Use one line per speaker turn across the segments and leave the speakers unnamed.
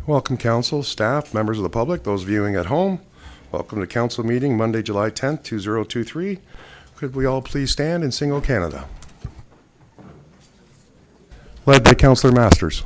Welcome, council, staff, members of the public, those viewing at home. Welcome to council meeting Monday, July 10th, 2023. Could we all please stand and sing O Canada? Led by Councillor Masters.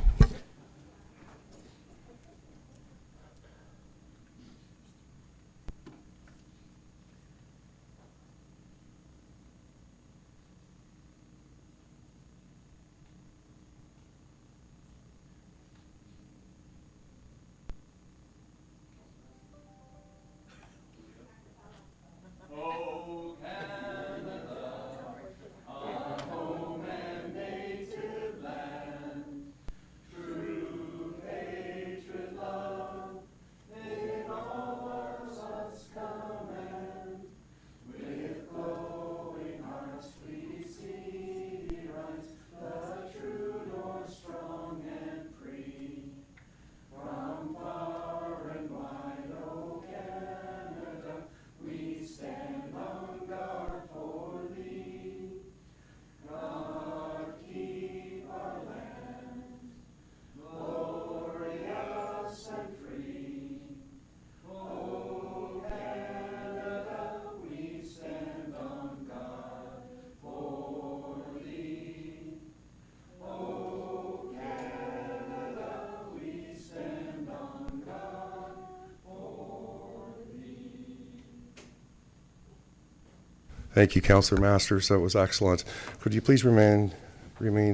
Thank you, Councillor Masters. That was excellent. Could you please remain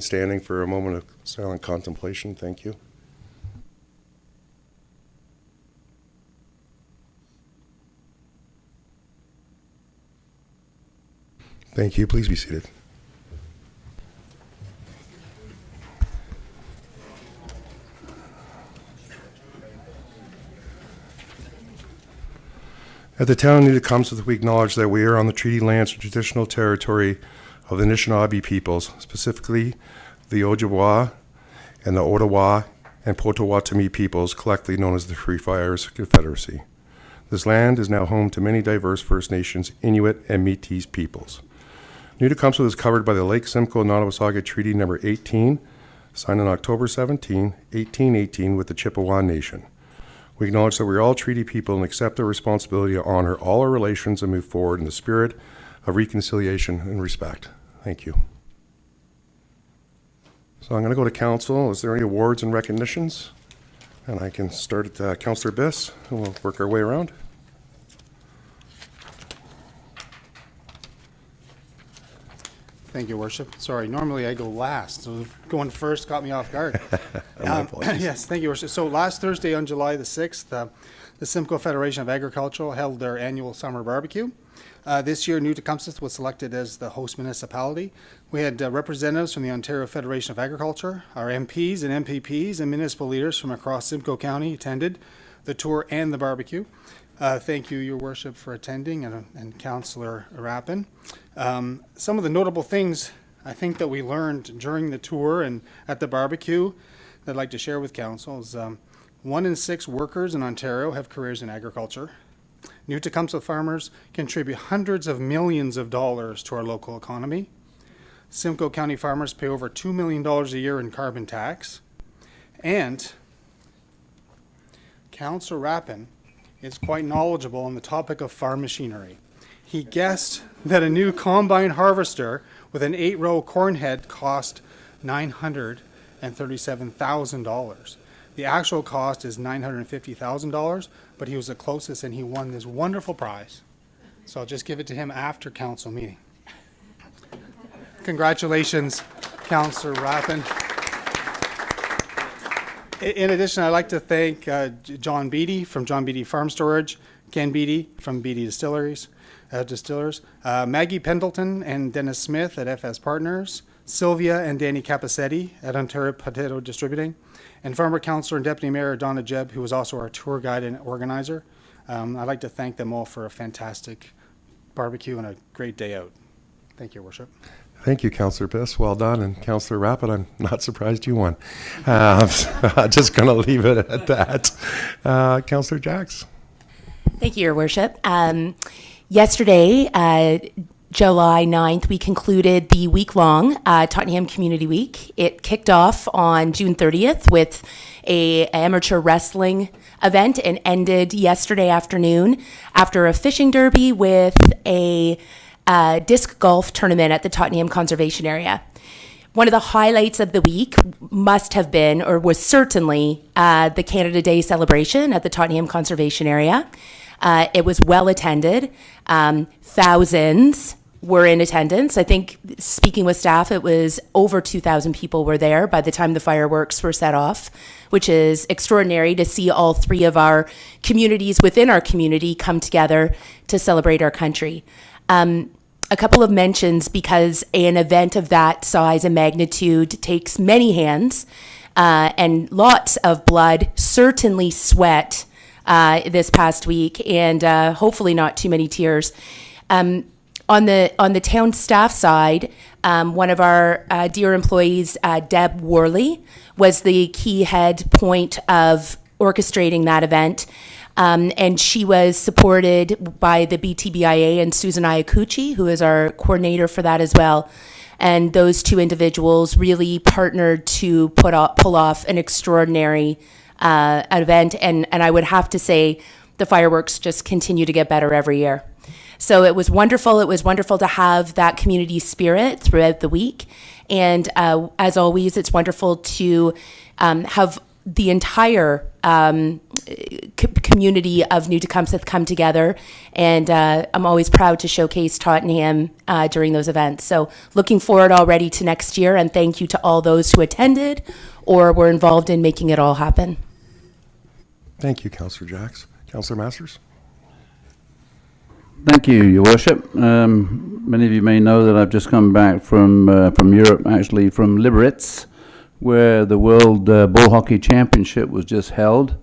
standing for a moment of silent contemplation? Thank you. Thank you. Please be seated. At the town of Newtecumseth, we acknowledge that we are on the treaty lands or traditional territory of the Anishinaabe peoples, specifically the Ojibwa and the Ottawa and Potawatomi peoples, collectively known as the Free Fires Confederacy. This land is now home to many diverse First Nations, Inuit, and Métis peoples. Newtecumseth is covered by the Lake Simcoe-Nottawasaga Treaty No. 18, signed on October 17, 1818 with the Chippewa Nation. We acknowledge that we are all treaty people and accept the responsibility to honor all our relations and move forward in the spirit of reconciliation and respect. Thank you. So I'm going to go to council. Is there any awards and recognitions? And I can start at Councillor Biss, and we'll work our way around.
Thank you, Worship. Sorry, normally I go last, so going first caught me off guard. Yes, thank you, Worship. So last Thursday on July the 6th, the Simcoe Federation of Agriculture held their annual summer barbecue. This year, Newtecumseth was selected as the host municipality. We had representatives from the Ontario Federation of Agriculture, our MPs and MPPs, and municipal leaders from across Simcoe County attended the tour and the barbecue. Thank you, Your Worship, for attending, and Councillor Rappin. Some of the notable things I think that we learned during the tour and at the barbecue that I'd like to share with Council is 1 in 6 workers in Ontario have careers in agriculture. Newtecumseth farmers contribute hundreds of millions of dollars to our local economy. Simcoe County farmers pay over $2 million a year in carbon tax. And Councillor Rappin is quite knowledgeable on the topic of farm machinery. He guessed that a new combine harvester with an 8-row corn head cost $937,000. The actual cost is $950,000, but he was the closest and he won this wonderful prize. So I'll just give it to him after council meeting. Congratulations, Councillor Rappin. In addition, I'd like to thank John Beatty from John Beatty Farm Storage, Ken Beatty from Beatty Distillers, Maggie Pendleton and Dennis Smith at FS Partners, Sylvia and Danny Capacetti at Ontario Potato Distributing, and former councillor and deputy mayor Donna Jebb, who was also our tour guide and organizer. I'd like to thank them all for a fantastic barbecue and a great day out. Thank you, Your Worship.
Thank you, Councillor Biss. Well done. And Councillor Rappin, I'm not surprised you won. I'm just going to leave it at that. Councillor Jacks.
Thank you, Your Worship. Yesterday, July 9th, we concluded the week-long Tottenham Community Week. It kicked off on June 30th with a amateur wrestling event and ended yesterday afternoon after a fishing derby with a disc golf tournament at the Tottenham Conservation Area. One of the highlights of the week must have been, or was certainly, the Canada Day celebration at the Tottenham Conservation Area. It was well attended. Thousands were in attendance. I think, speaking with staff, it was over 2,000 people were there by the time the fireworks were set off, which is extraordinary to see all three of our communities within our community come together to celebrate our country. A couple of mentions, because an event of that size and magnitude takes many hands and lots of blood, certainly sweat this past week, and hopefully not too many tears. On the town staff side, one of our dear employees, Deb Worley, was the key head point of orchestrating that event. And she was supported by the BTBIA and Susan Iacucci, who is our coordinator for that as well. And those two individuals really partnered to pull off an extraordinary event. And I would have to say the fireworks just continue to get better every year. So it was wonderful. It was wonderful to have that community spirit throughout the week. And as always, it's wonderful to have the entire community of New Tecumseth come together. And I'm always proud to showcase Tottenham during those events. So looking forward already to next year. And thank you to all those who attended or were involved in making it all happen.
Thank you, Councillor Jacks. Councillor Masters?
Thank you, Your Worship. Many of you may know that I've just come back from Europe, actually from Liberec, where the World Ball Hockey Championship was just held.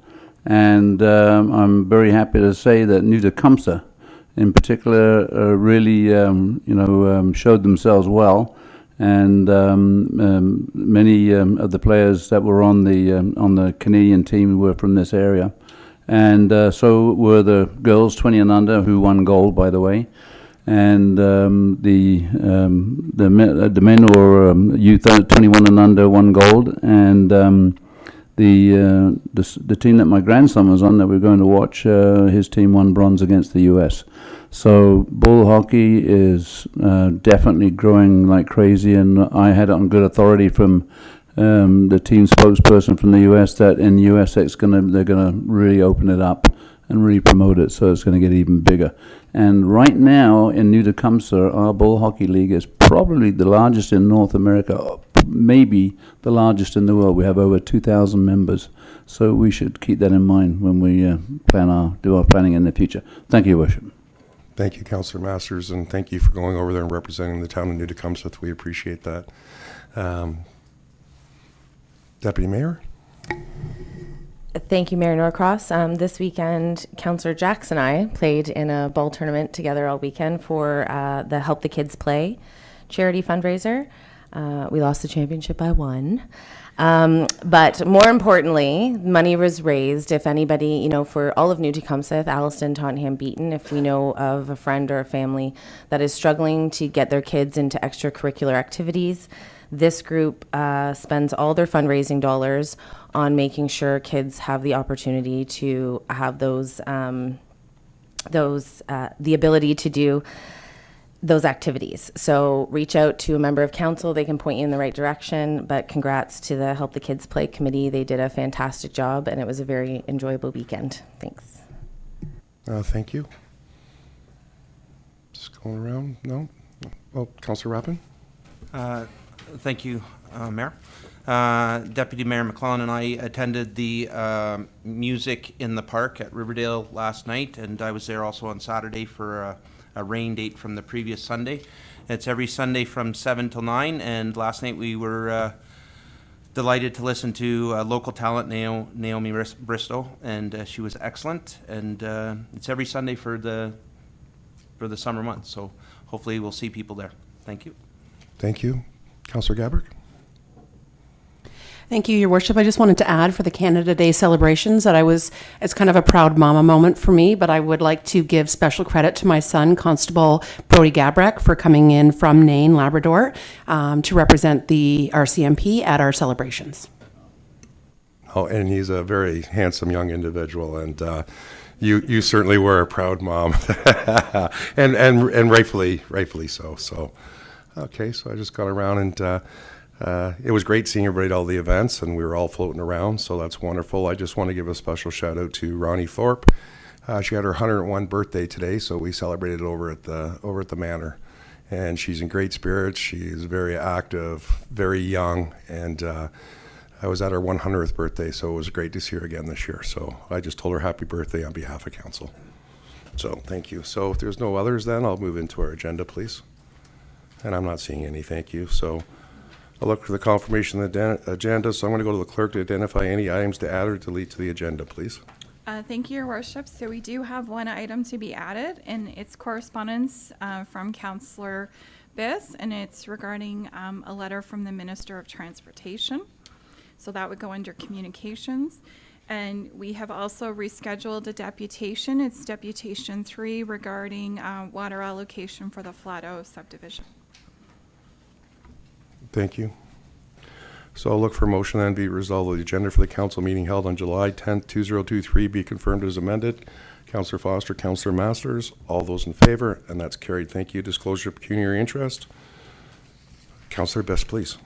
And I'm very happy to say that New Tecumseth, in particular, really showed themselves well. And many of the players that were on the Canadian team were from this area. And so were the girls 20 and under, who won gold, by the way. And the men or youth 21 and under won gold. And the team that my grandson was on that we're going to watch, his team won bronze against the U.S. So bull hockey is definitely growing like crazy, and I had it on good authority from the team spokesperson from the U.S. that in the U.S. they're gonna really open it up and really promote it, so it's going to get even bigger. And right now in New Tecumseth, our bull hockey league is probably the largest in North America, maybe the largest in the world. We have over 2,000 members, so we should keep that in mind when we do our planning in the future. Thank you, Your Worship.
Thank you, Councillor Masters, and thank you for going over there and representing the town of New Tecumseth. We appreciate that. Deputy Mayor?
Thank you, Mayor Norcross. This weekend, Councillor Jacks and I played in a ball tournament together all weekend for the Help the Kids Play charity fundraiser. We lost the championship by 1. But more importantly, money was raised. If anybody, for all of New Tecumseth, Alliston, Tottenham, Beaton, if we know of a friend or a family that is struggling to get their kids into extracurricular activities, this group spends all their fundraising dollars on making sure kids have the opportunity to have the ability to do those activities. So reach out to a member of council. They can point you in the right direction, but congrats to the Help the Kids Play committee. They did a fantastic job, and it was a very enjoyable weekend. Thanks.
Thank you. Just going around, no? Oh, Councillor Rappin?
Thank you, Mayor. Deputy Mayor McClellan and I attended the Music in the Park at Riverdale last night, and I was there also on Saturday for a rain date from the previous Sunday. It's every Sunday from 7 till 9, and last night we were delighted to listen to local talent Naomi Bristow, and she was excellent. And it's every Sunday for the summer months, so hopefully we'll see people there. Thank you.
Thank you. Councillor Gabbard?
Thank you, Your Worship. I just wanted to add for the Canada Day celebrations that it's kind of a proud mama moment for me, but I would like to give special credit to my son, Constable Brody Gabrek, for coming in from Nain, Labrador, to represent the RCMP at our celebrations.
Oh, and he's a very handsome young individual, and you certainly were a proud mom, and rightfully so. So, okay, so I just got around and. It was great seeing everybody at all the events, and we were all floating around, so that's wonderful. I just want to give a special shout out to Ronnie Thorpe. She had her 101 birthday today, so we celebrated over at the manor, and she's in great spirits. She's very active, very young, and I was at her 100th birthday, so it was great to see her again this year. So I just told her happy birthday on behalf of council. So thank you. So if there's no others, then I'll move into our agenda, please. And I'm not seeing any. Thank you. So. I'll look for the confirmation of the agenda, so I'm going to go to the clerk to identify any items to add or delete to the agenda, please.
Thank you, Your Worship. So we do have one item to be added, and it's correspondence from Councillor Biss, and it's regarding a letter from the Minister of Transportation. So that would go under communications. And we have also rescheduled a deputation. It's Deputation 3 regarding water allocation for the Flato subdivision.
Thank you. So I'll look for a motion then be resolved that the agenda for the council meeting held on July 10th, 2023 be confirmed as amended. Councillor Foster, Councillor Masters, all those in favor, and that's carried. Thank you. Disclosure of pecuniary interest. Councillor Biss, please.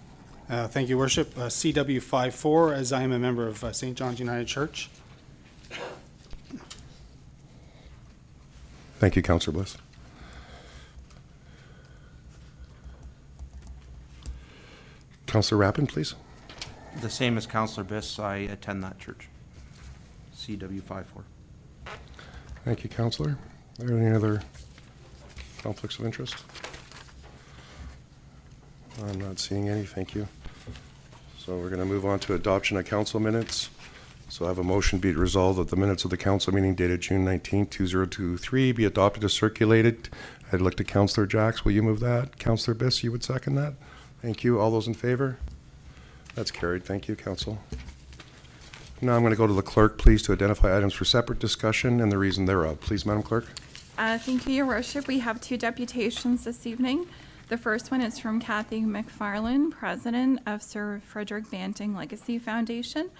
Thank you, Worship. CW 54, as I am a member of St. John's United Church.
Thank you, Councillor Bliss. Councillor Rappin, please.
The same as Councillor Biss, I attend that church. CW54.
Thank you, Councillor. Are there any other conflicts of interest? I'm not seeing any. Thank you. So we're going to move on to adoption of council minutes. So I have a motion be it resolved that the minutes of the council meeting dated June 19, 2023 be adopted as circulated. I'd look to Councillor Jacks. Will you move that? Councillor Biss, you would second that? Thank you. All those in favor? That's carried. Thank you, Council. Now I'm going to go to the clerk, please, to identify items for separate discussion and the reason thereof. Please, Madam Clerk.
Thank you, Your Worship. We have two deputations this evening. The first one is from Kathy McFarlane, President of Sir Frederick Banting Legacy Foundation.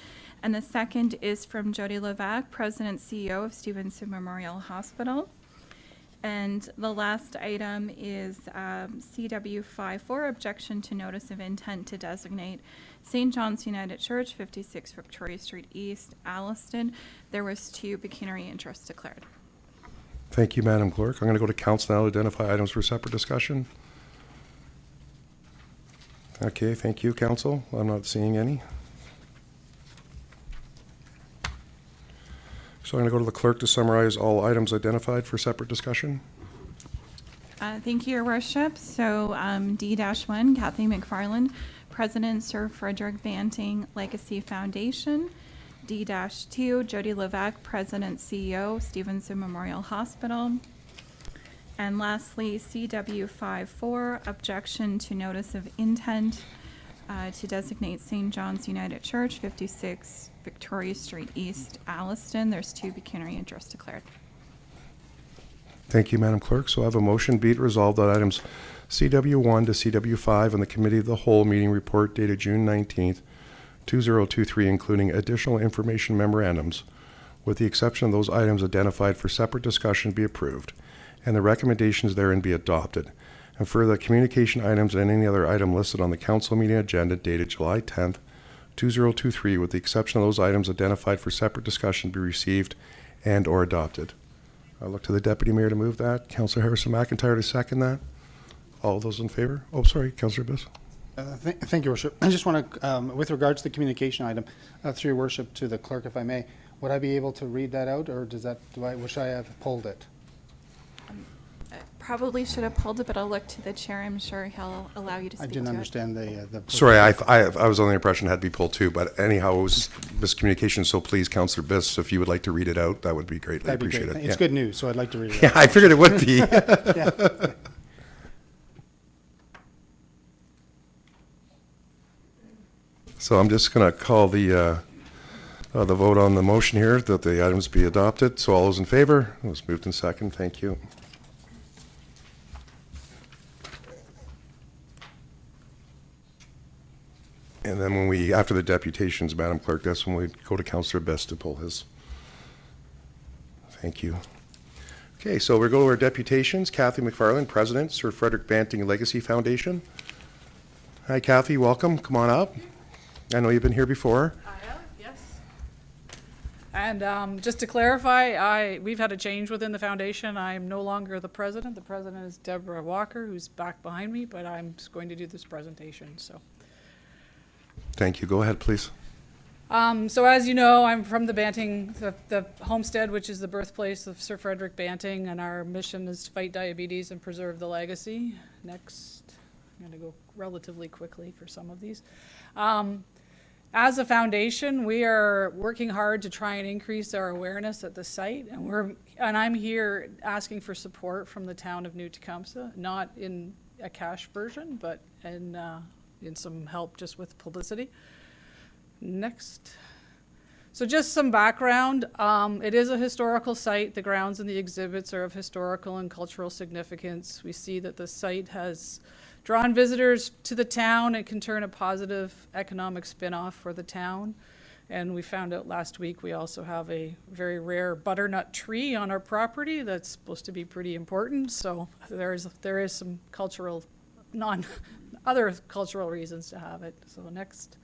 And the second is from Jody Levac, President CEO of Stevenson Memorial Hospital. And the last item is CW54, objection to notice of intent to designate St. John's United Church, 56 Victoria Street East, Alliston. There was 2 pecuniary interests declared.
Thank you, Madam Clerk. I'm going to go to council now to identify items for separate discussion. Okay, thank you, Council. I'm not seeing any. So I'm going to go to the clerk to summarize all items identified for separate discussion.
Thank you, Your Worship. So D-1, Kathy McFarland, President, Sir Frederick Banting Legacy Foundation. D-2, Jody Levac, President, CEO, Stevenson Memorial Hospital. And lastly, CW54, objection to notice of intent to designate St. John's United Church, 56 Victoria Street East, Alliston. There's 2 pecuniary interests declared.
Thank you, Madam Clerk. So I have a motion, be it resolved that items CW1 to CW5 in the Committee of the Whole meeting report dated June 19th, 2023, including additional information memorandums, with the exception of those items identified for separate discussion, be approved, and the recommendations therein be adopted. And further, communication items and any other item listed on the council meeting agenda dated July 10th, 2023, with the exception of those items identified for separate discussion, be received and or adopted. I look to the Deputy Mayor to move that. Councillor Harrison-McIntyre to second that. All those in favor? Oh, sorry, Councillor Biss.
Thank you, Worship. I just want to, with regards to the communication item, through your Worship, to the clerk, if I may, would I be able to read that out, or should I have pulled it?
Probably should have pulled it, but I'll look to the chair. I'm sure he'll allow you to speak
I didn't
to
understand the.
Sorry, I was under the impression it had to be pulled too, but anyhow, it was miscommunication, so please, Councillor Biss, if you would like to read it out, that would be greatly
That'd be great.
appreciated.
It's good news, so I'd like to read it
Yeah,
out.
I figured it would be.
Yeah.
So I'm just going to call the vote on the motion here that the items be adopted. So all those in favor? It was moved in second. Thank you. And then when we, after the deputations, Madam Clerk, that's when we go to Councillor Best to pull his. Thank you. Okay, so we're going to our deputations. Kathy McFarland, President, Sir Frederick Banting Legacy Foundation. Hi, Kathy, welcome. Come on up. I know you've been here before.
I have, yes. And just to clarify, we've had a change within the foundation. I'm no longer the president. The president is Deborah Walker, who's back behind me, but I'm just going to do this presentation, so.
Thank you. Go ahead, please.
So as you know, I'm from the Banting, the homestead, which is the birthplace of Sir Frederick Banting, and our mission is to fight diabetes and preserve the legacy. Next. I'm going to go relatively quickly for some of these. As a foundation, we are working hard to try and increase our awareness at the site, and I'm here asking for support from the town of New Tecumseh, not in a cash version, but in some help just with publicity. Next. So just some background. It is a historical site. The grounds and the exhibits are of historical and cultural significance. We see that the site has drawn visitors to the town. It can turn a positive economic spin-off for the town. And we found out last week we also have a very rare butternut tree on our property that's supposed to be pretty important. So there is some cultural, other cultural reasons to have it. So next.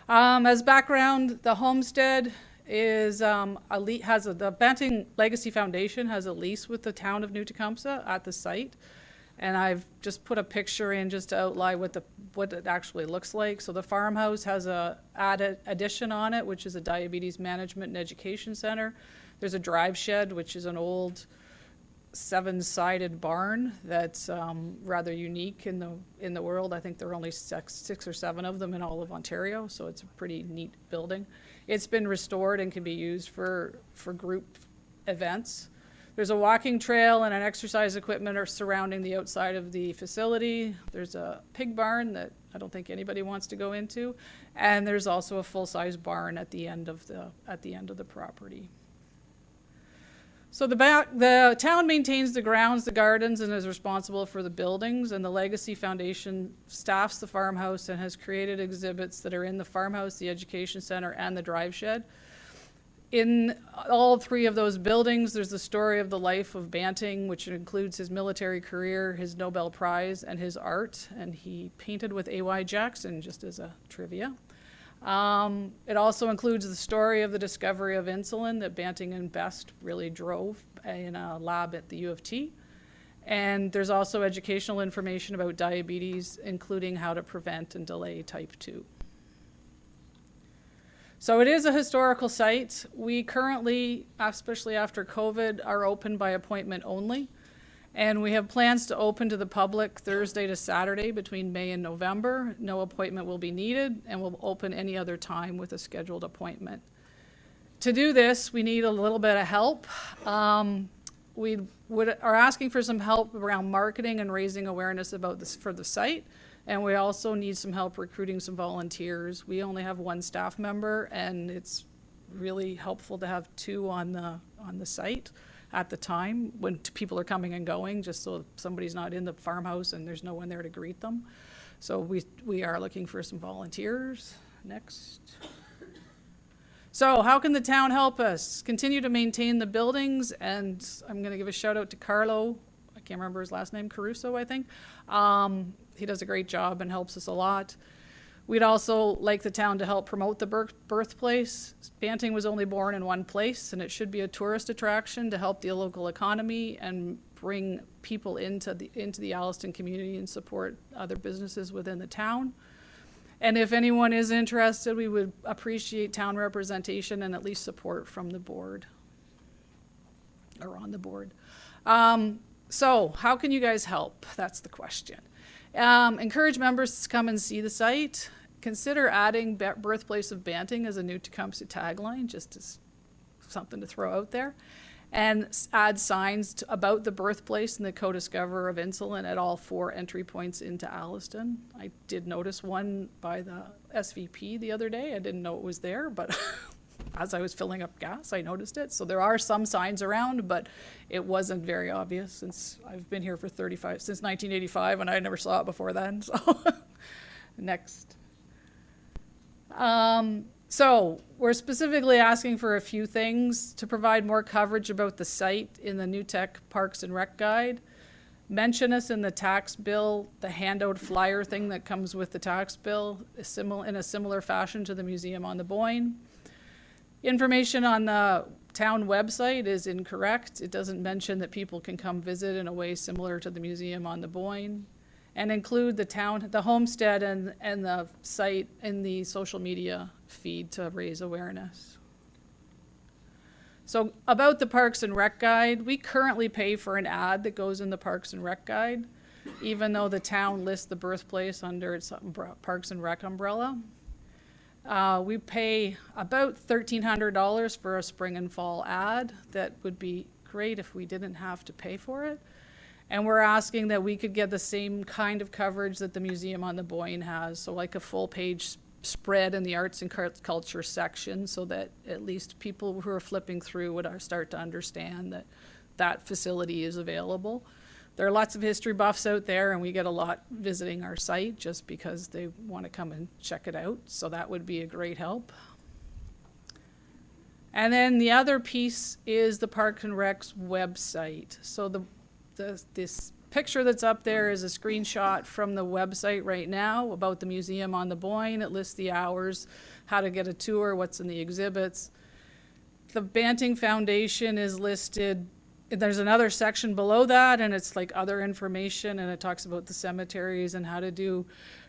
As background, the homestead is the Banting Legacy Foundation has a lease with the town of New Tecumseh at the site, and I've just put a picture in just to outline what it actually looks like. So the farmhouse has a added addition on it, which is a diabetes management and education center. There's a drive shed, which is an old 7-sided barn that's rather unique in the world. I think there are only six or seven of them in all of Ontario, so it's a pretty neat building. It's been restored and can be used for group events. There's a walking trail and an exercise equipment are surrounding the outside of the facility. There's a pig barn that I don't think anybody wants to go into, and there's also a full-size barn at the end of the property. So the town maintains the grounds, the gardens, and is responsible for the buildings, and the Legacy Foundation staffs the farmhouse and has created exhibits that are in the farmhouse, the education center, and the drive shed. In all three of those buildings, there's the story of the life of Banting, which includes his military career, his Nobel Prize, and his art, and he painted with A.Y. Jackson, just as a trivia. It also includes the story of the discovery of insulin that Banting and Best really drove in a lab at the U of T. And there's also educational information about diabetes, including how to prevent and delay type 2. So it is a historical site. We currently, especially after COVID, are open by appointment only. And we have plans to open to the public Thursday to Saturday between May and November. No appointment will be needed, and we'll open any other time with a scheduled appointment. To do this, we need a little bit of help. We are asking for some help around marketing and raising awareness about this for the site. And we also need some help recruiting some volunteers. We only have one staff member, and it's really helpful to have two on the site at the time when people are coming and going, just so somebody's not in the farmhouse and there's no one there to greet them. So we are looking for some volunteers. Next. So how can the town help us? Continue to maintain the buildings, and I'm going to give a shout out to Carlo. I can't remember his last name, Caruso, I think. He does a great job and helps us a lot. We'd also like the town to help promote the birthplace. Banting was only born in one place, and it should be a tourist attraction to help the local economy and bring people into the Alliston community and support other businesses within the town. And if anyone is interested, we would appreciate town representation and at least support from the board, or on the board. So how can you guys help? That's the question. Encourage members to come and see the site. Consider adding Birthplace of Banting as a New Tecumseh tagline, just as something to throw out there. and add signs about the birthplace and the co-discoverer of insulin at all 4 entry points into Alliston. I did notice one by the SVP the other day. I didn't know it was there, but as I was filling up gas, I noticed it. So there are some signs around, but it wasn't very obvious since I've been here for since 1985, and I never saw it before then. So next. So we're specifically asking for a few things: to provide more coverage about the site in the New Tech Parks and Rec Guide, mention us in the tax bill, the handout flyer thing that comes with the tax bill, in a similar fashion to the Museum on the Boyne. Information on the town website is incorrect. It doesn't mention that people can come visit in a way similar to the Museum on the Boyne. And include the homestead and the site in the social media feed to raise awareness. So about the Parks and Rec Guide, we currently pay for an ad that goes in the Parks and Rec Guide, even though the town lists the birthplace under its Parks and Rec umbrella. We pay about $1,300 for a spring and fall ad. That would be great if we didn't have to pay for it. And we're asking that we could get the same kind of coverage that the Museum on the Boyne has, so like a full-page spread in the arts and culture section, so that at least people who are flipping through would start to understand that that facility is available. There are lots of history buffs out there, and we get a lot visiting our site just because they want to come and check it out, so that would be a great help. And then the other piece is the Parks and Rec's website. So this picture that's up there is a screenshot from the website right now about the Museum on the Boyne. It lists the hours, how to get a tour, what's in the exhibits. The Banting Foundation is listed. There's another section below that, and it's like other information, and it talks about the cemeteries and how to do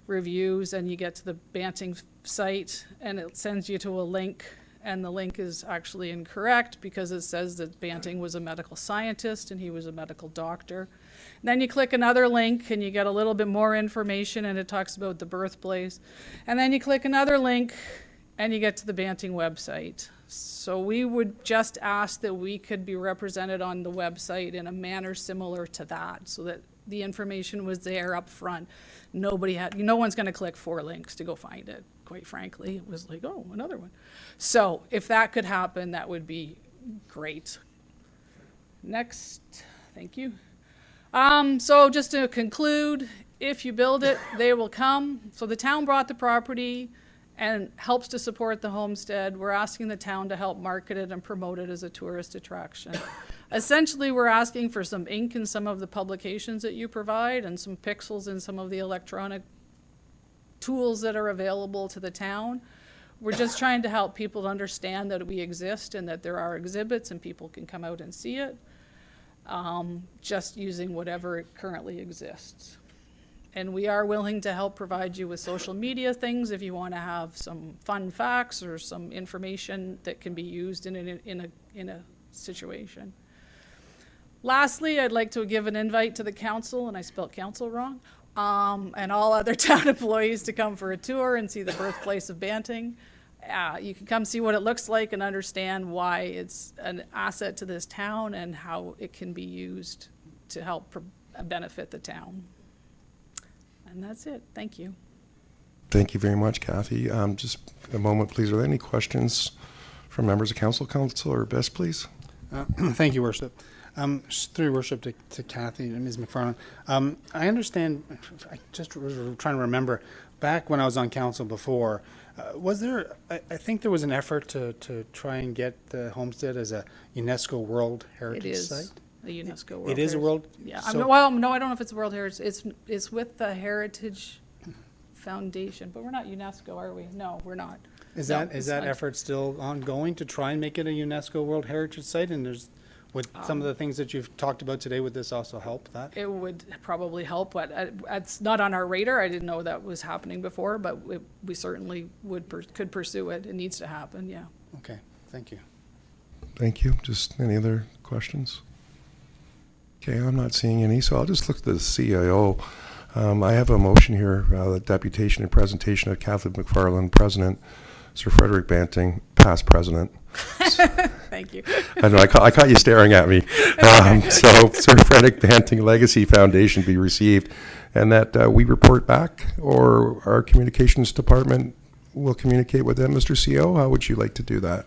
reviews, and you get to the Banting site, and it sends you to a link. And the link is actually incorrect because it says that Banting was a medical scientist and he was a medical doctor. Then you click another link and you get a little bit more information, and it talks about the birthplace. And then you click another link and you get to the Banting website. So we would just ask that we could be represented on the website in a manner similar to that, so that the information was there up front. No one's going to click 4 links to go find it. Quite frankly, it was like, oh, another one. So if that could happen, that would be great. Next, thank you. So just to conclude, if you build it, they will come. So the town bought the property and helps to support the homestead. We're asking the town to help market it and promote it as a tourist attraction. Essentially, we're asking for some ink in some of the publications that you provide and some pixels in some of the electronic tools that are available to the town. We're just trying to help people to understand that we exist and that there are exhibits and people can come out and see it, just using whatever currently exists. And we are willing to help provide you with social media things if you want to have some fun facts or some information that can be used in a situation. Lastly, I'd like to give an invite to the council, and I spelled council wrong, and all other town employees to come for a tour and see the birthplace of Banting. You can come see what it looks like and understand why it's an asset to this town and how it can be used to help benefit the town. And that's it. Thank you.
Thank you very much, Kathy. Just a moment, please. Are there any questions from members of council? Councilor Best, please.
Thank you, Worship. Through your Worship to Kathy and Ms. McFarland. I understand, I just was trying to remember, back when I was on council before, was there, I think there was an effort to try and get the homestead as a UNESCO World Heritage Site?
A UNESCO World
It is a
Heritage.
World?
Yeah,
so-
well, no, I don't know if it's a World Heritage. It's with the Heritage Foundation, but we're not UNESCO, are we? No, we're not.
Is
No,
that
it's
that
not.
effort still ongoing to try and make it a UNESCO World Heritage Site? And would some of the things that you've talked about today, would this also help that?
It would probably help, but it's not on our radar. I didn't know that was happening before, but we certainly could pursue it. It needs to happen, yeah.
Okay, thank you.
Thank you. Just any other questions? Okay, I'm not seeing any, so I'll just look at the CIO. I have a motion here, the deputation and presentation of Kathleen McFarland, President, Sir Frederick Banting, past President.
Thank you.
I know, I caught you staring at me. So Sir Frederick Banting Legacy Foundation be received, and that we report back, or our communications department will communicate with them. Mr. CO, how would you like to do that?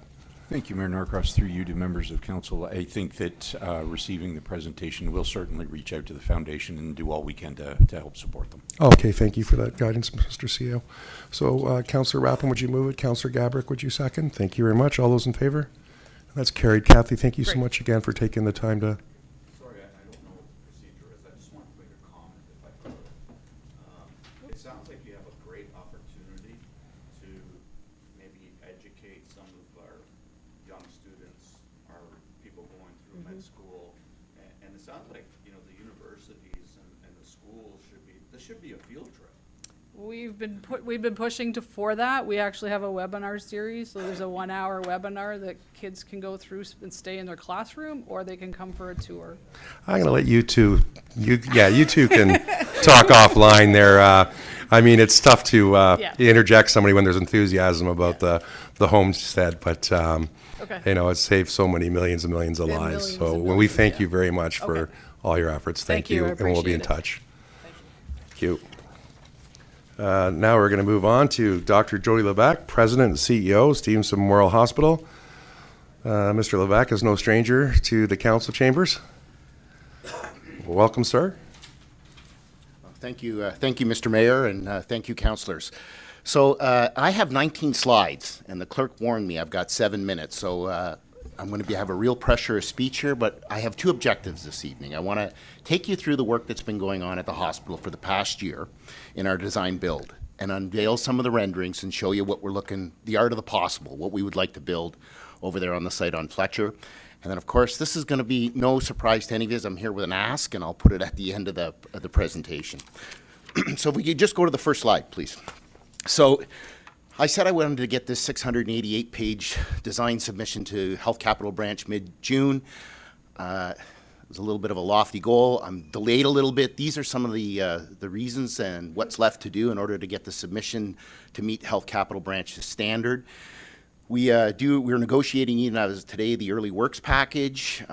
Thank you, Mayor Norcross. Through you to members of council, I think that receiving the presentation, we'll certainly reach out to the foundation and do all we can to help support them.
Okay, thank you for that guidance, Mr. CO. So, Councillor Rappin, would you move it? Councillor Gabrick, would you second? Thank you very much. All those in favor? That's carried. Kathy, thank you so
Great.
much again for taking the time to.
Sorry, I don't know what the procedure is. I just wanted to make a comment if I could. It sounds like you have a great opportunity to maybe educate some of our young students, our people going through med school. And it sounds like, you know, the universities and the schools this should be a field trip.
We've been pushing for that. We actually have a webinar series, so there's a 1-hour webinar that kids can go through and stay in their classroom, or they can come for a tour.
I'm going to let you two can talk offline there. I mean, it's tough to interject somebody when there's enthusiasm about the homestead, but
Okay.
you know, it saved so many millions and millions of
And
lives.
millions
So
and
when we
millions,
thank
yeah.
you very much for
Okay.
all your efforts. Thank
Thank you, I
and we'll be in
appreciate it.
touch. Thank you. Now we're going to move on to Dr. Jody Levac, President and CEO, Stevenson Memorial Hospital. Mr. Levac is no stranger to the council chambers. Welcome, sir.
Thank you, Mr. Mayor, and thank you, councilors. So I have 19 slides, and the clerk warned me I've got 7 minutes, so I'm going to have a real pressure of speech here, but I have two objectives this evening. I want to take you through the work that's been going on at the hospital for the past year in our design build, and unveil some of the renderings and show you what we're looking, the art of the possible, what we would like to build over there on the site on Fletcher. And then, of course, this is going to be no surprise to any of you, as I'm here with an ask, and I'll put it at the end of the presentation. So if we could just go to the first slide, please. So I said I wanted to get this 688-page design submission to Health Capital Branch mid-June. It was a little bit of a lofty goal. I'm delayed a little bit. These are some of the reasons and what's left to do in order to get the submission to meet Health Capital Branch's standard. We're negotiating even as of today the early works package.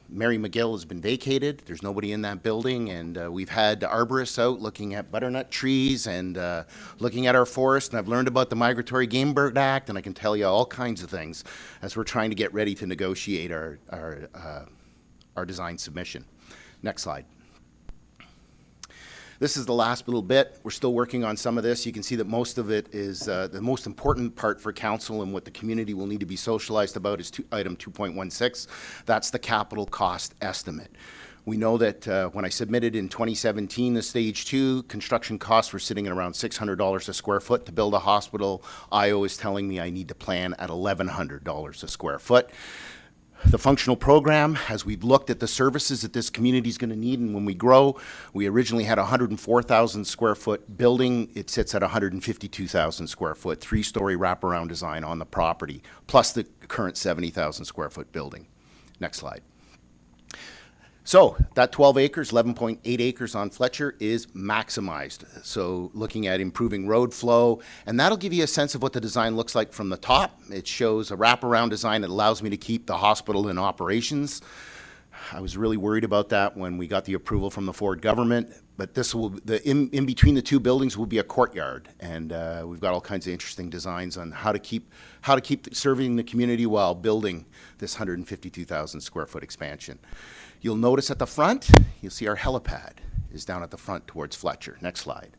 Mary McGill has been vacated. There's nobody in that building, and we've had arborists out looking at butternut trees and looking at our forest, and I've learned about the Migratory Game Bird Act, and I can tell you all kinds of things as we're trying to get ready to negotiate our design submission. Next slide. This is the last little bit. We're still working on some of this. You can see that most of it is the most important part for council and what the community will need to be socialized about is item 2.16. That's the capital cost estimate. We know that when I submitted in 2017 the stage 2, construction costs were sitting at around $600 a square foot to build a hospital. IO is telling me I need to plan at $1,100 a square foot. The functional program, as we've looked at the services that this community is going to need, and when we grow, we originally had a 104,000 square foot building. It sits at 152,000 square foot, 3-story wraparound design on the property, plus the current 70,000 square foot building. Next slide. So that 12 acres, 11.8 acres on Fletcher is maximized. So looking at improving road flow, and that'll give you a sense of what the design looks like from the top. It shows a wraparound design that allows me to keep the hospital in operations. I was really worried about that when we got the approval from the Ford government, but this will, in between the two buildings will be a courtyard, and we've got all kinds of interesting designs on how to keep serving the community while building this 152,000 square foot expansion. You'll notice at the front, you'll see our helipad is down at the front towards Fletcher. Next slide.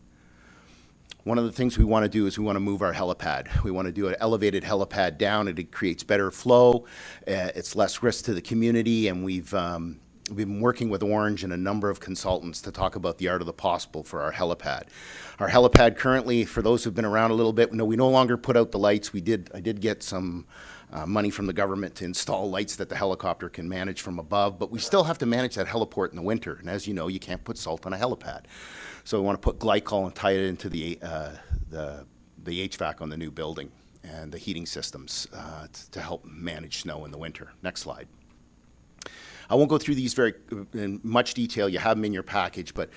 One of the things we want to do is we want to move our helipad. We want to do an elevated helipad down, and it creates better flow. It's less risk to the community, and we've been working with Orange and a number of consultants to talk about the art of the possible for our helipad. Our helipad currently, for those who've been around a little bit, we no longer put out the lights. I did get some money from the government to install lights that the helicopter can manage from above, but we still have to manage that heliport in the winter. And as you know, you can't put salt on a helipad. So we want to put glycol and tie it into the HVAC on the new building and the heating systems to help manage snow in the winter. Next slide. I won't go through these in much detail. You have them in your package, but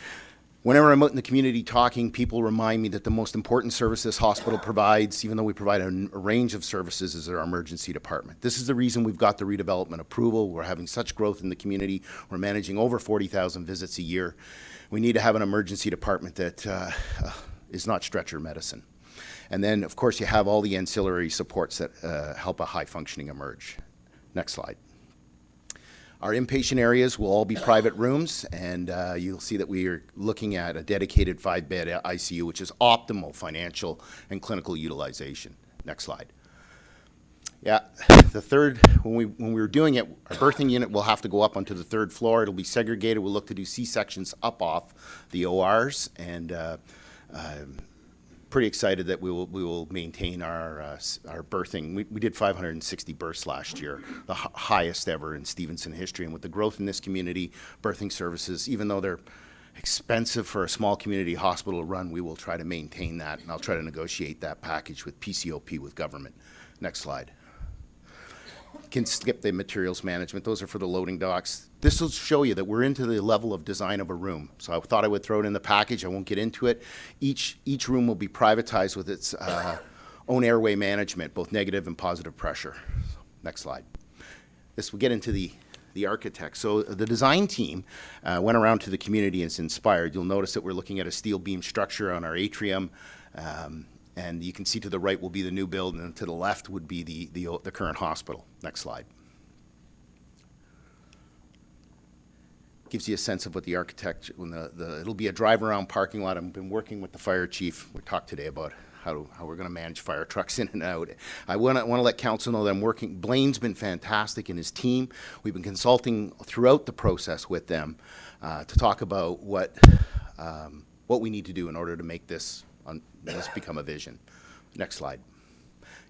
Whenever I'm out in the community talking, people remind me that the most important service this hospital provides, even though we provide a range of services, is our emergency department. This is the reason we've got the redevelopment approval. We're having such growth in the community. We're managing over 40,000 visits a year. We need to have an emergency department that is not stretcher medicine. And then, of course, you have all the ancillary supports that help a high-functioning emerge. Next slide. Our inpatient areas will all be private rooms, and you'll see that we are looking at a dedicated 5-bed ICU, which is optimal financial and clinical utilization. Next slide. Yeah, the third, when we were doing it, our birthing unit will have to go up onto the 3rd floor. It'll be segregated. We'll look to do C-sections up off the ORs, and pretty excited that we will maintain our birthing. We did 560 births last year, the highest ever in Stevenson history. And with the growth in this community, birthing services, even though they're expensive for a small community hospital to run, we will try to maintain that, and I'll try to negotiate that package with PCOP, with government. Next slide. Can skip the materials management. Those are for the loading docks. This will show you that we're into the level of design of a room. So I thought I would throw it in the package. I won't get into it. Each room will be privatized with its own airway management, both negative and positive pressure. Next slide. This will get into the architect. So the design team went around to the community and is inspired. You'll notice that we're looking at a steel beam structure on our atrium. And you can see to the right will be the new build, and to the left would be the current hospital. Next slide. Gives you a sense of what the architect, it'll be a drive-around parking lot. I've been working with the fire chief. We talked today about how we're going to manage fire trucks in and out. I want to let council know that I'm working. Blaine's been fantastic and his team. We've been consulting throughout the process with them to talk about what we need to do in order to make this become a vision. Next slide.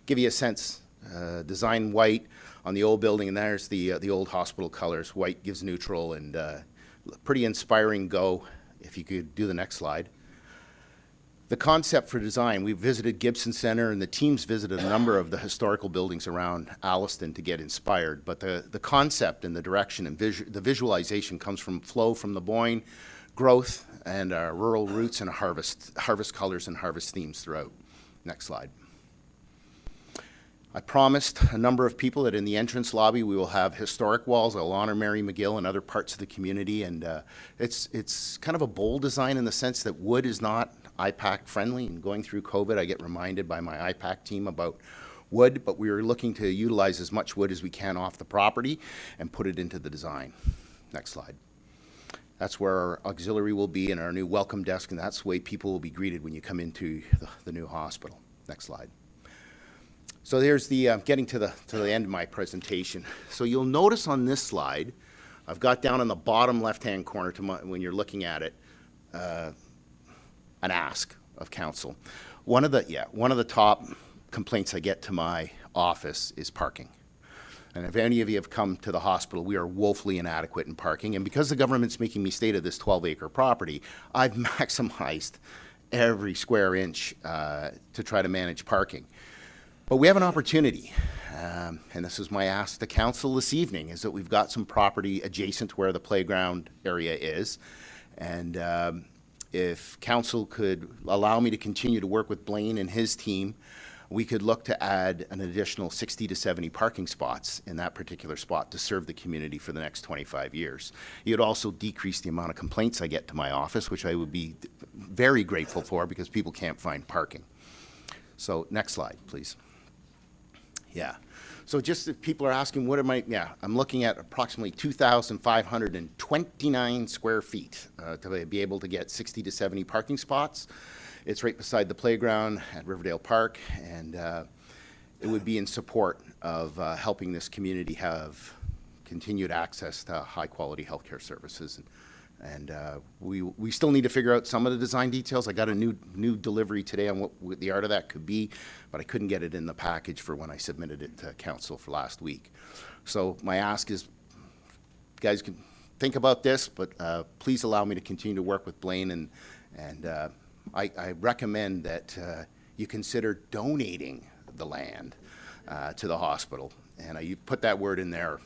Give you a sense. Design white on the old building, and there's the old hospital colors. White gives neutral, and pretty inspiring go. If you could do the next slide. The concept for design, we visited Gibson Center, and the teams visited a number of the historical buildings around Alliston to get inspired. But the concept and the direction and the visualization comes from flow from the Boyne, growth, and our rural roots, and harvest colors and harvest themes throughout. Next slide. I promised a number of people that in the entrance lobby we will have historic walls. I'll honor Mary McGill and other parts of the community, and it's kind of a bold design in the sense that wood is not IPAC friendly. And going through COVID, I get reminded by my IPAC team about wood, but we are looking to utilize as much wood as we can off the property and put it into the design. Next slide. That's where our auxiliary will be and our new welcome desk, and that's the way people will be greeted when you come into the new hospital. Next slide. So there's the getting to the end of my presentation. So you'll notice on this slide, I've got down in the bottom left-hand corner when you're looking at it, an ask of council. One of the top complaints I get to my office is parking. And if any of you have come to the hospital, we are woefully inadequate in parking. And because the government's making me stay to this 12-acre property, I've maximized every square inch to try to manage parking. But we have an opportunity, and this is my ask to council this evening, is that we've got some property adjacent to where the playground area is. And if council could allow me to continue to work with Blaine and his team, we could look to add an additional 60 to 70 parking spots in that particular spot to serve the community for the next 25 years. It would also decrease the amount of complaints I get to my office, which I would be very grateful for because people can't find parking. So next slide, please. Yeah. So just if people are asking, what am I, I'm looking at approximately 2,529 square feet to be able to get 60 to 70 parking spots. It's right beside the playground at Riverdale Park, and it would be in support of helping this community have continued access to high-quality healthcare services. And we still need to figure out some of the design details. I got a new delivery today on what the art of that could be, but I couldn't get it in the package for when I submitted it to council for last week. So my ask is, you guys can think about this, but please allow me to continue to work with Blaine, and I recommend that you consider donating the land to the hospital. And you put that word in there.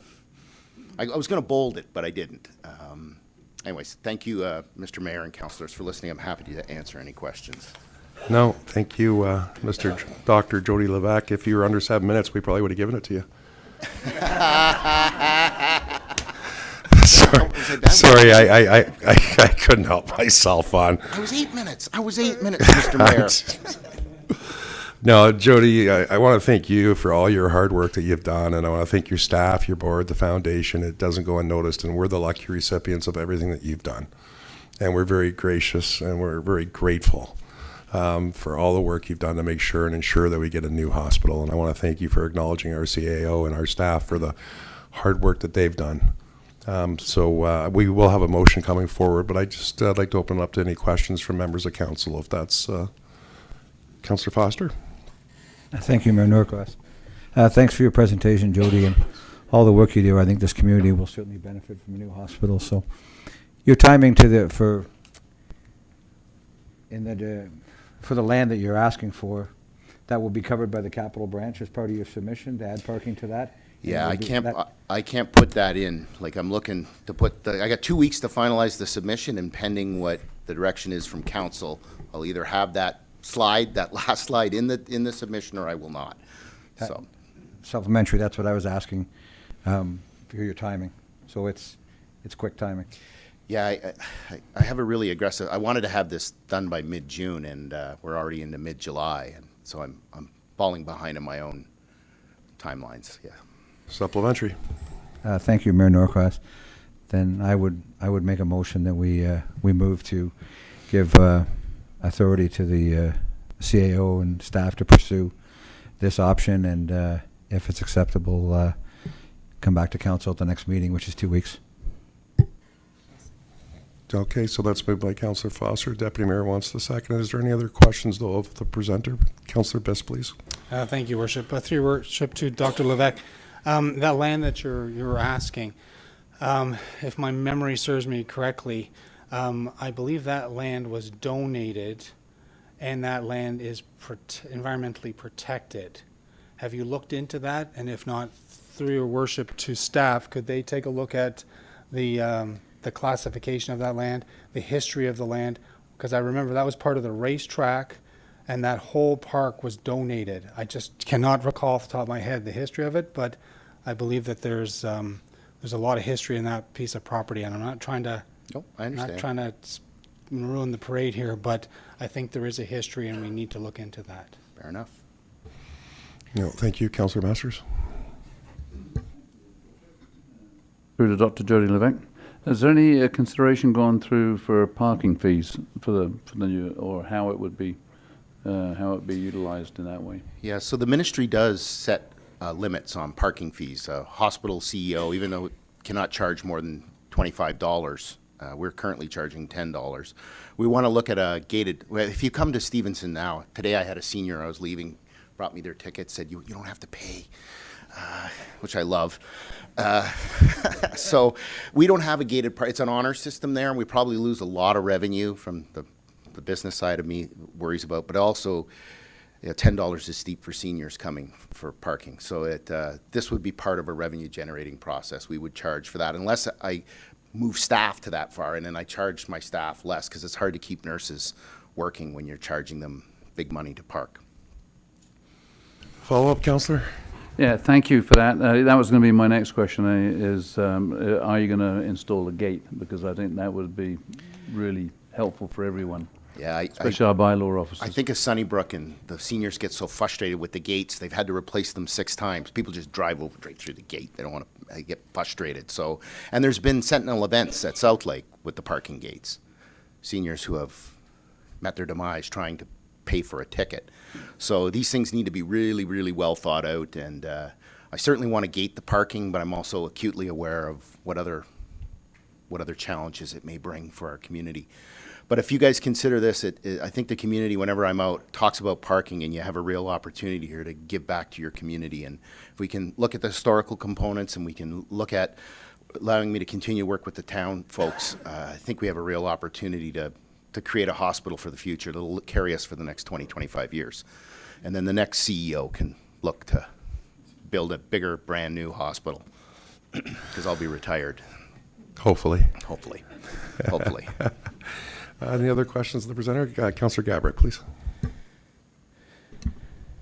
I was going to bold it, but I didn't. Anyways, thank you, Mr. Mayor and councilors, for listening. I'm happy to answer any questions.
No, thank you, Dr. Jody Levesque. If you were under 7 minutes, we probably would have given it to you. Sorry, I couldn't help myself on.
I was 8 minutes. Mr. Mayor.
No, Jody, I want to thank you for all your hard work that you've done, and I want to thank your staff, your board, the foundation. It doesn't go unnoticed, and we're the lucky recipients of everything that you've done. And we're very gracious, and we're very grateful for all the work you've done to make sure and ensure that we get a new hospital. And I want to thank you for acknowledging our CAO and our staff for the hard work that they've done. So we will have a motion coming forward, but I'd like to open it up to any questions from members of council, if that's Councillor Foster.
Thank you, Mayor Norcross. Thanks for your presentation, Jody, and all the work you do. I think this community will certainly benefit from a new hospital. So, your timing to for the land that you're asking for, that will be covered by the capital branch as part of your submission to add parking to that.
Yeah, I can't put that in. Like, I'm looking to put I got 2 weeks to finalize the submission, and pending what the direction is from council, I'll either have that last slide in the submission, or I will not. So,
Supplementary, that's what I was asking, for your timing. So it's quick timing.
yeah, I have a really aggressive, I wanted to have this done by mid-June, and we're already into mid-July, and so I'm falling behind in my own timelines, yeah.
Supplementary.
Thank you, Mayor Norcross. Then I would make a motion that we move to give authority to the CAO and staff to pursue this option, and if it's acceptable, come back to council at the next meeting, which is 2 weeks.
Okay, so that's moved by Councillor Foster. Deputy Mayor wants the second. Is there any other questions, though, of the presenter? Councillor Best, please.
Thank you, Worship. Through your Worship to Dr. Levesque, that land that you're asking, if my memory serves me correctly, I believe that land was donated, and that land is environmentally protected. Have you looked into that? And if not, through your Worship to staff, could they take a look at the classification of that land, the history of the land? Because I remember that was part of the racetrack, and that whole park was donated. I just cannot recall off the top of my head the history of it, but I believe that there's a lot of history in that piece of property, and I'm not trying to
Nope, I understand.
not trying to ruin the parade here, but I think there is a history, and we need to look into that.
Fair enough.
No, thank you, Councillor Masters.
Through to Dr. Jody Levesque. Is there any consideration gone through for parking fees for the new, or how it would be utilized in that way?
Yeah, so the ministry does set limits on parking fees. Hospital CEO, even though it cannot charge more than $25, we're currently charging $10. We want to look at a gated, if you come to Stevenson now, today I had a senior, I was leaving, brought me their ticket, said, you don't have to pay, which I love. So we don't have a gated, it's an honor system there, and we probably lose a lot of revenue from the business side of me worries about, but also $10 is steep for seniors coming for parking. So this would be part of a revenue generating process. We would charge for that unless I move staff to that far, and then I charge my staff less because it's hard to keep nurses working when you're charging them big money to park.
Follow-up, Councillor?
Yeah, thank you for that. That was going to be my next question, is are you going to install a gate? Because I think that would be really helpful for everyone.
Yeah,
especially our bylaw officers.
I think of Sunnybrook, and the seniors get so frustrated with the gates, they've had to replace them 6 times. People just drive over right through the gate. They don't want to get frustrated. So, and there's been Sentinel events at South Lake with the parking gates. Seniors who have met their demise trying to pay for a ticket. So these things need to be really, really well thought out. And I certainly want to gate the parking, but I'm also acutely aware of what other challenges it may bring for our community. But if you guys consider this, I think the community, whenever I'm out, talks about parking, and you have a real opportunity here to give back to your community. And if we can look at the historical components, and we can look at allowing me to continue work with the town folks, I think we have a real opportunity to create a hospital for the future that'll carry us for the next 20, 25 years. And then the next CEO can look to build a bigger, brand new hospital, because I'll be retired.
Hopefully.
Hopefully. Hopefully.
Any other questions of the presenter? Councillor Gabrick, please.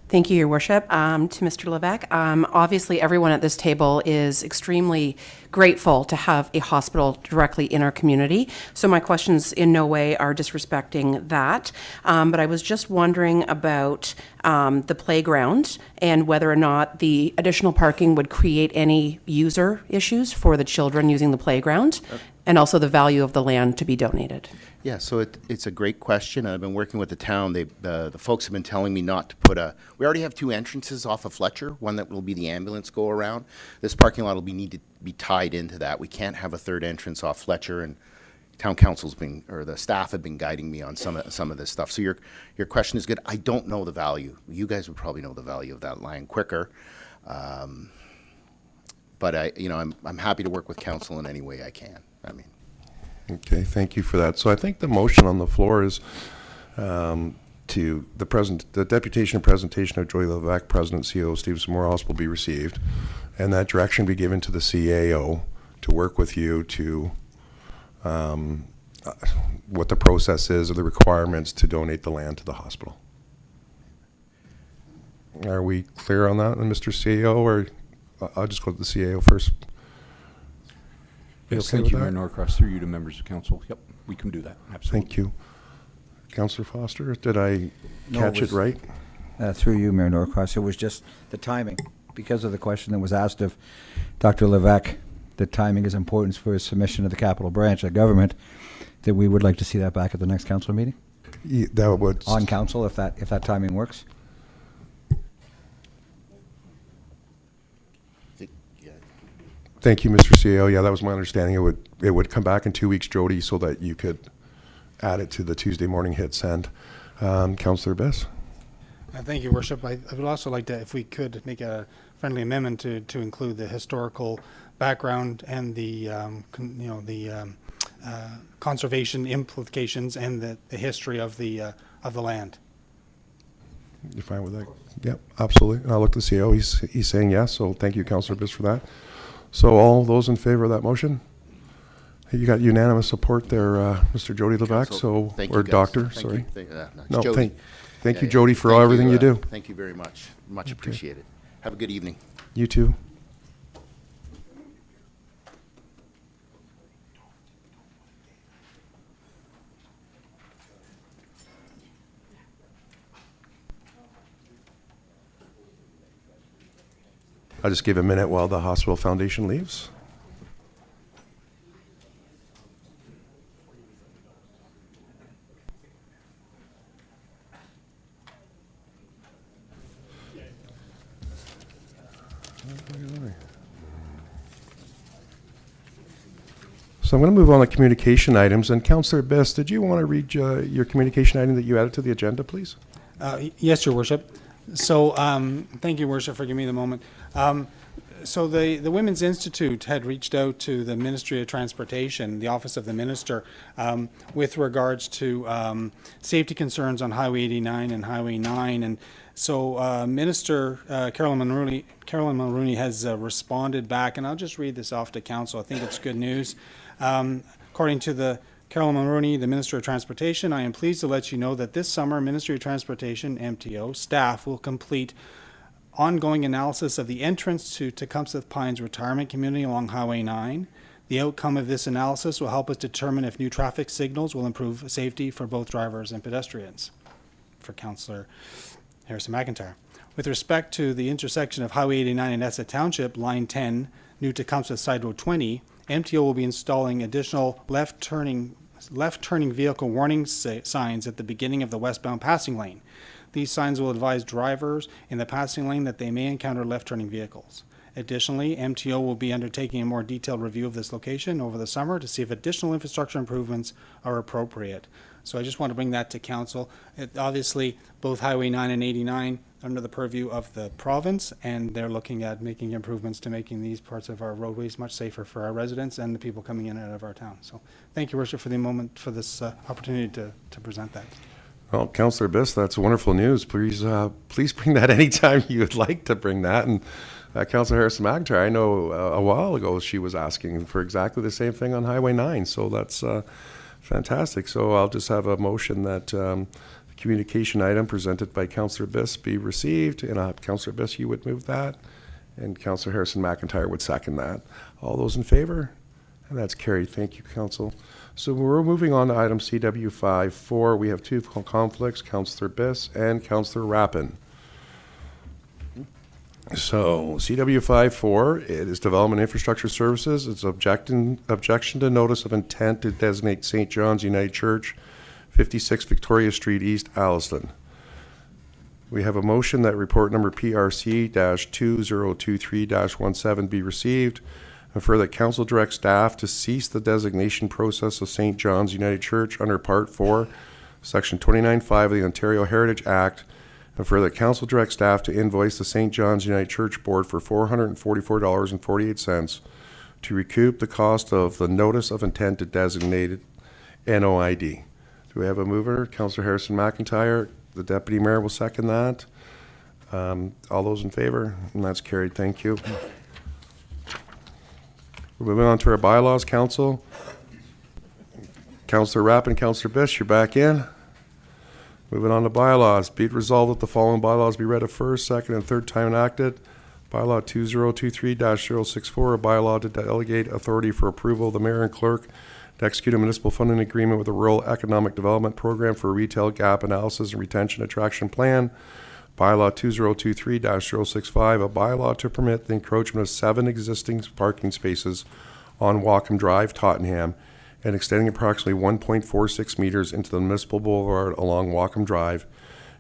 Thank you, Your Worship. To Mr. Levesque, obviously everyone at this table is extremely grateful to have a hospital directly in our community. So my questions in no way are disrespecting that. But I was just wondering about the playground and whether or not the additional parking would create any user issues for the children using the playground, and also the value of the land to be donated.
Yeah, so it's a great question. I've been working with the town. The folks have been telling me not to put we already have two entrances off of Fletcher, one that will be the ambulance go around. This parking lot will need to be tied into that. We can't have a third entrance off Fletcher, and town council's been, or the staff have been guiding me on some of this stuff. So your question is good. I don't know the value. You guys would probably know the value of that line quicker. But I'm happy to work with council in any way I can. I mean.
Okay, thank you for that. So I think the motion on the floor is to the deputation and presentation of Joy Levesque, President, CEO Stevenson Morehouse, will be received, and that direction be given to the CAO to work with you to what the process is or the requirements to donate the land to the hospital. Are we clear on that, Mr. CAO, or I'll just go to the CAO first?
Yes,
Okay
thank
with
you,
that?
Mayor Norcross. Through you to members of council. Yep, we can do that. Absolutely.
Thank you. Councillor Foster, did I
No,
catch
it
it
was-
right?
Through you, Mayor Norcross, it was just the timing. Because of the question that was asked of Dr. Levesque, the timing is important for his submission to the capital branch of government, that we would like to see that back at the next council meeting,
That would.
on council, if that timing works.
Thank you, Mr. CEO. Yeah, that was my understanding. It would come back in 2 weeks, Jody, so that you could add it to the Tuesday morning hit send. Councillor Bess?
Thank you, Worship. I would also like to, if we could, make a friendly amendment to include the historical background and the conservation implications and the history of the land.
You're fine with that? Yep, absolutely. I'll look to the CEO. He's saying yes, so thank you, Councillor Biss, for that. So all those in favor of that motion? You got unanimous support there, Mr. Jody Levesque, so,
Thank you,
or
guys.
Doctor,
Thank
sorry.
you. It's
No,
Jody.
thank you,
Yeah,
Jody, for
thank
everything you do.
Thank you very much. Much appreciated. Have a good evening.
You too. I'll just give a minute while the hospital foundation leaves. So I'm going to move on to communication items. And Councillor Best, did you want to read your communication item that you added to the agenda, please?
Yes, Your Worship. So, thank you, Worship, for giving me the moment. So the Women's Institute had reached out to the Ministry of Transportation, the Office of the Minister, with regards to safety concerns on Highway 89 and Highway 9. And so Minister Carolyn Mulroney has responded back, and I'll just read this off to Council. I think it's good news. According to the Carolyn Mulroney, the Minister of Transportation, I am pleased to let you know that this summer, Ministry of Transportation, MTO, staff will complete ongoing analysis of the entrance to Tecumseh Pines Retirement Community along Highway 9. The outcome of this analysis will help us determine if new traffic signals will improve safety for both drivers and pedestrians. For Councillor Harrison McIntyre. With respect to the intersection of Highway 89 and Essa Township, Line 10, New Tecumseh Side Road 20, MTO will be installing additional left-turning vehicle warning signs at the beginning of the westbound passing lane. These signs will advise drivers in the passing lane that they may encounter left-turning vehicles. Additionally, MTO will be undertaking a more detailed review of this location over the summer to see if additional infrastructure improvements are appropriate. So I just want to bring that to council. Obviously, both Highway 9 and 89 under the purview of the province, and they're looking at making improvements to making these parts of our roadways much safer for our residents and the people coming in and out of our town. So thank you, Worship, for the moment, for this opportunity to present that.
Well, Councillor Biss, that's wonderful news. Please bring that anytime you would like to bring that. And Councilor Harrison McIntyre, I know a while ago she was asking for exactly the same thing on Highway 9, so that's fantastic. So I'll just have a motion that the communication item presented by Councilor Biss be received, and Councilor Biss, you would move that, and Councilor Harrison McIntyre would second that. All those in favor? And that's carried. Thank you, Council. So we're moving on to item CW5-4. We have two conflicts, Councilor Biss and Councilor Rappin. So CW5-4, it is Development Infrastructure Services. It's objection to notice of intent to designate St. John's United Church, 56 Victoria Street East, Alliston. We have a motion that report number PRC-2023-17 be received, and further that council direct staff to cease the designation process of St. John's United Church under Part 4, Section 29.5 of the Ontario Heritage Act, and further that council direct staff to invoice the St. John's United Church Board for $444.48 to recoup the cost of the notice of intent to designate NOID. Do we have a mover? Councilor Harrison McIntyre. The deputy mayor will second that. All those in favor? And that's carried. Thank you. We're moving on to our bylaws, council. Councilor Rapp and Councilor Biss, you're back in. Moving on to bylaws. Be it resolved that the following bylaws be read a first, second, and third time enacted. Bylaw 2023-064, a bylaw to delegate authority for approval of the mayor and clerk to execute a municipal funding agreement with the Rural Economic Development Program for a retail gap analysis and retention attraction plan. Bylaw 2023-065, a bylaw to permit the encroachment of 7 existing parking spaces on Walkham Drive, Tottenham, and extending approximately 1.46 meters into the municipal boulevard along Walkham Drive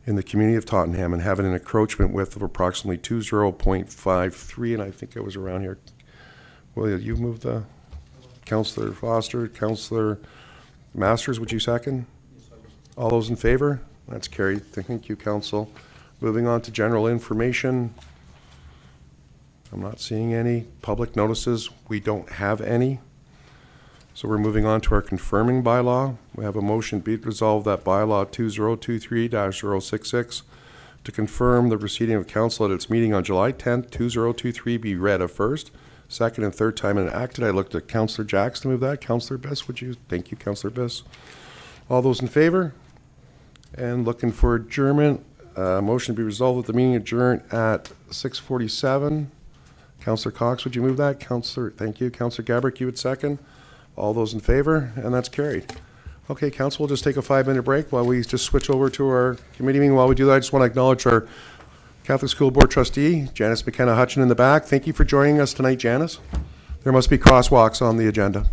in the community of Tottenham, and having an encroachment width of approximately 20.53, and I think it was around here. Will you move the Councillor Foster, Councillor Masters, would you second? All those in favor? That's carried. Thank you, Council. Moving on to general information. I'm not seeing any. Public notices, we don't have any. So we're moving on to our confirming bylaw. We have a motion, be it resolved that bylaw 2023-066 to confirm the proceeding of council at its meeting on July 10th, 2023 be read a first, second, and third time enacted. I looked at Councillor Jacks to move that. Councillor Biss, would you? Thank you, Councillor Biss. All those in favor? And looking for adjournment. Motion to be resolved that the meeting adjourn at 6:47. Councillor Cox, would you move that? Councillor, thank you. Councillor Gabrick, you would second. All those in favor? And that's carried. Okay, council, we'll just take a 5-minute break while we just switch over to our committee meeting. While we do that, I just want to acknowledge our Catholic School Board trustee, Janice McKenna Hutchin in the back. Thank you for joining us tonight, Janice. There must be crosswalks on the agenda.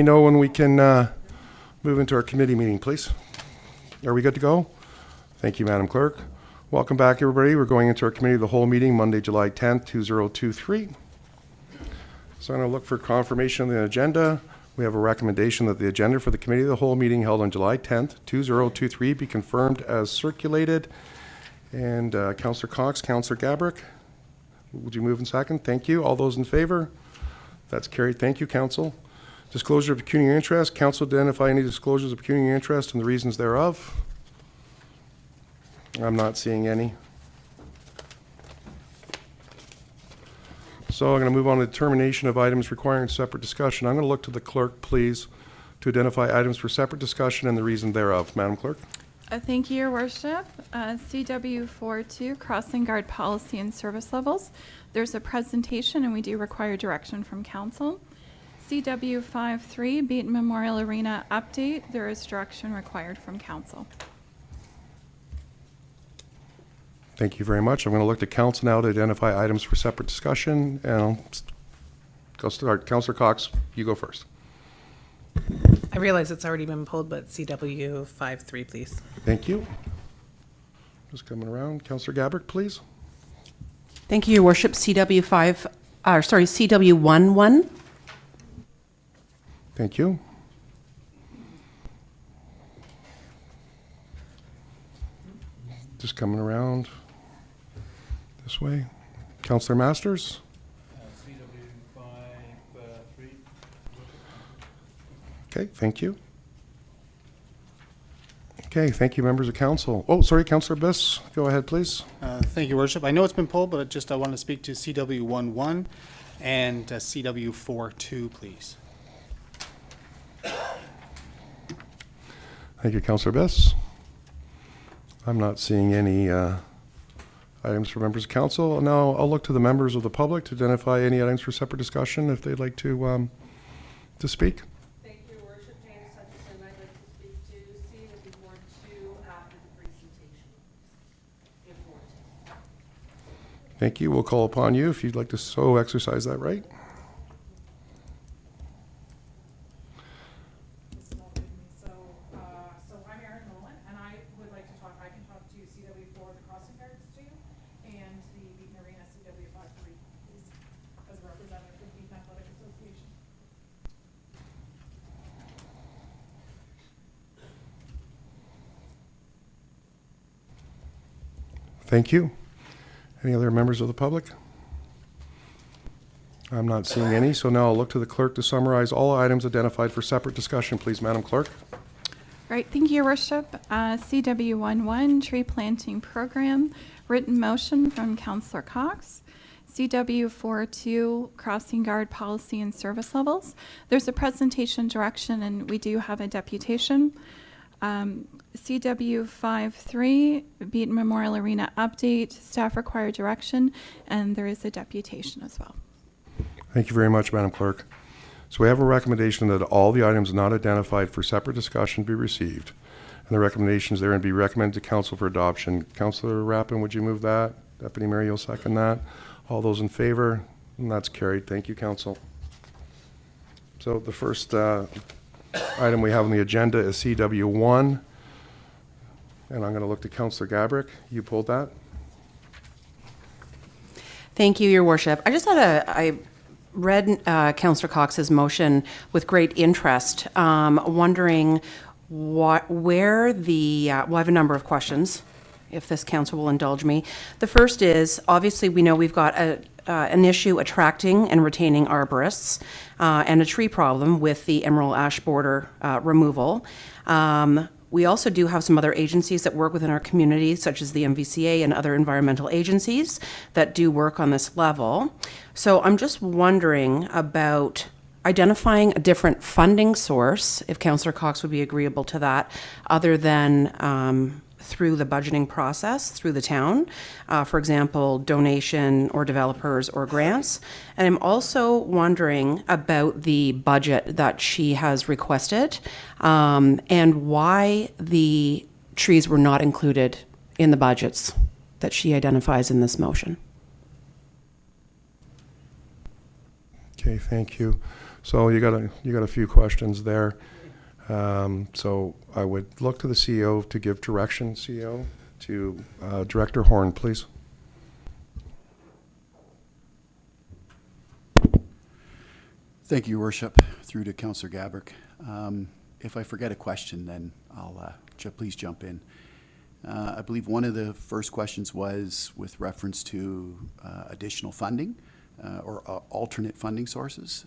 You know when we can move into our committee meeting, please? Are we good to go? Thank you, Madam Clerk. Welcome back, everybody. We're going into our committee of the whole meeting, Monday, July 10th, 2023. So I'm going to look for confirmation of the agenda. We have a recommendation that the agenda for the committee of the whole meeting held on July 10th, 2023 be confirmed as circulated. And Councillor Cox, Councillor Gabrick, would you move in second? Thank you. All those in favor? That's carried. Thank you, Council. Disclosure of pecuniary interest. Council identify any disclosures of pecuniary interest and the reasons thereof. I'm not seeing any. So I'm going to move on to determination of items requiring separate discussion. I'm going to look to the clerk, please, to identify items for separate discussion and the reason thereof. Madam Clerk?
Thank you, Your Worship. CW42, Crossing Guard Policy and Service Levels. There's a presentation, and we do require direction from Council. CW53, Beaton Memorial Arena Update. There is direction required from Council.
Thank you very much. I'm going to look to Council now to identify items for separate discussion. And I'll start. Councillor Cox, you go first.
I realize it's already been pulled, but CW 53, please.
Thank you. Just coming around. Councillor Gabrick, please.
Thank you, Your Worship. CW11.
Thank you. Just coming around this way. Councillor Masters. Okay, thank you. Okay, thank you, members of council. Oh, sorry, Councillor Biss, go ahead, please.
Thank you, Worship. I know it's been pulled, but I want to speak to CW11 and CW42, please.
Thank you, Councillor Biss. I'm not seeing any items for members of council. Now I'll look to the members of the public to identify any items for separate discussion if they'd like to speak.
Thank you, Your Worship. James Hutchison. I'd like to speak to CW42 after the presentation. If warranted.
Thank you. We'll call upon you if you'd like to so exercise that right.
So I'm Erin Nolan, and I would like to talk, I can talk to CW4, the crossing guards too, and the Beaton Arena CW53, please, as a representative for the Beaton Athletic Association.
Thank you. Any other members of the public? I'm not seeing any, so now I'll look to the clerk to summarize all items identified for separate discussion, please, Madam Clerk.
Right, thank you, Your Worship. CW11, Tree Planting Program, written motion from Councillor Cox. CW42, Crossing Guard Policy and Service Levels. There's a presentation direction, and we do have a deputation. CW53, Beaton Memorial Arena Update, staff required direction, and there is a deputation as well.
Thank you very much, Madam Clerk. So we have a recommendation that all the items not identified for separate discussion be received. And the recommendations therein be recommended to council for adoption. Councillor Rappin, would you move that? Deputy Mayor, you'll second that. All those in favor? And that's carried. Thank you, council. So the first item we have on the agenda is CW1. And I'm going to look to Councillor Gabrick. You pulled that?
Thank you, Your Worship. I just had I read Councillor Cox's motion with great interest, wondering where the, well, I have a number of questions, if this council will indulge me. The first is, obviously, we know we've got an issue attracting and retaining arborists and a tree problem with the emerald ash border removal. We also do have some other agencies that work within our community, such as the MVCA and other environmental agencies that do work on this level. So I'm just wondering about identifying a different funding source, if Councillor Cox would be agreeable to that, other than through the budgeting process, through the town, for example, donation or developers or grants. And I'm also wondering about the budget that she has requested and why the trees were not included in the budgets that she identifies in this motion.
Okay, thank you. So you got a few questions there. So I would look to the CEO to give direction, CEO, to Director Horn, please.
Thank you, Your Worship. Through to Councillor Gabrick. If I forget a question, then I'll please jump in. I believe one of the first questions was with reference to additional funding or alternate funding sources.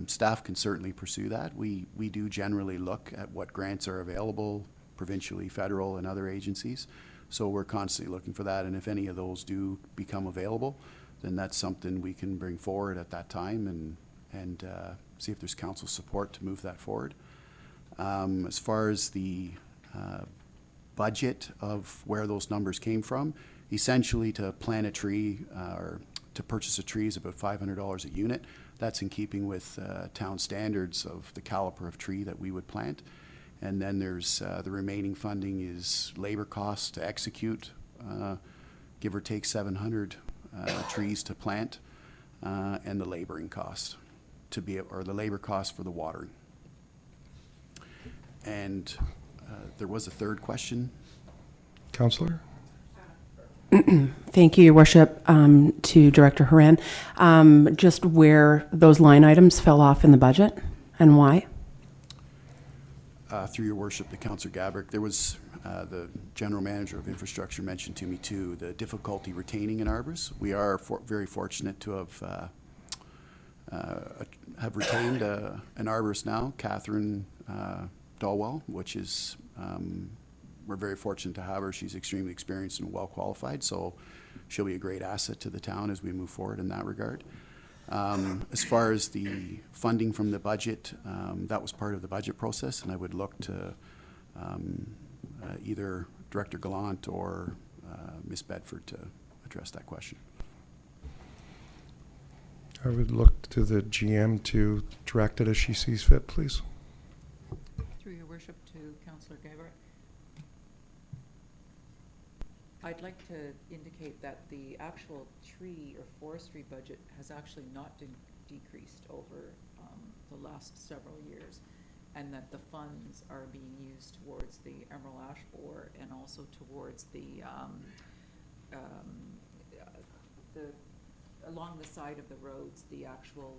Staff can certainly pursue that. We do generally look at what grants are available provincially, federal, and other agencies. So we're constantly looking for that, and if any of those do become available, then that's something we can bring forward at that time and see if there's council support to move that forward. As far as the budget of where those numbers came from, essentially to plant a tree or to purchase a tree is about $500 a unit. That's in keeping with town standards of the caliper of tree that we would plant. And then there's the remaining funding is labor costs to execute, give or take 700 trees to plant, and the laboring cost or the labor cost for the watering. And there was a third question.
Councillor?
Thank you, Your Worship, to Director Horan. Just where those line items fell off in the budget and why?
Through Your Worship, to Councillor Gabrick, there was the General Manager of Infrastructure mentioned to me too, the difficulty retaining an arborist. We are very fortunate to have retained an arborist now, Catherine Dalwell, which is, we're very fortunate to have her. She's extremely experienced and well qualified, so she'll be a great asset to the town as we move forward in that regard. As far as the funding from the budget, that was part of the budget process, and I would look to either Director Gallant or Ms. Bedford to address that question.
I would look to the GM to direct it as she sees fit, please.
Through Your Worship, to Councillor Gabrick. I'd like to indicate that the actual tree or forestry budget has actually not decreased over the last several years, and that the funds are being used towards the emerald ash borer and also towards the along the side of the roads, the actual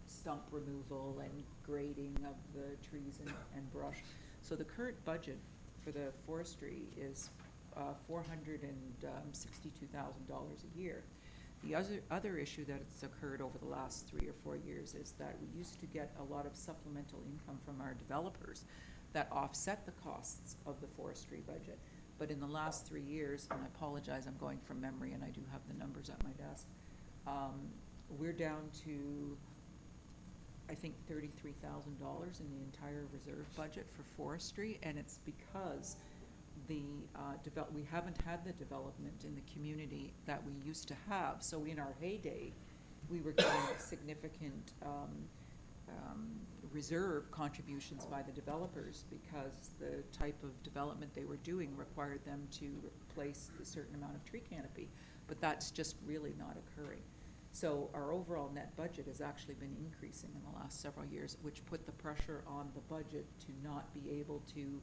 stump removal and grading of the trees and brush. So the current budget for the forestry is $462,000 a year. The other issue that's occurred over the last 3 or 4 years is that we used to get a lot of supplemental income from our developers that offset the costs of the forestry budget. But in the last 3 years, and I apologize, I'm going from memory and I do have the numbers at my desk, we're down to, I think, $33,000 in the entire reserve budget for forestry, and it's because we haven't had the development in the community that we used to have. So in our heyday, we were getting significant reserve contributions by the developers because the type of development they were doing required them to replace a certain amount of tree canopy. But that's just really not occurring. So our overall net budget has actually been increasing in the last several years, which put the pressure on the budget to not be able to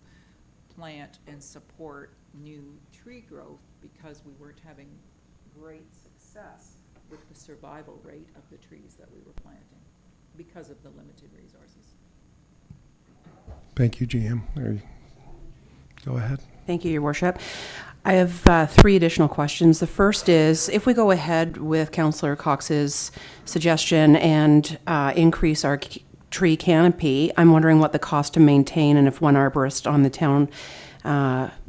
plant and support new tree growth because we weren't having great success with the survival rate of the trees that we were planting because of the limited resources.
Thank you, GM. Go ahead.
Thank you, Your Worship. I have 3 additional questions. The first is, if we go ahead with Councillor Cox's suggestion and increase our tree canopy, I'm wondering what the cost to maintain and if one arborist on the town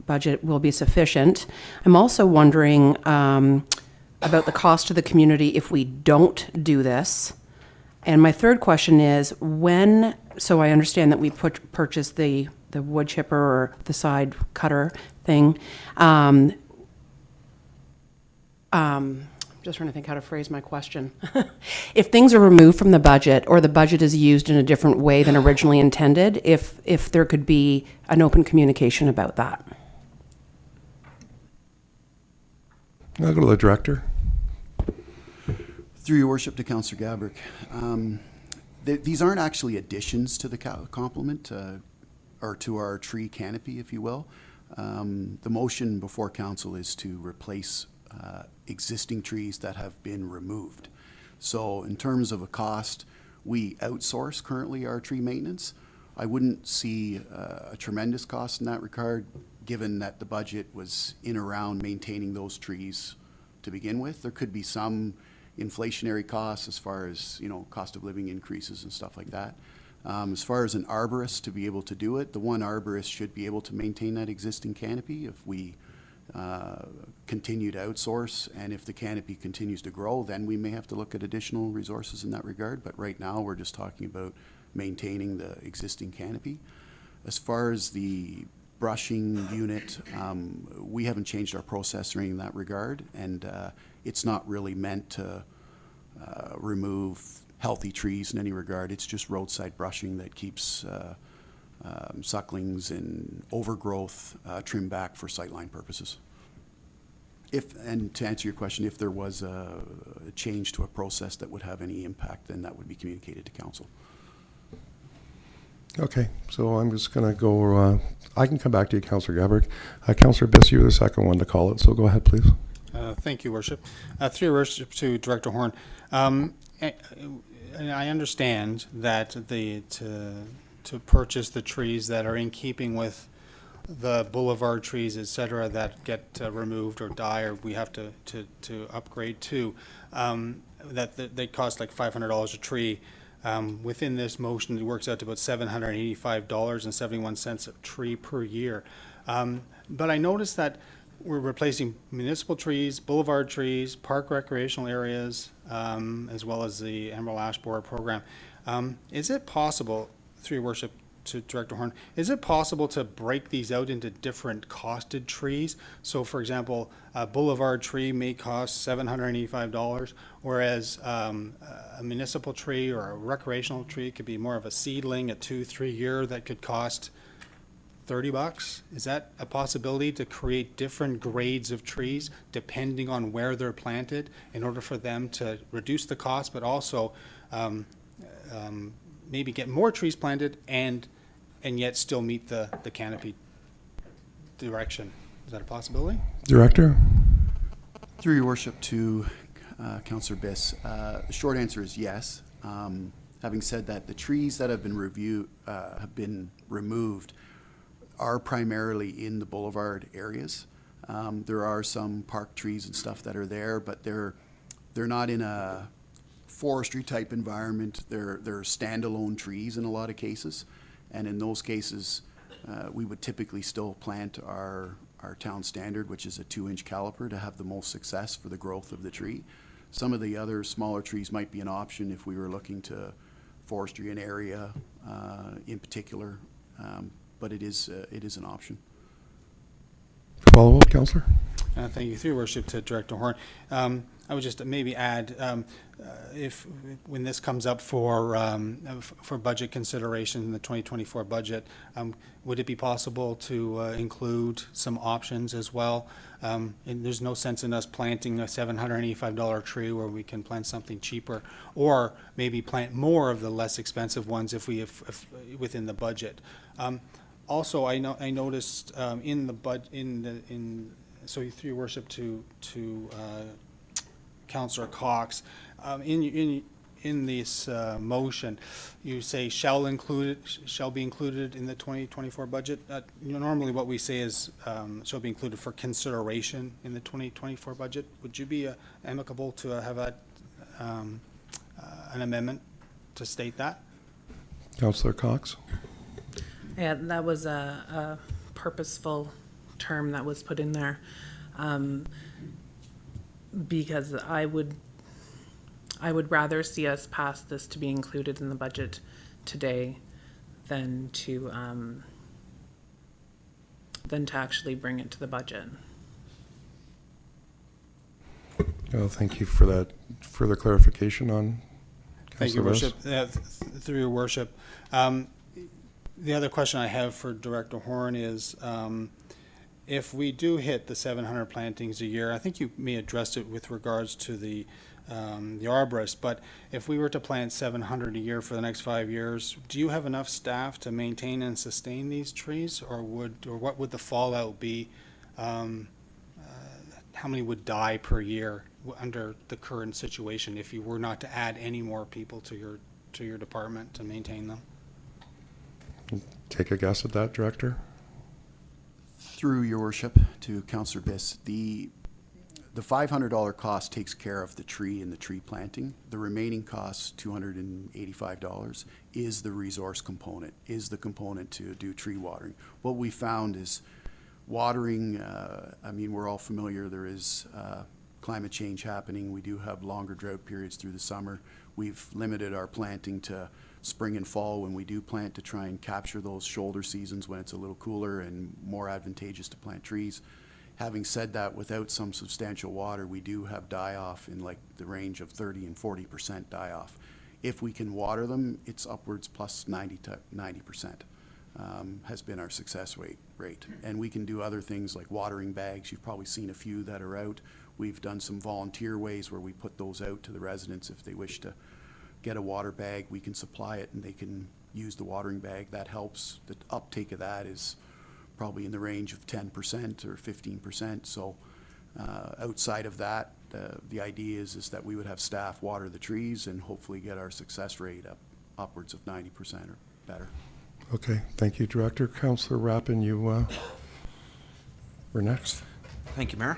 budget will be sufficient. I'm also wondering about the cost to the community if we don't do this. And my third question is, so I understand that we purchased the wood chipper or the side cutter thing. Just trying to think how to phrase my question. If things are removed from the budget or the budget is used in a different way than originally intended, if there could be an open communication about that.
I'll go to the director.
Through your worship to Councillor Gabrick, these aren't actually additions to the complement or to our tree canopy, if you will. The motion before council is to replace existing trees that have been removed. So in terms of a cost, we outsource currently our tree maintenance. I wouldn't see a tremendous cost in that regard, given that the budget was in around maintaining those trees to begin with. There could be some inflationary costs as far as, you know, cost of living increases and stuff like that. As far as an arborist to be able to do it, the one arborist should be able to maintain that existing canopy. If we continue to outsource and if the canopy continues to grow, then we may have to look at additional resources in that regard. But right now, we're just talking about maintaining the existing canopy. As far as the brushing unit, we haven't changed our process or anything in that regard, and it's not really meant to remove healthy trees in any regard. It's just roadside brushing that keeps sucklings and overgrowth trimmed back for sightline purposes. And to answer your question, if there was a change to a process that would have any impact, then that would be communicated to council.
Okay, so I'm just going to go, I can come back to you, Councillor Gabrick. Councillor Biss, you're the second one to call it, so go ahead, please.
Thank you, Worship. Through your worship to Director Horn, and I understand that to purchase the trees that are in keeping with the boulevard trees, et cetera, that get removed or die or we have to upgrade to, that they cost like $500 a tree. Within this motion, it works out to about $785.71 a tree per year. But I noticed that we're replacing municipal trees, boulevard trees, park recreational areas, as well as the Emerald Ash Borer program. Is it possible, through your worship to Director Horn, is it possible to break these out into different costed trees? So for example, a boulevard tree may cost $785, whereas a municipal tree or a recreational tree could be more of a seedling, a 2-3 year that could cost $30. Is that a possibility to create different grades of trees depending on where they're planted in order for them to reduce the cost, but also maybe get more trees planted and yet still meet the canopy direction? Is that a possibility?
Director?
Through your worship to Councillor Biss, the short answer is yes. Having said that, the trees that have been removed are primarily in the boulevard areas. There are some park trees and stuff that are there, but they're not in a forestry type environment. They're standalone trees in a lot of cases, and in those cases, we would typically still plant our town standard, which is a 2-inch caliper, to have the most success for the growth of the tree. Some of the other smaller trees might be an option if we were looking to forestry an area in particular. But it is an option.
Follow-up, Councillor?
Thank you. Through your worship to Director Horn. I would just maybe add, if when this comes up for budget consideration in the 2024 budget, would it be possible to include some options as well? And there's no sense in us planting a $785 tree where we can plant something cheaper, or maybe plant more of the less expensive ones if within the budget. Also, I noticed in the so through your worship to Councillor Cox, in this motion, you say shall be included in the 2024 budget. Normally, what we say is shall be included for consideration in the 2024 budget. Would you be amicable to have an amendment to state that?
Councillor Cox?
Yeah, that was a purposeful term that was put in there, because I would rather see us pass this to be included in the budget today than to actually bring it to the budget.
Well, thank you for that further clarification on.
Thank you,
Councillor
Worship. Through your worship. The other question I have for Director Horn is, if we do hit the 700 plantings a year, I think you may address it with regards to the the arborist, but if we were to plant 700 a year for the next 5 years, do you have enough staff to maintain and sustain these trees, or what would the fallout be? How many would die per year under the current situation if you were not to add any more people to your department to maintain them?
Take a guess at that, Director.
Through your worship to Councillor Biss, the $500 cost takes care of the tree and the tree planting. The remaining cost, $285, is the resource component, is the component to do tree watering. What we found is watering, I mean, we're all familiar, there is climate change happening. We do have longer drought periods through the summer. We've limited our planting to spring and fall when we do plant to try and capture those shoulder seasons when it's a little cooler and more advantageous to plant trees. Having said that, without some substantial water, we do have die-off in like the range of 30 and 40% die-off. If we can water them, it's upwards plus 90% has been our success rate. And we can do other things like watering bags. You've probably seen a few that are out. We've done some volunteer ways where we put those out to the residents if they wish to get a water bag. We can supply it and they can use the watering bag. That helps. The uptake of that is probably in the range of 10% or 15%. So outside of that, the idea is that we would have staff water the trees and hopefully get our success rate upwards of 90% or better.
Okay, thank you, Director. Councillor Rappin, you were next.
Thank you, Mayor.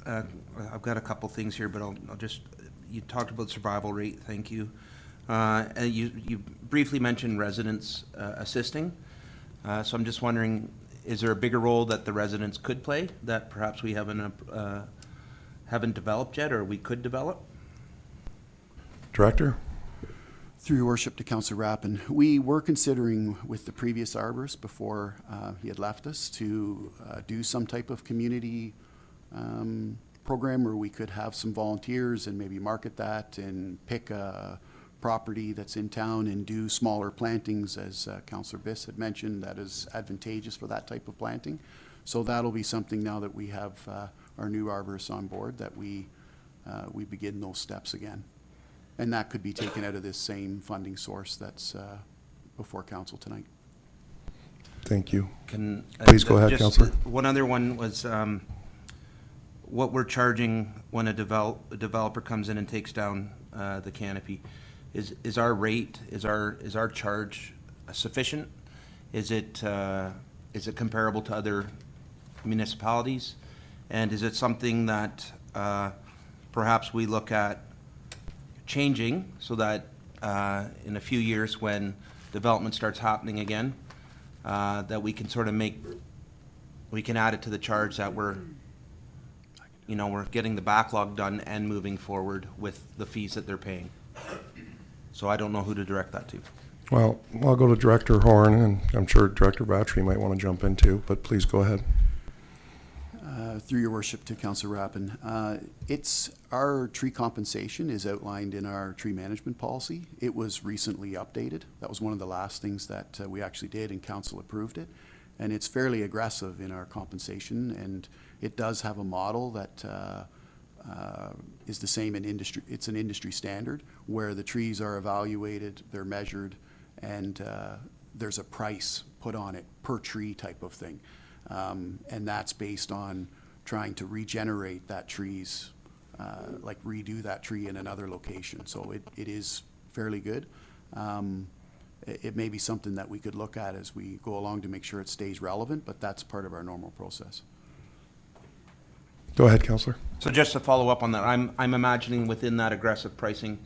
I've got a couple things here, but I'll just, you talked about survival rate, thank you. And you briefly mentioned residents assisting. So I'm just wondering, is there a bigger role that the residents could play that perhaps we haven't developed yet, or we could develop?
Director?
Through your worship to Councillor Rappin, we were considering with the previous arborist before he had left us to do some type of community program where we could have some volunteers and maybe market that and pick a property that's in town and do smaller plantings, as Councillor Biss had mentioned, that is advantageous for that type of planting. So that'll be something now that we have our new arborist on board, that we begin those steps again. And that could be taken out of this same funding source that's before council tonight.
Thank you.
Please
go ahead,
just
Councillor.
One other one was what we're charging when a developer comes in and takes down the canopy. Is our rate, is our charge sufficient? Is it comparable to other municipalities? And is it something that perhaps we look at changing so that in a few years when development starts happening again, that we can sort of we can add it to the charge that we're getting the backlog done and moving forward with the fees that they're paying. So I don't know who to direct that to.
Well, I'll go to Director Horn, and I'm sure Director Battery might want to jump in too, but please go ahead.
Through your worship to Councillor Rappin, our tree compensation is outlined in our tree management policy. It was recently updated. That was one of the last things that we actually did, and council approved it. And it's fairly aggressive in our compensation, and it does have a model that is the same in industry. It's an industry standard where the trees are evaluated, they're measured, and there's a price put on it per tree type of thing. And that's based on trying to regenerate that trees, like redo that tree in another location. So it is fairly good. It may be something that we could look at as we go along to make sure it stays relevant, but that's part of our normal process.
Go ahead, Councillor.
So just to follow up on that, I'm imagining within that aggressive pricing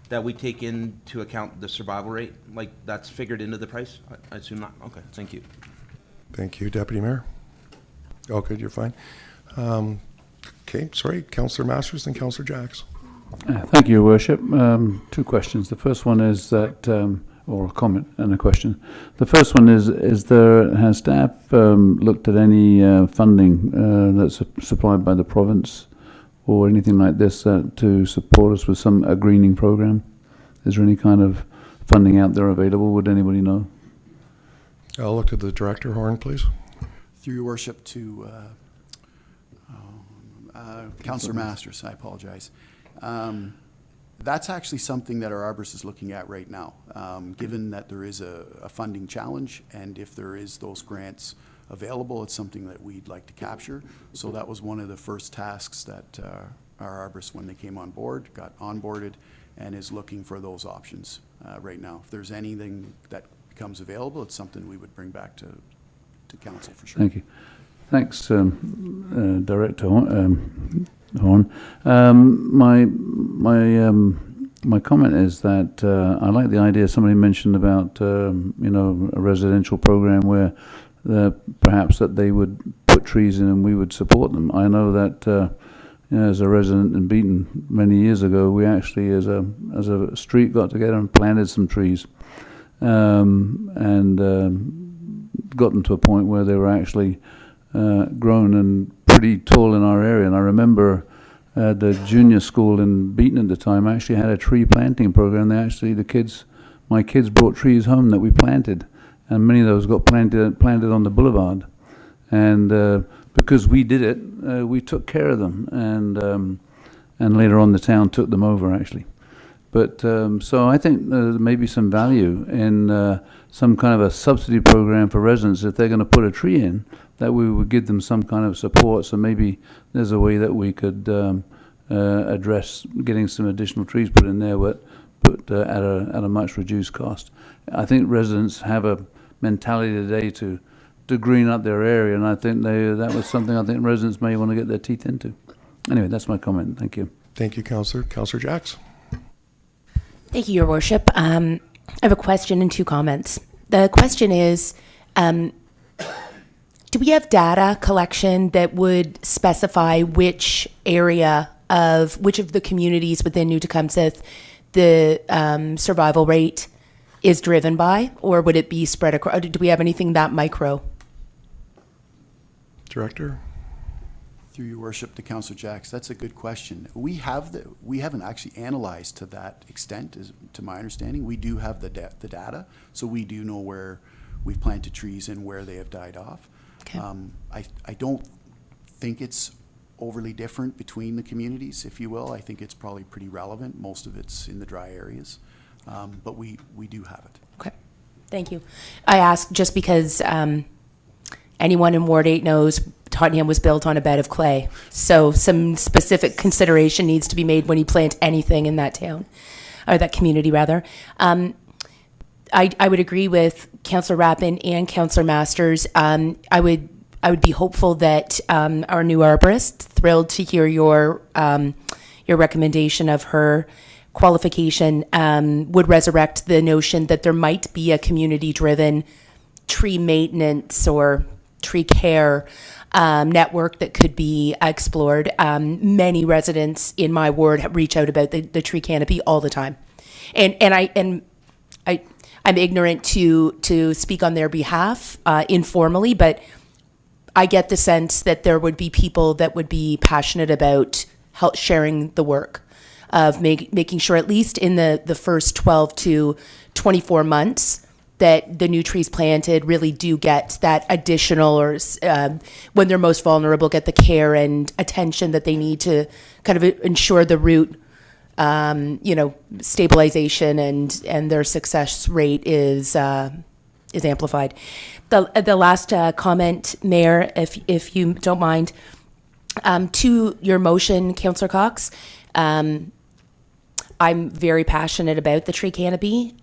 that we take into account the survival rate, like that's figured into the price? I assume not. Okay, thank you.
Thank you, Deputy Mayor. Oh, good, you're fine. Okay, sorry, Councillor Masters and Councillor Jacks.
Thank you, Your Worship. Two questions. The first one is that, or a comment and a question. The first one is has staff looked at any funding that's supplied by the province or anything like this to support us with a greening program? Is there any kind of funding out there available? Would anybody know?
I'll look to the Director Horn, please.
Through your worship to Councillor Masters, I apologize. That's actually something that our arborist is looking at right now, given that there is a funding challenge, and if there is those grants available, it's something that we'd like to capture. So that was one of the first tasks that our arborist, when they came on board, got onboarded, and is looking for those options right now. If there's anything that becomes available, it's something we would bring back to council for sure.
Thank you. Thanks, Director Horn. My comment is that I like the idea somebody mentioned about a residential program where perhaps that they would put trees in and we would support them. I know that as a resident in Beaton many years ago, we actually as a street got together and planted some trees, and gotten to a point where they were actually grown and pretty tall in our area. And I remember the junior school in Beaton at the time actually had a tree planting program. My kids brought trees home that we planted, and many of those got planted on the boulevard. And because we did it, we took care of them, and later on the town took them over actually. But so I think there may be some value in some kind of a subsidy program for residents if they're going to put a tree in, that we would give them some kind of support. So maybe there's a way that we could address getting some additional trees put in there, but at a much reduced cost. I think residents have a mentality today to green up their area, and I think that was something I think residents may want to get their teeth into. Anyway, that's my comment. Thank you.
Thank you, Councillor. Councillor Jacks.
Thank you, Your Worship. I have a question and two comments. The question is, do we have data collection that would specify which of the communities within New Tecumseth the survival rate is driven by, or would it be spread across? Do we have anything that micro?
Director.
Through your worship to Councillor Jacks, that's a good question. We haven't actually analyzed to that extent, to my understanding. We do have the data, so we do know where we've planted trees and where they have died off.
Okay.
I don't think it's overly different between the communities, if you will. I think it's probably pretty relevant. Most of it's in the dry areas, but we do have it.
Okay, thank you. I ask just because anyone in Ward 8 knows Tottenham was built on a bed of clay. So some specific consideration needs to be made when you plant anything in that town, or that community rather. I would agree with Councillor Rappin and Councillor Masters. I would be hopeful that our new arborist, thrilled to hear your recommendation of her qualification, would resurrect the notion that there might be a community-driven tree maintenance or tree care network that could be explored. Many residents in my ward reach out about the tree canopy all the time, and I'm ignorant to speak on their behalf informally, but I get the sense that there would be people that would be passionate about sharing the work of making sure, at least in the first 12 to 24 months, that the new trees planted really do get that additional, or when they're most vulnerable, get the care and attention that they need to kind of ensure the root, stabilization and their success rate is amplified. The last comment, Mayor, if you don't mind, to your motion, Councillor Cox. I'm very passionate about the tree canopy.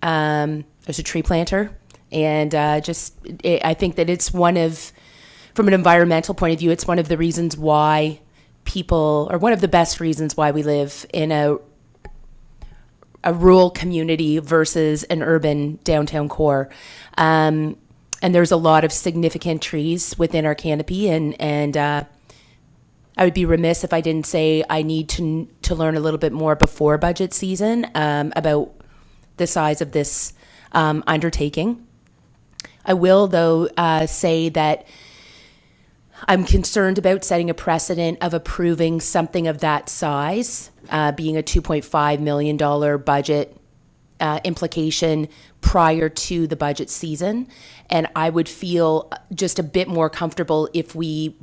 As a tree planter, and I think that it's from an environmental point of view, it's one of the reasons why one of the best reasons why we live in a rural community versus an urban downtown core. And there's a lot of significant trees within our canopy, and I would be remiss if I didn't say I need to learn a little bit more before budget season about the size of this undertaking. I will, though, say that I'm concerned about setting a precedent of approving something of that size, being a $2.5 million budget implication prior to the budget season. And I would feel just a bit more comfortable if we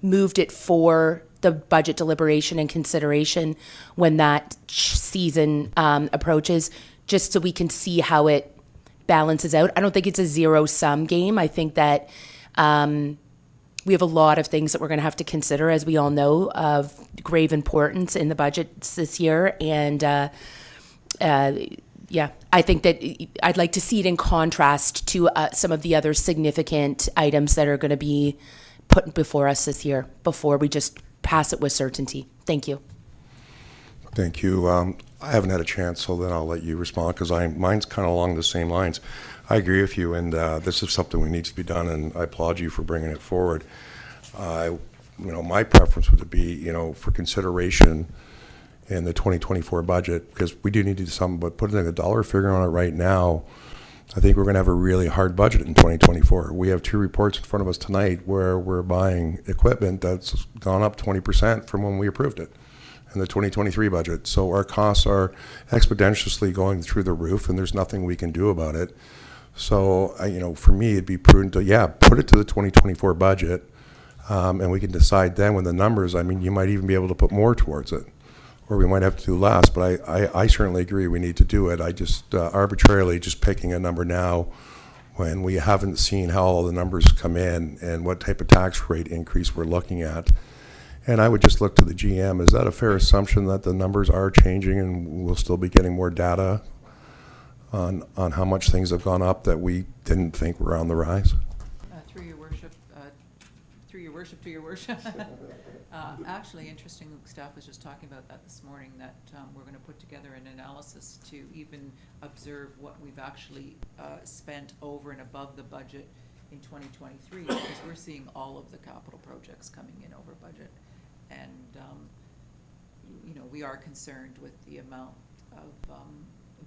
moved it for the budget deliberation and consideration when that season approaches, just so we can see how it balances out. I don't think it's a zero-sum game. I think that we have a lot of things that we're going to have to consider, as we all know, of grave importance in the budgets this year. And yeah, I think that I'd like to see it in contrast to some of the other significant items that are going to be put before us this year, before we just pass it with certainty. Thank you.
Thank you. I haven't had a chance, so then I'll let you respond, because mine's kind of along the same lines. I agree with you, and this is something that needs to be done, and I applaud you for bringing it forward. My preference would be, for consideration in the 2024 budget, because we do need to do something, but putting a dollar figure on it right now, I think we're going to have a really hard budget in 2024. We have 2 reports in front of us tonight where we're buying equipment that's gone up 20% from when we approved it in the 2023 budget. So our costs are exponentially going through the roof, and there's nothing we can do about it. So, for me, it'd be prudent to, put it to the 2024 budget, and we can decide then when the numbers, you might even be able to put more towards it, or we might have to do less, but I certainly agree we need to do it. I just arbitrarily just picking a number now when we haven't seen how all the numbers come in and what type of tax rate increase we're looking at. And I would just look to the GM. Is that a fair assumption that the numbers are changing and we'll still be getting more data on how much things have gone up that we didn't think were on the rise?
Through your worship. Actually, interesting, staff was just talking about that this morning, that we're going to put together an analysis to even observe what we've actually spent over and above the budget in 2023, because we're seeing all of the capital projects coming in over budget. And, we are concerned with the amount of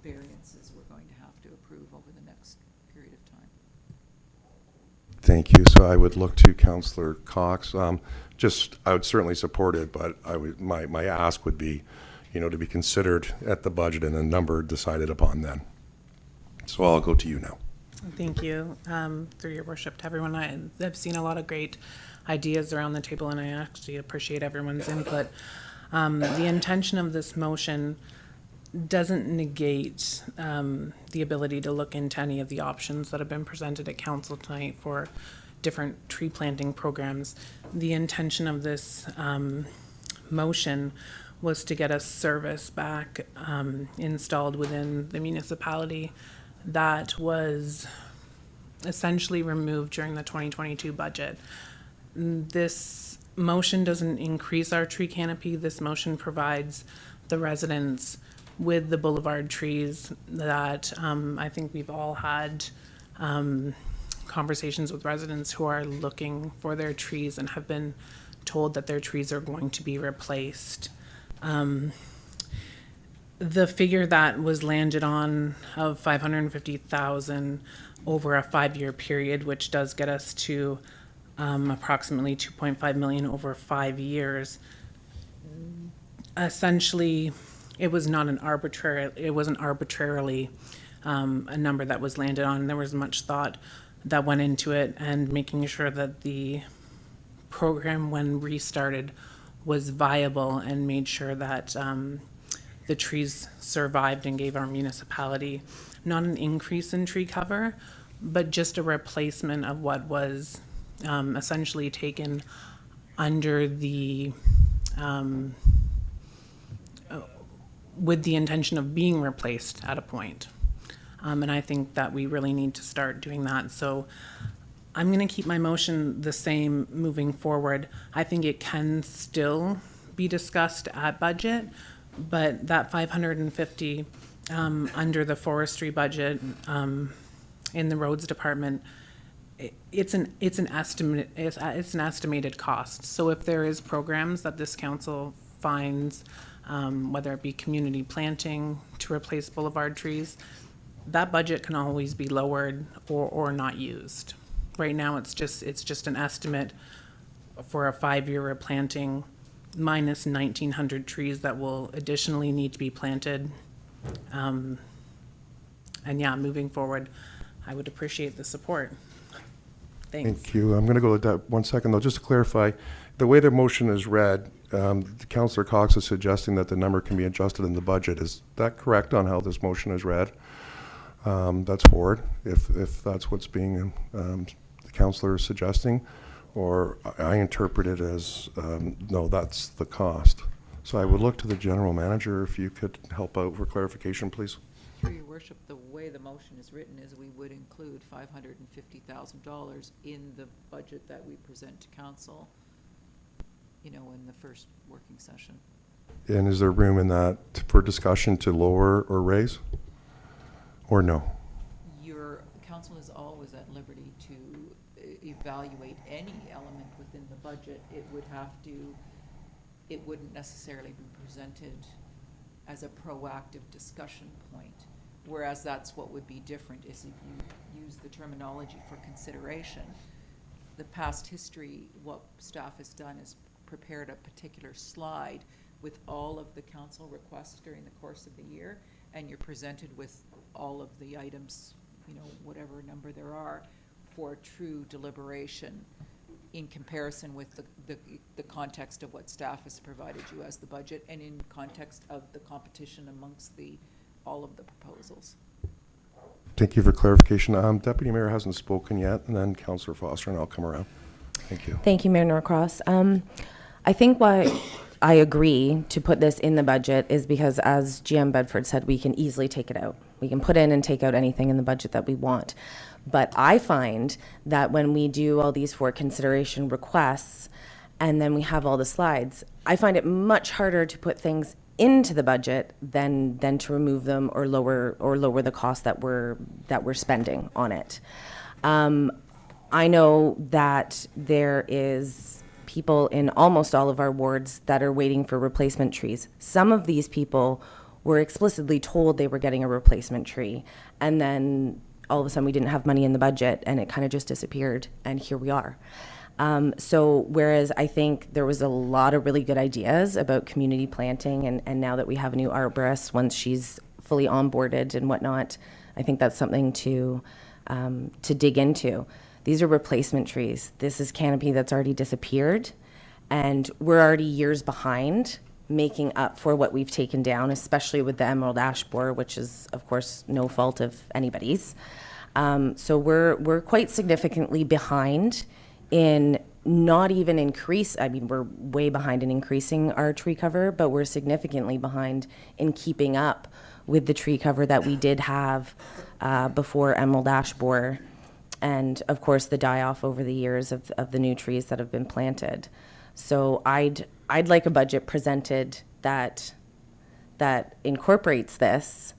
variances we're going to have to approve over the next period of time.
Thank you. So I would look to Councillor Cox. I would certainly support it, but my ask would be, to be considered at the budget and a number decided upon then. So I'll go to you now.
Thank you. Through your worship, to everyone, I've seen a lot of great ideas around the table, and I actually appreciate everyone's input. The intention of this motion doesn't negate the ability to look into any of the options that have been presented at council tonight for different tree planting programs. The intention of this motion was to get a service back installed within the municipality that was essentially removed during the 2022 budget. This motion doesn't increase our tree canopy. This motion provides the residents with the boulevard trees that I think we've all had conversations with residents who are looking for their trees and have been told that their trees are going to be replaced. The figure that was landed on of $550,000 over a 5-year period, which does get us to approximately $2.5 million over 5 years. Essentially, it wasn't arbitrarily a number that was landed on. There was much thought that went into it, and making sure that the program, when restarted, was viable and made sure that the trees survived and gave our municipality not an increase in tree cover, but just a replacement of what was essentially taken under the with the intention of being replaced at a point. And I think that we really need to start doing that. So I'm going to keep my motion the same moving forward. I think it can still be discussed at budget, but that 550 under the forestry budget in the roads department, it's an estimated cost. So if there is programs that this council finds, whether it be community planting to replace boulevard trees, that budget can always be lowered or not used. Right now, it's just an estimate for a 5-year replanting minus 1,900 trees that will additionally need to be planted. And yeah, moving forward, I would appreciate the support. Thanks.
Thank you. I'm going to go with that 1 second though, just to clarify. the way the motion is read, Councillor Cox is suggesting that the number can be adjusted in the budget. Is that correct on how this motion is read? That's forward, if that's what's being, the councillor is suggesting, or I interpret it as, no, that's the cost. So I would look to the general manager if you could help out for clarification, please.
Through your worship, the way the motion is written is we would include $550,000 in the budget that we present to council, in the first working session.
And is there room in that for discussion to lower or raise? Or no?
Your council is always at liberty to evaluate any element within the budget. It wouldn't necessarily be presented as a proactive discussion point. Whereas that's what would be different is if you use the terminology for consideration. The past history, what staff has done is prepared a particular slide with all of the council requests during the course of the year, and you're presented with all of the items, whatever number there are, for true deliberation in comparison with the context of what staff has provided you as the budget and in context of the competition amongst all of the proposals.
Thank you for clarification. Deputy Mayor hasn't spoken yet, and then Councillor Foster, and I'll come around. Thank you.
Thank you, Mayor Norcross. I think why I agree to put this in the budget is because, as GM Bedford said, we can easily take it out. We can put in and take out anything in the budget that we want. But I find that when we do all these for consideration requests and then we have all the slides, I find it much harder to put things into the budget than to remove them or lower the cost that we're spending on it. I know that there is people in almost all of our wards that are waiting for replacement trees. Some of these people were explicitly told they were getting a replacement tree, and then all of a sudden we didn't have money in the budget and it kind of just disappeared, and here we are. So whereas I think there was a lot of really good ideas about community planting, and now that we have a new arborist, once she's fully onboarded and whatnot, I think that's something to dig into. These are replacement trees. This is canopy that's already disappeared, and we're already years behind making up for what we've taken down, especially with the emerald ash borer, which is, of course, no fault of anybody's. So we're quite significantly behind in not even we're way behind in increasing our tree cover, but we're significantly behind in keeping up with the tree cover that we did have before emerald ash borer, and of course the die-off over the years of the new trees that have been planted. So I'd like a budget presented that incorporates this,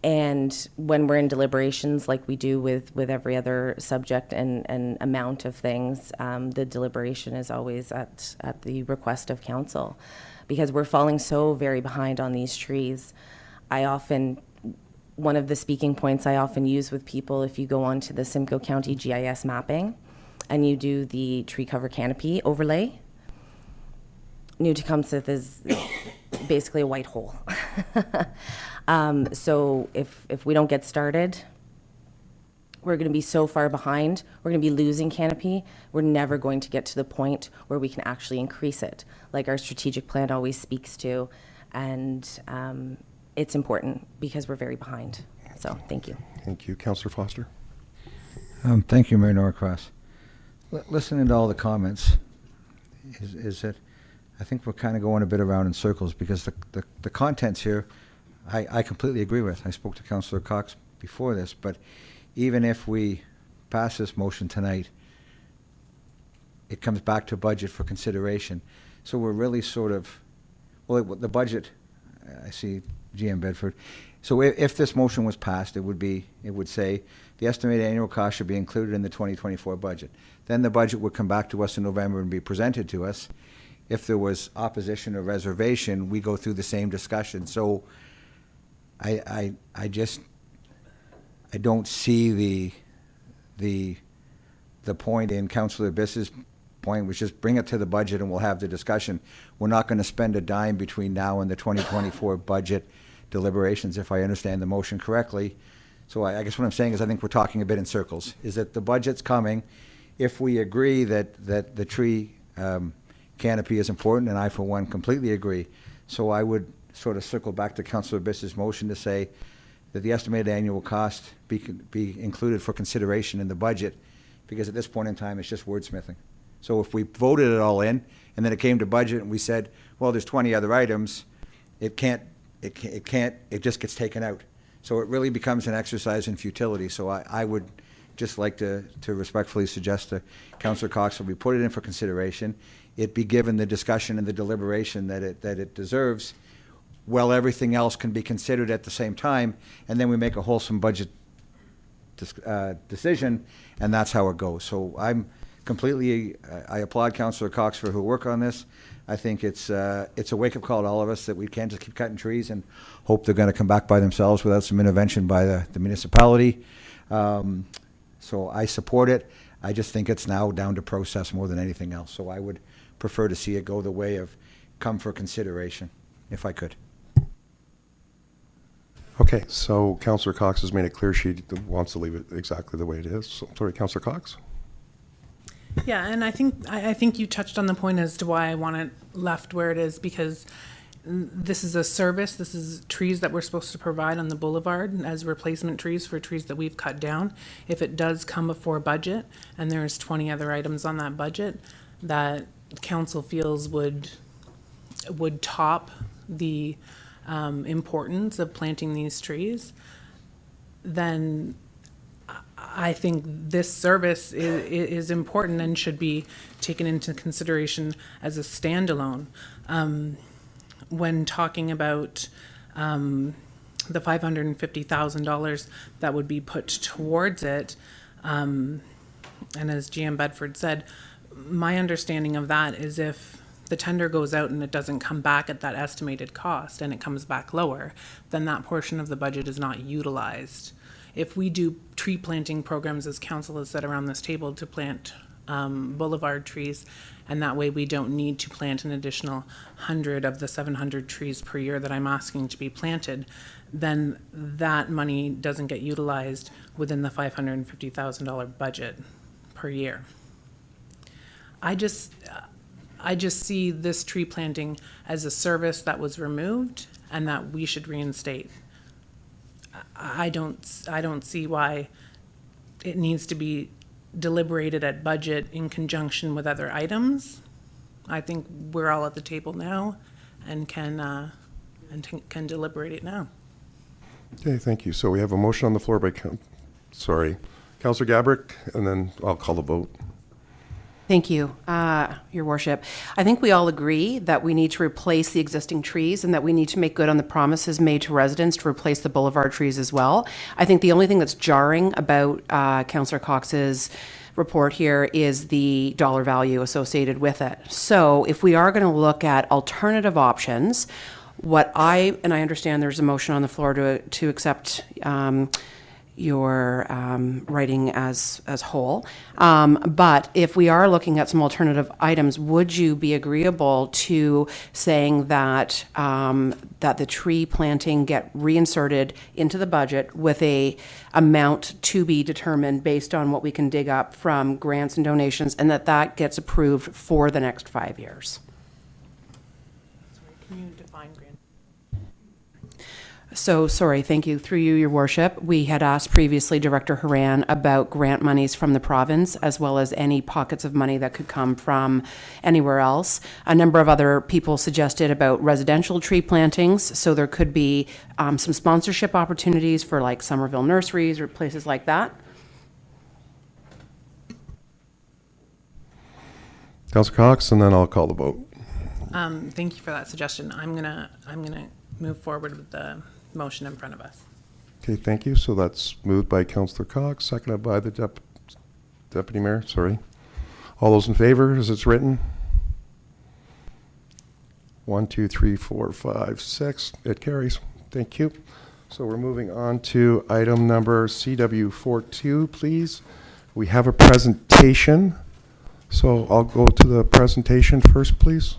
and when we're in deliberations like we do with every other subject and amount of things, the deliberation is always at the request of council, because we're falling so very behind on these trees. One of the speaking points I often use with people, if you go onto the Simcoe County GIS mapping and you do the tree cover canopy overlay, New Tecumseth is basically a white hole. So if we don't get started, we're going to be so far behind. We're going to be losing canopy. We're never going to get to the point where we can actually increase it, like our strategic plan always speaks to. And it's important because we're very behind. So thank you.
Thank you. Councillor Foster.
Thank you, Mayor Norcross. Listening to all the comments, is that I think we're kind of going a bit around in circles, because the contents here, I completely agree with. I spoke to Councillor Cox before this, but even if we pass this motion tonight, it comes back to budget for consideration. So we're really sort of, the budget, I see GM Bedford. So if this motion was passed, it would say the estimated annual cost should be included in the 2024 budget. Then the budget would come back to us in November and be presented to us. If there was opposition or reservation, we go through the same discussion. So I don't see the point in Councillor Biss's point, which is bring it to the budget and we'll have the discussion. We're not going to spend a dime between now and the 2024 budget deliberations, if I understand the motion correctly. So I guess what I'm saying is I think we're talking a bit in circles. Is that the budget's coming. If we agree that the tree canopy is important, and I, for one, completely agree. So I would sort of circle back to Councillor Biss's motion to say that the estimated annual cost be included for consideration in the budget, because at this point in time, it's just wordsmithing. So if we voted it all in, and then it came to budget and we said, well, there's 20 other items, it just gets taken out. So it really becomes an exercise in futility. So I would just like to respectfully suggest to Councillor Cox that we put it in for consideration. It be given the discussion and the deliberation that it deserves, while everything else can be considered at the same time, and then we make a wholesome budget decision, and that's how it goes. So I applaud Councillor Cox for her work on this. I think it's a wake-up call to all of us that we can't just keep cutting trees and hope they're going to come back by themselves without some intervention by the municipality. So I support it. I just think it's now down to process more than anything else. So I would prefer to see it go the way of come for consideration, if I could.
Okay, so Councillor Cox has made it clear she wants to leave it exactly the way it is. So, sorry, Councillor Cox?
Yeah, and I think you touched on the point as to why I want it left where it is, because this is a service. This is trees that we're supposed to provide on the boulevard as replacement trees for trees that we've cut down. If it does come before budget, and there's 20 other items on that budget that council feels would top the importance of planting these trees, then I think this service is important and should be taken into consideration as a standalone. When talking about the $550,000 that would be put towards it, and as GM Bedford said, my understanding of that is if the tender goes out and it doesn't come back at that estimated cost and it comes back lower, then that portion of the budget is not utilized. If we do tree planting programs, as council has said around this table, to plant boulevard trees, and that way we don't need to plant an additional 100 of the 700 trees per year that I'm asking to be planted, then that money doesn't get utilized within the $550,000 budget per year. I just see this tree planting as a service that was removed and that we should reinstate. I don't see why it needs to be deliberated at budget in conjunction with other items. I think we're all at the table now and can deliberate it now.
Okay, thank you. So we have a motion on the floor by Councillor Gabrick, and then I'll call the vote.
Thank you, Your Worship. I think we all agree that we need to replace the existing trees and that we need to make good on the promises made to residents to replace the boulevard trees as well. I think the only thing that's jarring about Councillor Cox's report here is the dollar value associated with it. So if we are going to look at alternative options, and I understand there's a motion on the floor to accept your writing as whole. But if we are looking at some alternative items, would you be agreeable to saying that that the tree planting get reinserted into the budget with a amount to be determined based on what we can dig up from grants and donations, and that gets approved for the next 5 years?
Can you define grant?
So, sorry, thank you. Through you, Your Worship, we had asked previously Director Haran about grant monies from the province, as well as any pockets of money that could come from anywhere else. A number of other people suggested about residential tree plantings, so there could be some sponsorship opportunities for like Somerville Nurseries or places like that.
Councillor Cox, and then I'll call the vote.
Thank you for that suggestion. I'm gonna move forward with the motion in front of us.
Okay, thank you. So that's moved by Councillor Cox, seconded by the Deputy Mayor. Sorry. All those in favor, as it's written? 1, 2, 3, 4, 5, 6. It carries. Thank you. So we're moving on to item number CW42, please. We have a presentation. So I'll go to the presentation first, please.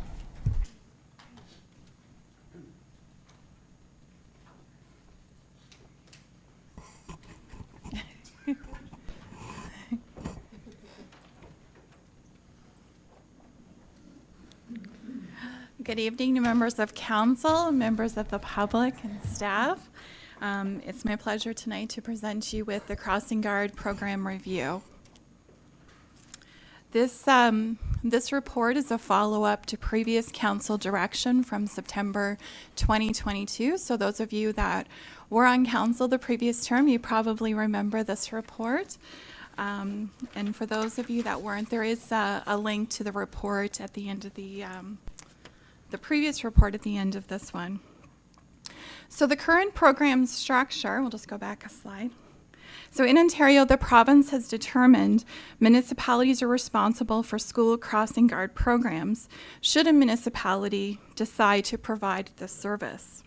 Good evening to members of council, members of the public, and staff. It's my pleasure tonight to present you with the Crossing Guard Program Review. This report is a follow-up to previous council direction from September 2022. So those of you that were on council the previous term, you probably remember this report. And for those of you that weren't, there is a link to the report at the end of the previous report at the end of this one. So the current program structure, we'll just go back a slide. So in Ontario, the province has determined municipalities are responsible for school crossing guard programs should a municipality decide to provide this service.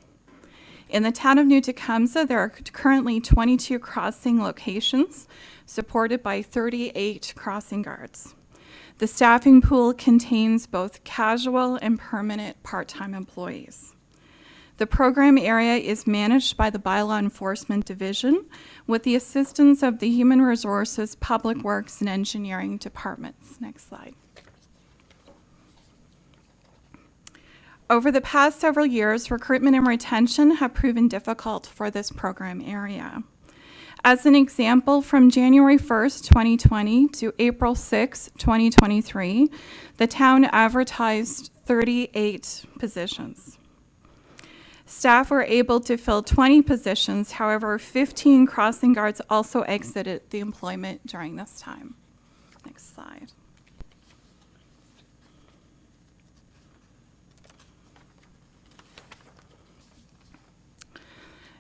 In the town of New Tecumseh, there are currently 22 crossing locations supported by 38 crossing guards. The staffing pool contains both casual and permanent part-time employees. The program area is managed by the Bylaw Enforcement Division with the assistance of the Human Resources, Public Works, and Engineering departments. Next slide. Over the past several years, recruitment and retention have proven difficult for this program area. As an example, from January 1st, 2020 to April 6, 2023, the town advertised 38 positions. Staff were able to fill 20 positions, however, 15 crossing guards also exited the employment during this time. Next slide.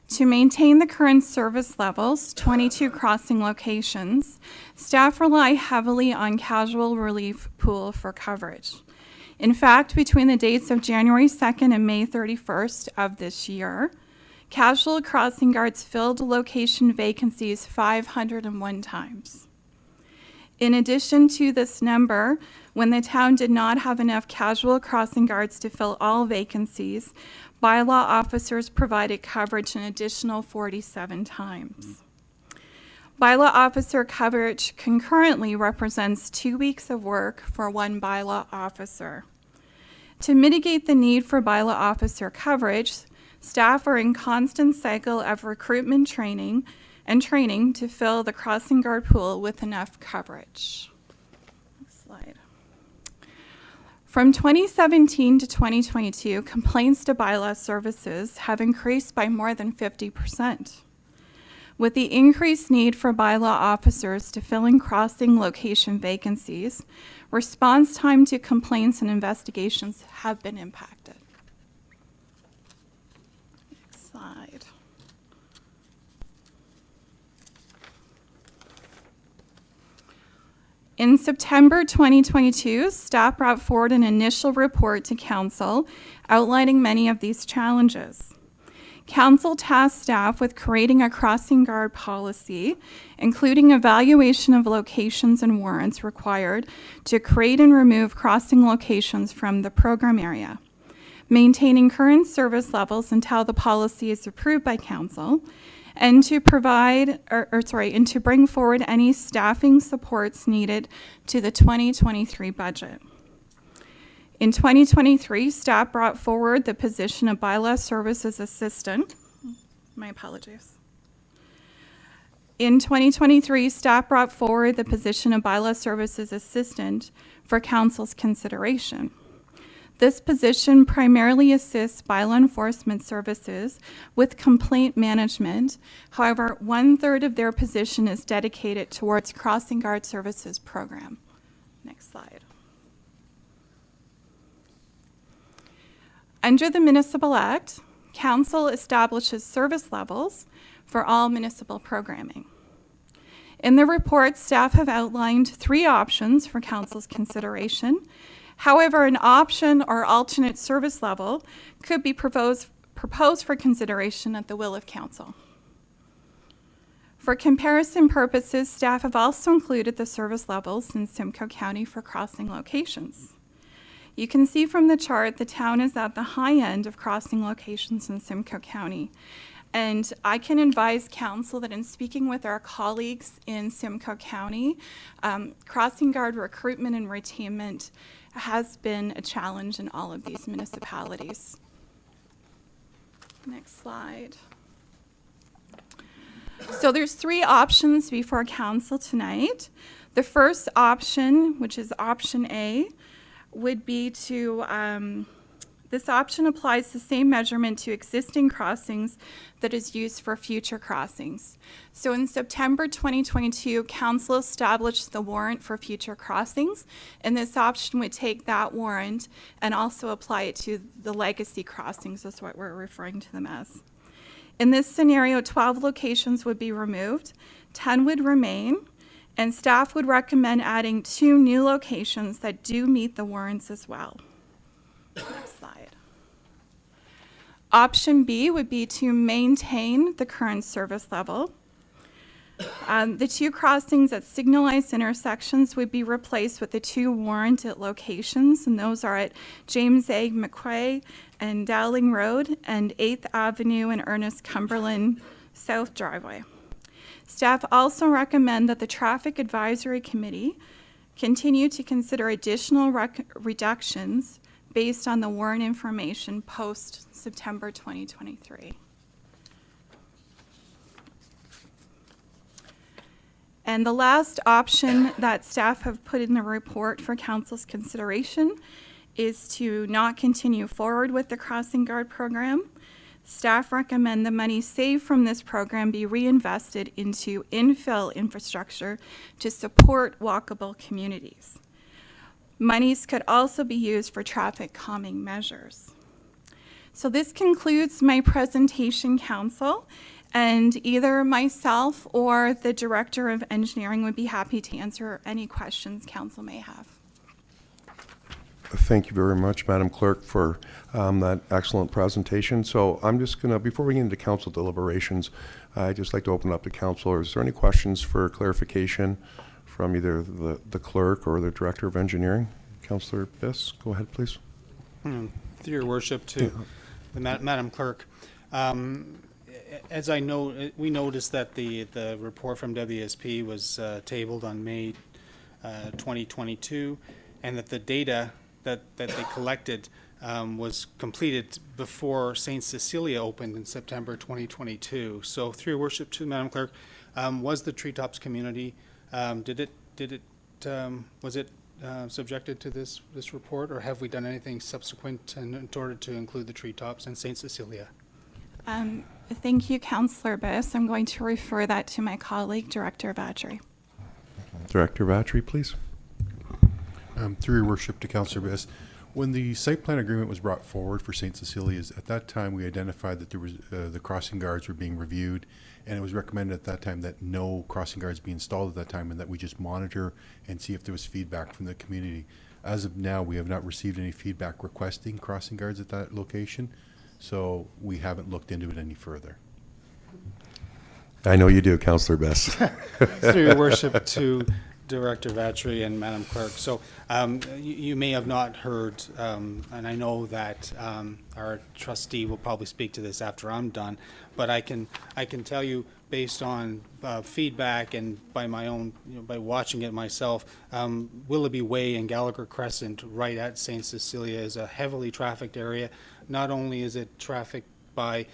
To maintain the current service levels, 22 crossing locations, staff rely heavily on casual relief pool for coverage. In fact, between the dates of January 2nd and May 31st of this year, casual crossing guards filled location vacancies 501 times. In addition to this number, when the town did not have enough casual crossing guards to fill all vacancies, bylaw officers provided coverage an additional 47 times. Bylaw officer coverage concurrently represents 2 weeks of work for one bylaw officer. To mitigate the need for bylaw officer coverage, staff are in constant cycle of recruitment training to fill the crossing guard pool with enough coverage. Next slide. From 2017 to 2022, complaints to bylaw services have increased by more than 50%. With the increased need for bylaw officers to fill in crossing location vacancies, response time to complaints and investigations have been impacted. Next slide. In September 2022, staff brought forward an initial report to council outlining many of these challenges. Council tasked staff with creating a crossing guard policy, including evaluation of locations and warrants required to create and remove crossing locations from the program area, maintaining current service levels until the policy is approved by council, and to provide, and to bring forward any staffing supports needed to the 2023 budget. In 2023, staff brought forward the position of bylaw services assistant. My apologies. In 2023, staff brought forward the position of bylaw services assistant for council's consideration. This position primarily assists bylaw enforcement services with complaint management. However, 1/3 of their position is dedicated towards crossing guard services program. Next slide. Under the Municipal Act, council establishes service levels for all municipal programming. In the report, staff have outlined 3 options for council's consideration. However, an option or alternate service level could be proposed for consideration at the will of council. For comparison purposes, staff have also included the service levels in Simcoe County for crossing locations. You can see from the chart the town is at the high end of crossing locations in Simcoe County, And I can advise council that in speaking with our colleagues in Simcoe County, crossing guard recruitment and retainment has been a challenge in all of these municipalities. Next slide. So there's 3 options before council tonight. The first option, which is option A, would be to, this option applies the same measurement to existing crossings that is used for future crossings. So in September 2022, council established the warrant for future crossings, and this option would take that warrant and also apply it to the legacy crossings, is what we're referring to them as. In this scenario, 12 locations would be removed, 10 would remain, and staff would recommend adding 2 new locations that do meet the warrants as well. Next slide. Option B would be to maintain the current service level. The 2 crossings at signalized intersections would be replaced with the 2 warranted locations, and those are at James A. McQuay and Dowling Road and 8th Avenue and Ernest Cumberland South Driveway. Staff also recommend that the Traffic Advisory Committee continue to consider additional reductions based on the warrant information post-September 2023. And the last option that staff have put in the report for council's consideration is to not continue forward with the crossing guard program. Staff recommend the money saved from this program be reinvested into infill infrastructure to support walkable communities. Monies could also be used for traffic calming measures. So this concludes my presentation, council, and either myself or the Director of Engineering would be happy to answer any questions council may have.
Thank you very much, Madam Clerk, for that excellent presentation. So I'm just going to, before we get into council deliberations, I'd just like to open up to council. Is there any questions for clarification from either the clerk or the Director of Engineering? Councillor Biss, go ahead, please.
Through your worship to the Madam Clerk. As I know, we noticed that the report from WSP was tabled on May 2022, and that the data that they collected was completed before St. Cecilia opened in September 2022. So through your worship to Madam Clerk, was the Treetops community, was it subjected to this report, or have we done anything subsequent in order to include the Treetops and St. Cecilia?
Thank you, Councillor Biss. I'm going to refer that to my colleague, Director Vatry.
Director Vatry, please.
Through your worship to Councillor Biss, when the site plan agreement was brought forward for St. Cecilia's, at that time we identified that there was the crossing guards were being reviewed, and it was recommended at that time that no crossing guards be installed at that time, and that we just monitor and see if there was feedback from the community. As of now, we have not received any feedback requesting crossing guards at that location, so we haven't looked into it any further.
I know you do, Councillor Biss.
Through your worship to Director Vatry and Madam Clerk. So you may have not heard, and I know that our trustee will probably speak to this after I'm done, but I can tell you based on feedback and by my own, by watching it myself, Willoughby Way and Gallagher Crescent right at St. Cecilia is a heavily trafficked area. Not only is it trafficked by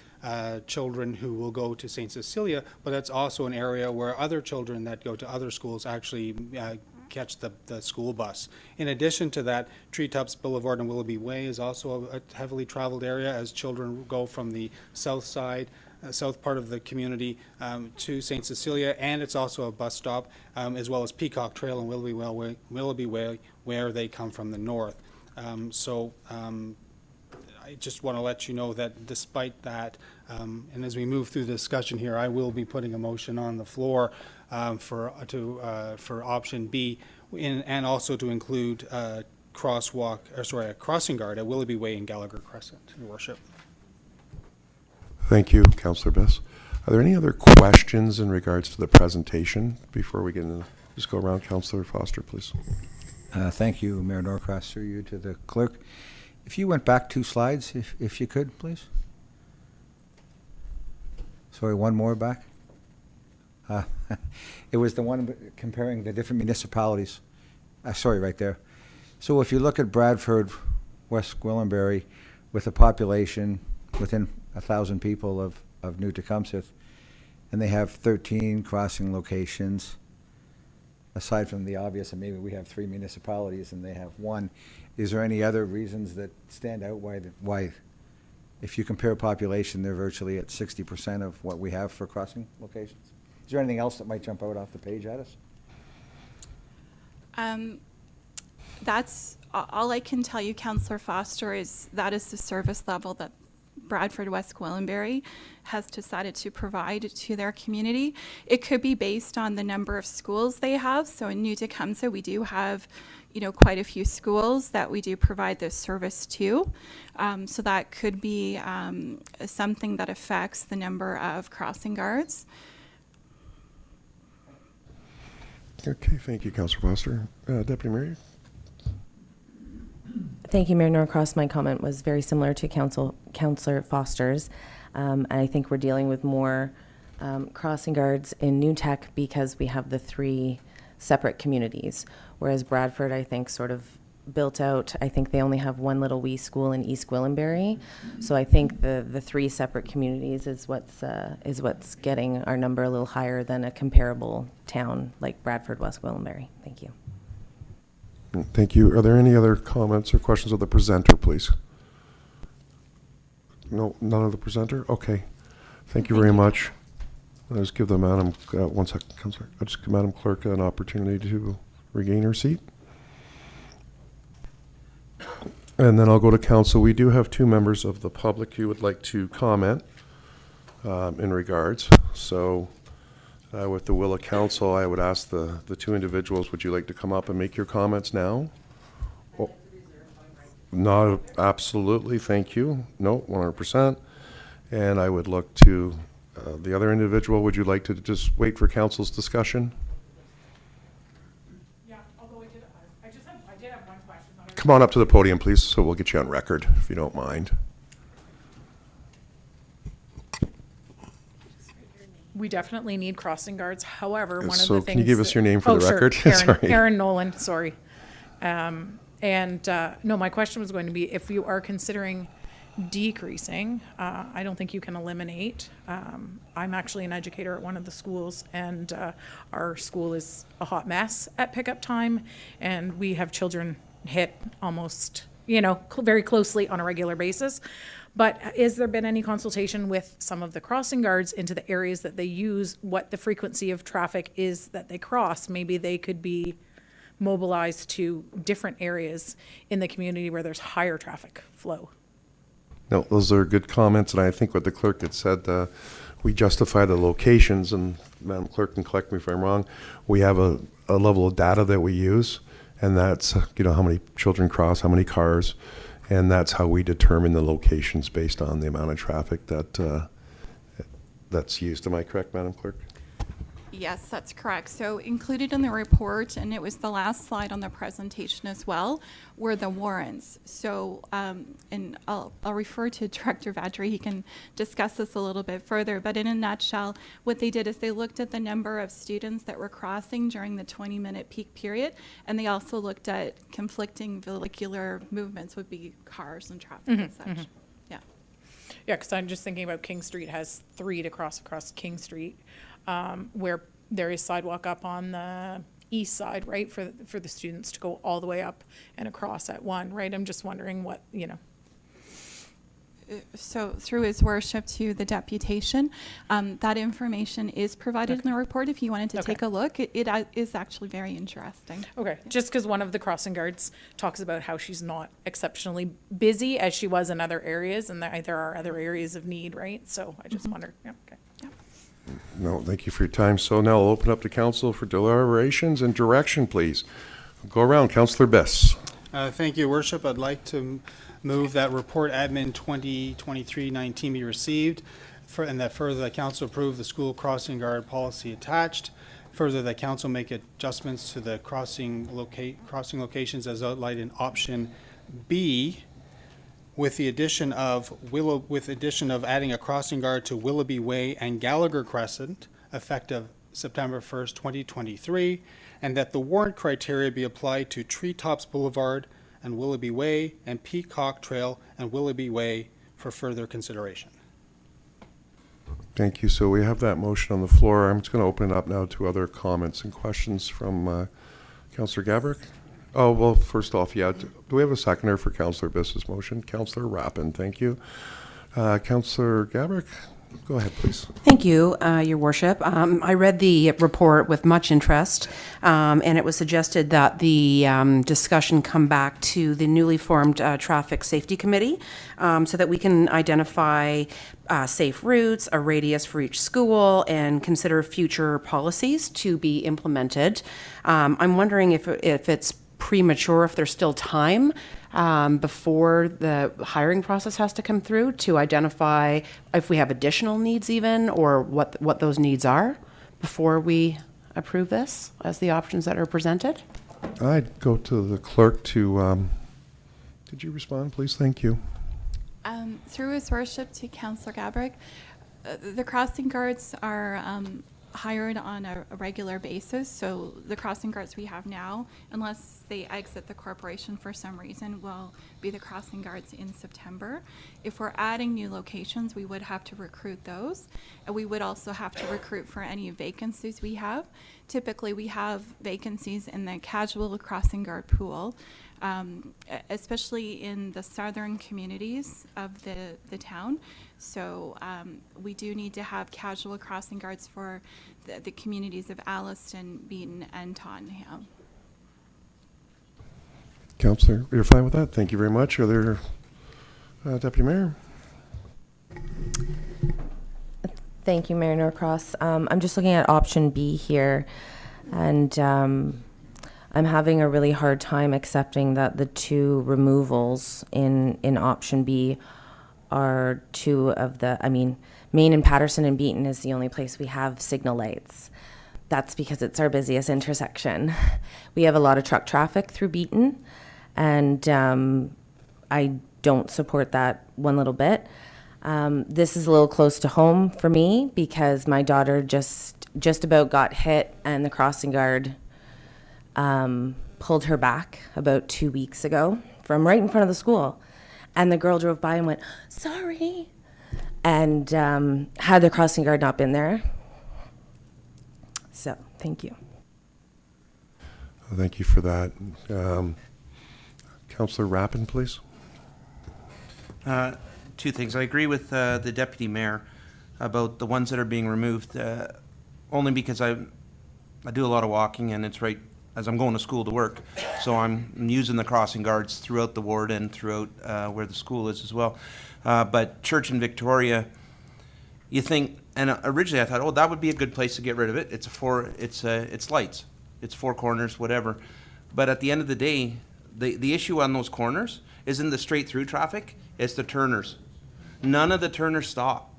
children who will go to St. Cecilia, but that's also an area where other children that go to other schools actually catch the school bus. In addition to that, Treetops Boulevard and Willoughby Way is also a heavily traveled area as children go from the south side, south part of the community to St. Cecilia, and it's also a bus stop, as well as Peacock Trail and Willoughby Way, where they come from the north. I just want to let you know that despite that, and as we move through the discussion here, I will be putting a motion on the floor for option B, and also to include a crossing guard at Willoughby Way and Gallagher Crescent, Your Worship.
Thank you, Councillor Biss. Are there any other questions in regards to the presentation before we get into? Just go around, Councillor Foster, please.
Thank you, Mayor Norcross, through you to the clerk. If you went back 2 slides, if you could, please. Sorry, one more back? It was the one comparing the different municipalities. Sorry, right there. So if you look at Bradford, West Gwillimbury, with a population within 1,000 people of New Tecumseh, and they have 13 crossing locations, aside from the obvious, and maybe we have 3 municipalities and they have 1, is there any other reasons that stand out why, if you compare population, they're virtually at 60% of what we have for crossing locations? Is there anything else that might jump out off the page at us?
That's, all I can tell you, Councillor Foster, is that is the service level that Bradford West Gwillimbury has decided to provide to their community. It could be based on the number of schools they have. So in New Tecumseh, we do have, quite a few schools that we do provide this service to. So that could be something that affects the number of crossing guards.
Okay, thank you, Councillor Foster. Deputy Mayor?
Thank you, Mayor Norcross. My comment was very similar to Councillor Foster's. I think we're dealing with more crossing guards in New Tech because we have the 3 separate communities, whereas Bradford, I think, sort of built out. I think they only have one little wee school in East Gwillimbury. So I think the 3 separate communities is what's getting our number a little higher than a comparable town like Bradford West Gwillimbury. Thank you.
Thank you. Are there any other comments or questions of the presenter, please? No, none of the presenter? Okay. Thank you very much. I'll just give the Madam, one second, Councillor. I'll just give Madam Clerk an opportunity to regain her seat. And then I'll go to Council. We do have 2 members of the public who would like to comment in regards. So with the will of Council, I would ask the 2 individuals, would you like to come up and make your comments now? Oh, not absolutely, thank you. No, 100%. And I would look to the other individual. Would you like to just wait for Council's discussion?
Yeah, although I did have one question.
Come on up to the podium, please, so we'll get you on record, if you don't mind.
We definitely need crossing guards. However, one of the
So
things.
can you give us your name for the
sure.
record? Sorry.
Aaron Nolan, sorry. No, my question was going to be, if you are considering decreasing, I don't think you can eliminate. I'm actually an educator at one of the schools, and our school is a hot mess at pickup time, and we have children hit almost, very closely on a regular basis. But has there been any consultation with some of the crossing guards into the areas that they use, what the frequency of traffic is that they cross? Maybe they could be mobilized to different areas in the community where there's higher traffic flow.
No, those are good comments, and I think what the clerk had said, we justify the locations, and Madam Clerk can correct me if I'm wrong, we have a level of data that we use, and that's, how many children cross, how many cars, and that's how we determine the locations based on the amount of traffic that's used. Am I correct, Madam Clerk?
Yes, that's correct. So included in the report, and it was the last slide on the presentation as well, were the warrants. So, and I'll refer to Director Vadri. He can discuss this a little bit further. But in a nutshell, what they did is they looked at the number of students that were crossing during the 20-minute peak period, and they also looked at conflicting vehicular movements, would be cars and traffic and such.
Mhm.
Yeah.
Yeah, because I'm just thinking about King Street has 3 to cross across King Street, where there is sidewalk up on the east side, right, for the students to go all the way up and across at 1, right? I'm just wondering what,
So through his worship to the deputation, that information is provided in the report if you wanted to take a look. It is actually very interesting.
Okay, just because one of the crossing guards talks about how she's not exceptionally busy as she was in other areas, and there are other areas of need, right? So I just wondered, yeah, okay.
No, thank you for your time. So now I'll open up to Council for deliberations and direction, please. Go around, Councillor Bess.
Thank you, Worship. I'd like to move that report admin 2023-19 be received, and that further the council approve the school crossing guard policy attached. Further, the council make adjustments to the crossing locations as outlined in option B, with the addition of adding a crossing guard to Willoughby Way and Gallagher Crescent, effective September 1st, 2023, and that the warrant criteria be applied to Treetops Boulevard and Willoughby Way and Peacock Trail and Willoughby Way for further consideration.
Thank you. So we have that motion on the floor. I'm just going to open it up now to other comments and questions from Councillor Gabrick. Oh, well, first off, yeah, do we have a seconder for Councillor Biss's motion? Councillor Rappin, thank you. Councillor Gabrick, go ahead, please.
Thank you, Your Worship. I read the report with much interest, and it was suggested that the discussion come back to the newly formed Traffic Safety Committee so that we can identify safe routes, a radius for each school, and consider future policies to be implemented. I'm wondering if it's premature, if there's still time before the hiring process has to come through to identify if we have additional needs even, or what those needs are before we approve this as the options that are presented.
I'd go to the clerk to, did you respond, please? Thank you.
Through His Worship to Councillor Gabrick, the crossing guards are hired on a regular basis, so the crossing guards we have now, unless they exit the corporation for some reason, will be the crossing guards in September. If we're adding new locations, we would have to recruit those, and we would also have to recruit for any vacancies we have. Typically, we have vacancies in the casual crossing guard pool, especially in the southern communities of the town. So we do need to have casual crossing guards for the communities of Alliston, Beaton, and Tottenham.
Councillor, you're fine with that? Thank you very much. Are there, Deputy Mayor?
Thank you, Mayor Norcross. I'm just looking at option B here, and I'm having a really hard time accepting that the two removals in option B are two of the, Main and Patterson and Beaton is the only place we have signal lights. That's because it's our busiest intersection. We have a lot of truck traffic through Beaton, and I don't support that one little bit. This is a little close to home for me because my daughter just about got hit, and the crossing guard pulled her back about 2 weeks ago from right in front of the school. And the girl drove by and went, sorry. And had the crossing guard not been there. So, thank you.
Thank you for that. Councillor Rappin, please.
Two things. I agree with the Deputy Mayor about the ones that are being removed, only because I do a lot of walking, and it's right as I'm going to school to work. So I'm using the crossing guards throughout the ward and throughout where the school is as well. But Church and Victoria, you think, and originally I thought, oh, that would be a good place to get rid of it. It's lights, it's four corners, whatever. But at the end of the day, the issue on those corners isn't the straight through traffic, it's the turners. None of the turners stop,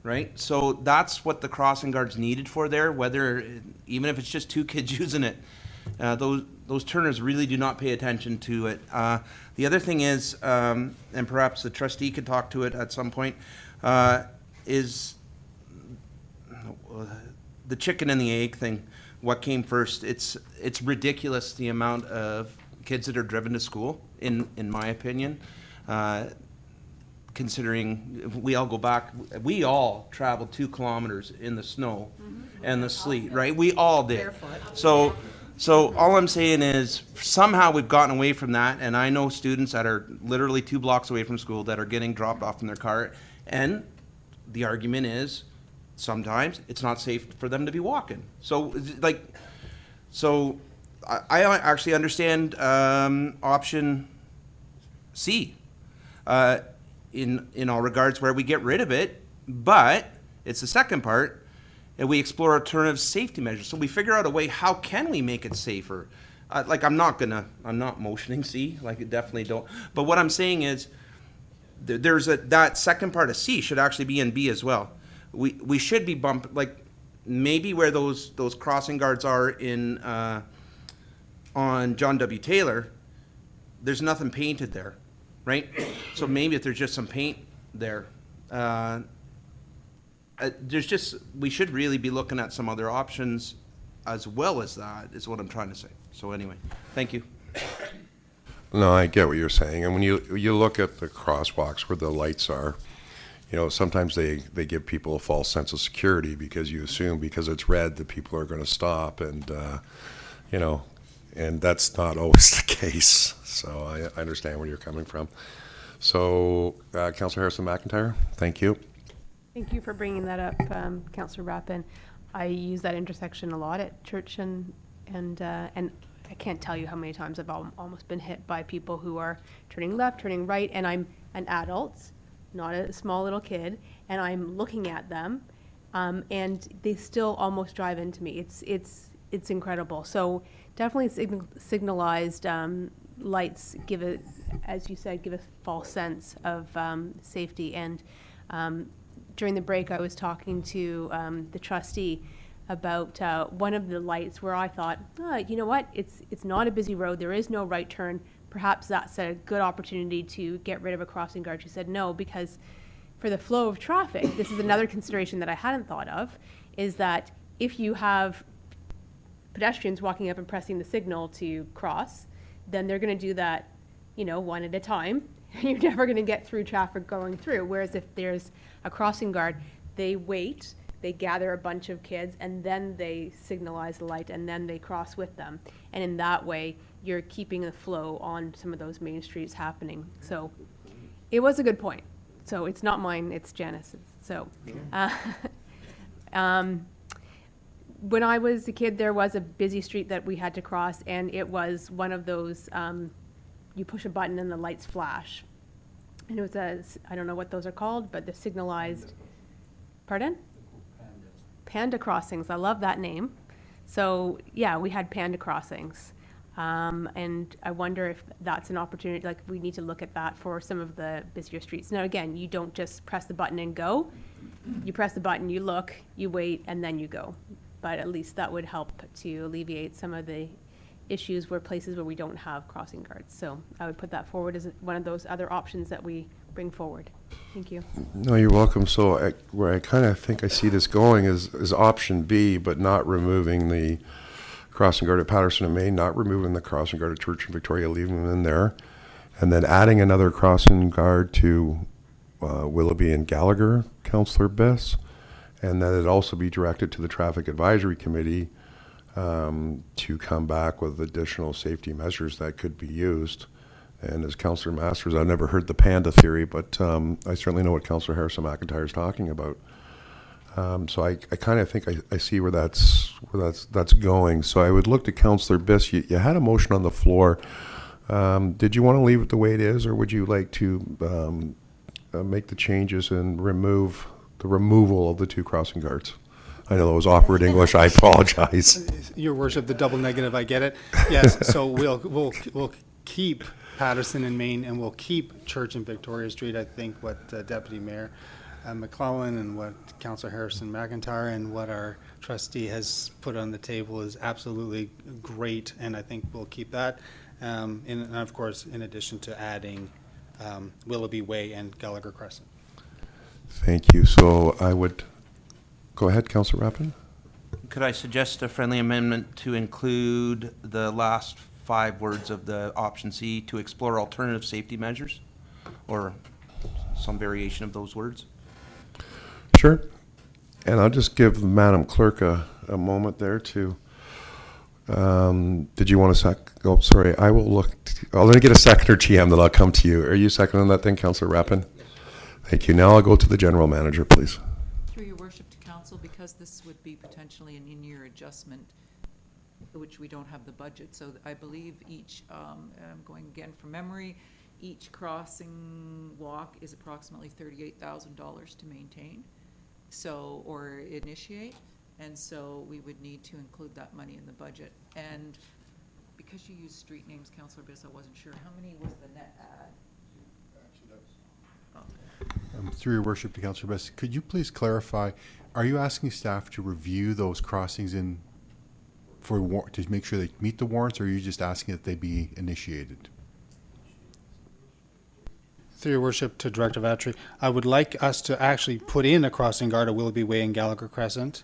right? So that's what the crossing guard's needed for there, even if it's just two kids using it. Those turners really do not pay attention to it. The other thing is, and perhaps the trustee could talk to it at some point, is the chicken and the egg thing. What came first? It's ridiculous the amount of kids that are driven to school, in my opinion. Considering we all traveled 2 kilometers in the snow and the sleet, right? We all did. So all I'm saying is somehow we've gotten away from that, and I know students that are literally 2 blocks away from school that are getting dropped off in their car, and the argument is sometimes it's not safe for them to be walking. So I actually understand option C in all regards where we get rid of it, but it's the second part. And we explore alternative safety measures. So we figure out a way, how can we make it safer? I'm not motioning C, I definitely don't. But what I'm saying is, that second part of C should actually be in B as well. We should be maybe where those crossing guards are on John W. Taylor, there's nothing painted there. right? So maybe if there's just some paint there, we should really be looking at some other options as well as that, is what I'm trying to say. So anyway, thank you.
No, I get what you're saying. And when you look at the crosswalks where the lights are, you know, sometimes they give people a false sense of security because you assume because it's red that people are going to stop, and you know, and that's not always the case. So I understand where you're coming from. So, Councillor Harrison McIntyre, thank you.
Thank you for bringing that up, Councillor Rappin. I use that intersection a lot at church, and I can't tell you how many times I've almost been hit by people who are turning left, turning right, and I'm an adult, not a small little kid, and I'm looking at them, and they still almost drive into me. It's incredible. So definitely signalized lights give a, as you said, give a false sense of safety. And during the break, I was talking to the trustee about one of the lights where I thought, you know what, it's not a busy road, there is no right turn, perhaps that's a good opportunity to get rid of a crossing guard. She said no, because for the flow of traffic, this is another consideration that I hadn't thought of, is that if you have pedestrians walking up and pressing the signal to cross, then they're going to do that, you know, one at a time. You're never going to get through traffic going through. Whereas if there's a crossing guard, they wait, they gather a bunch of kids, and then they signalize the light, and then they cross with them. And in that way, you're keeping the flow on some of those main streets happening. So it was a good point. So it's not mine, it's Janice's. So when I was a kid, there was a busy street that we had to cross, and it was one of those, you push a button and the lights flash. And it was I don't know what those are called, but they're signalized, pardon? Panda crossings, I love that name. So yeah, we had panda crossings. And I wonder if that's an opportunity, like we need to look at that for some of the busier streets. Now again, you don't just press the button and go. You press the button, you look, you wait, and then you go. But at least that would help to alleviate some of the issues where places where we don't have crossing guards. So I would put that forward as one of those other options that we bring forward. Thank you.
No, you're welcome. So where I kind of think I see this going is option B, but not removing the crossing guard at Patterson and Main, not removing the crossing guard at Church and Victoria, leaving them in there, and then adding another crossing guard to Willoughby and Gallagher, Councillor Bess, and that it also be directed to the Traffic Advisory Committee to come back with additional safety measures that could be used. And as Councillor Masters, I've never heard the panda theory, but I certainly know what Councillor Harrison McIntyre is talking about. So I kind of think I see where that's going. So I would look to Councillor Biss. You had a motion on the floor. Did you want to leave it the way it is, or would you like to make the changes and remove the removal of the two crossing guards? I know that was awkward English. I apologize.
Your Worship, the double negative, I get it. Yes, so we'll keep Patterson and Main, and we'll keep Church and Victoria Street. I think what Deputy Mayor McClellan and what Councillor Harrison McIntyre and what our trustee has put on the table is absolutely great, and I think we'll keep that. And of course, in addition to adding Willoughby Way and Gallagher Crescent.
Thank you. So I would go ahead, Councillor Rappin.
Could I suggest a friendly amendment to include the last 5 words of the option C, to explore alternative safety measures, or some variation of those words?
Sure. And I'll just give Madam Clerk a moment there to, did you want to oh, sorry, I will look, I'll let me get a seconder GM, then I'll come to you. Are you seconding that thing, Councillor Rappin? Thank you. Now I'll go to the General Manager, please.
Through your worship to council, because this would be potentially an in-year adjustment, which we don't have the budget, so I believe each, I'm going again from memory, each crossing walk is approximately $38,000 to maintain, so, or initiate, and so we would need to include that money in the budget. And because you use street names, Councillor Biss, I wasn't sure, how many was the net add?
Through your worship to Councillor Bess, could you please clarify, are you asking staff to review those crossings in to make sure they meet the warrants, or are you just asking that they be initiated?
Through your worship to Director Vatry, I would like us to actually put in a crossing guard at Willoughby Way and Gallagher Crescent,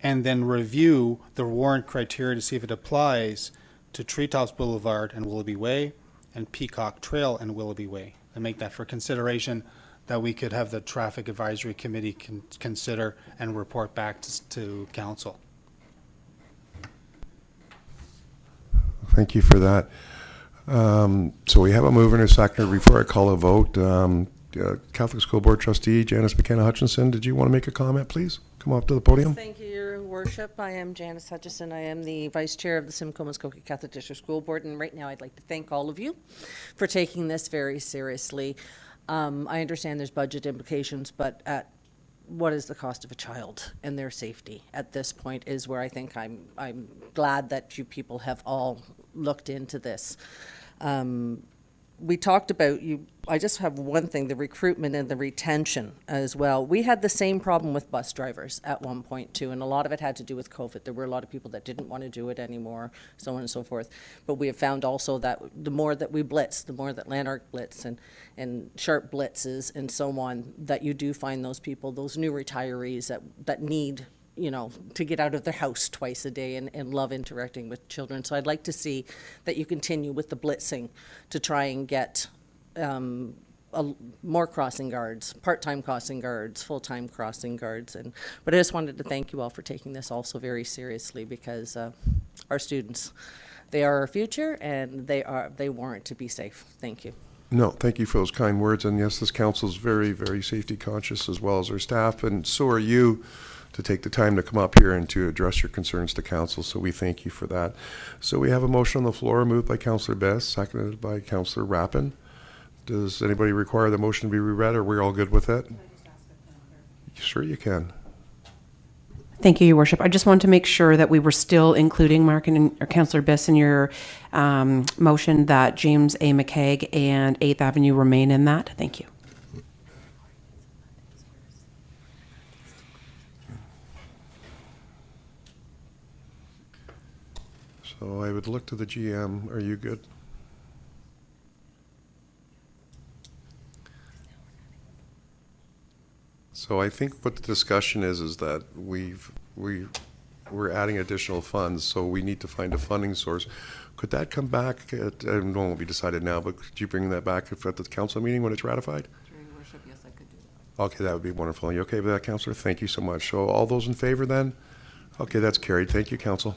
and then review the warrant criteria to see if it applies to Treetops Boulevard and Willoughby Way and Peacock Trail and Willoughby Way, and make that for consideration that we could have the Traffic Advisory Committee consider and report back to council.
Thank you for that. So we have a mover and a seconder. Before I call a vote, Catholic School Board Trustee Janice McKenna Hutchinson, did you want to make a comment, please? Come up to the podium.
Thank you, Your Worship. I am Janice Hutchison. I am the Vice Chair of the Simcoe Muskoka Catholic District School Board, and right now I'd like to thank all of you for taking this very seriously. I understand there's budget implications, but what is the cost of a child and their safety at this point is where I think I'm glad that you people have all looked into this. We talked about I just have one thing, the recruitment and the retention as well. We had the same problem with bus drivers at one point too, and a lot of it had to do with COVID. There were a lot of people that didn't want to do it anymore, so on and so forth. But we have found also that the more that we blitz, the more that Lanark blitz and Sharp blitzes and so on, that you do find those people, those new retirees that need, to get out of their house twice a day and love interacting with children. So I'd like to see that you continue with the blitzing to try and get more crossing guards, part-time crossing guards, full-time crossing guards. But I just wanted to thank you all for taking this also very seriously, because our students, they are our future, and they warrant to be safe. Thank you.
No, thank you for those kind words. And yes, this council is very, very safety conscious, as well as our staff, and so are you, to take the time to come up here and to address your concerns to council. So we thank you for that. So we have a motion on the floor, moved by Councillor Best, seconded by Councillor Rappin. Does anybody require the motion to be reread, or we're all good with it? Sure you can.
Thank you, Your Worship. I just wanted to make sure that we were still including Mark and or Councillor Biss in your motion, that James A. McCaig and 8th Avenue remain in that. Thank you.
So I would look to the GM. Are you good? So I think what the discussion is that we're adding additional funds, so we need to find a funding source. Could that come back at, I don't know, it won't be decided now, but could you bring that back at the council meeting when it's ratified?
Your Worship, yes, I could do that.
Okay, that would be wonderful. Are you okay with that, Councillor? Thank you so much. So all those in favor then? Okay, that's carried. Thank you, Council.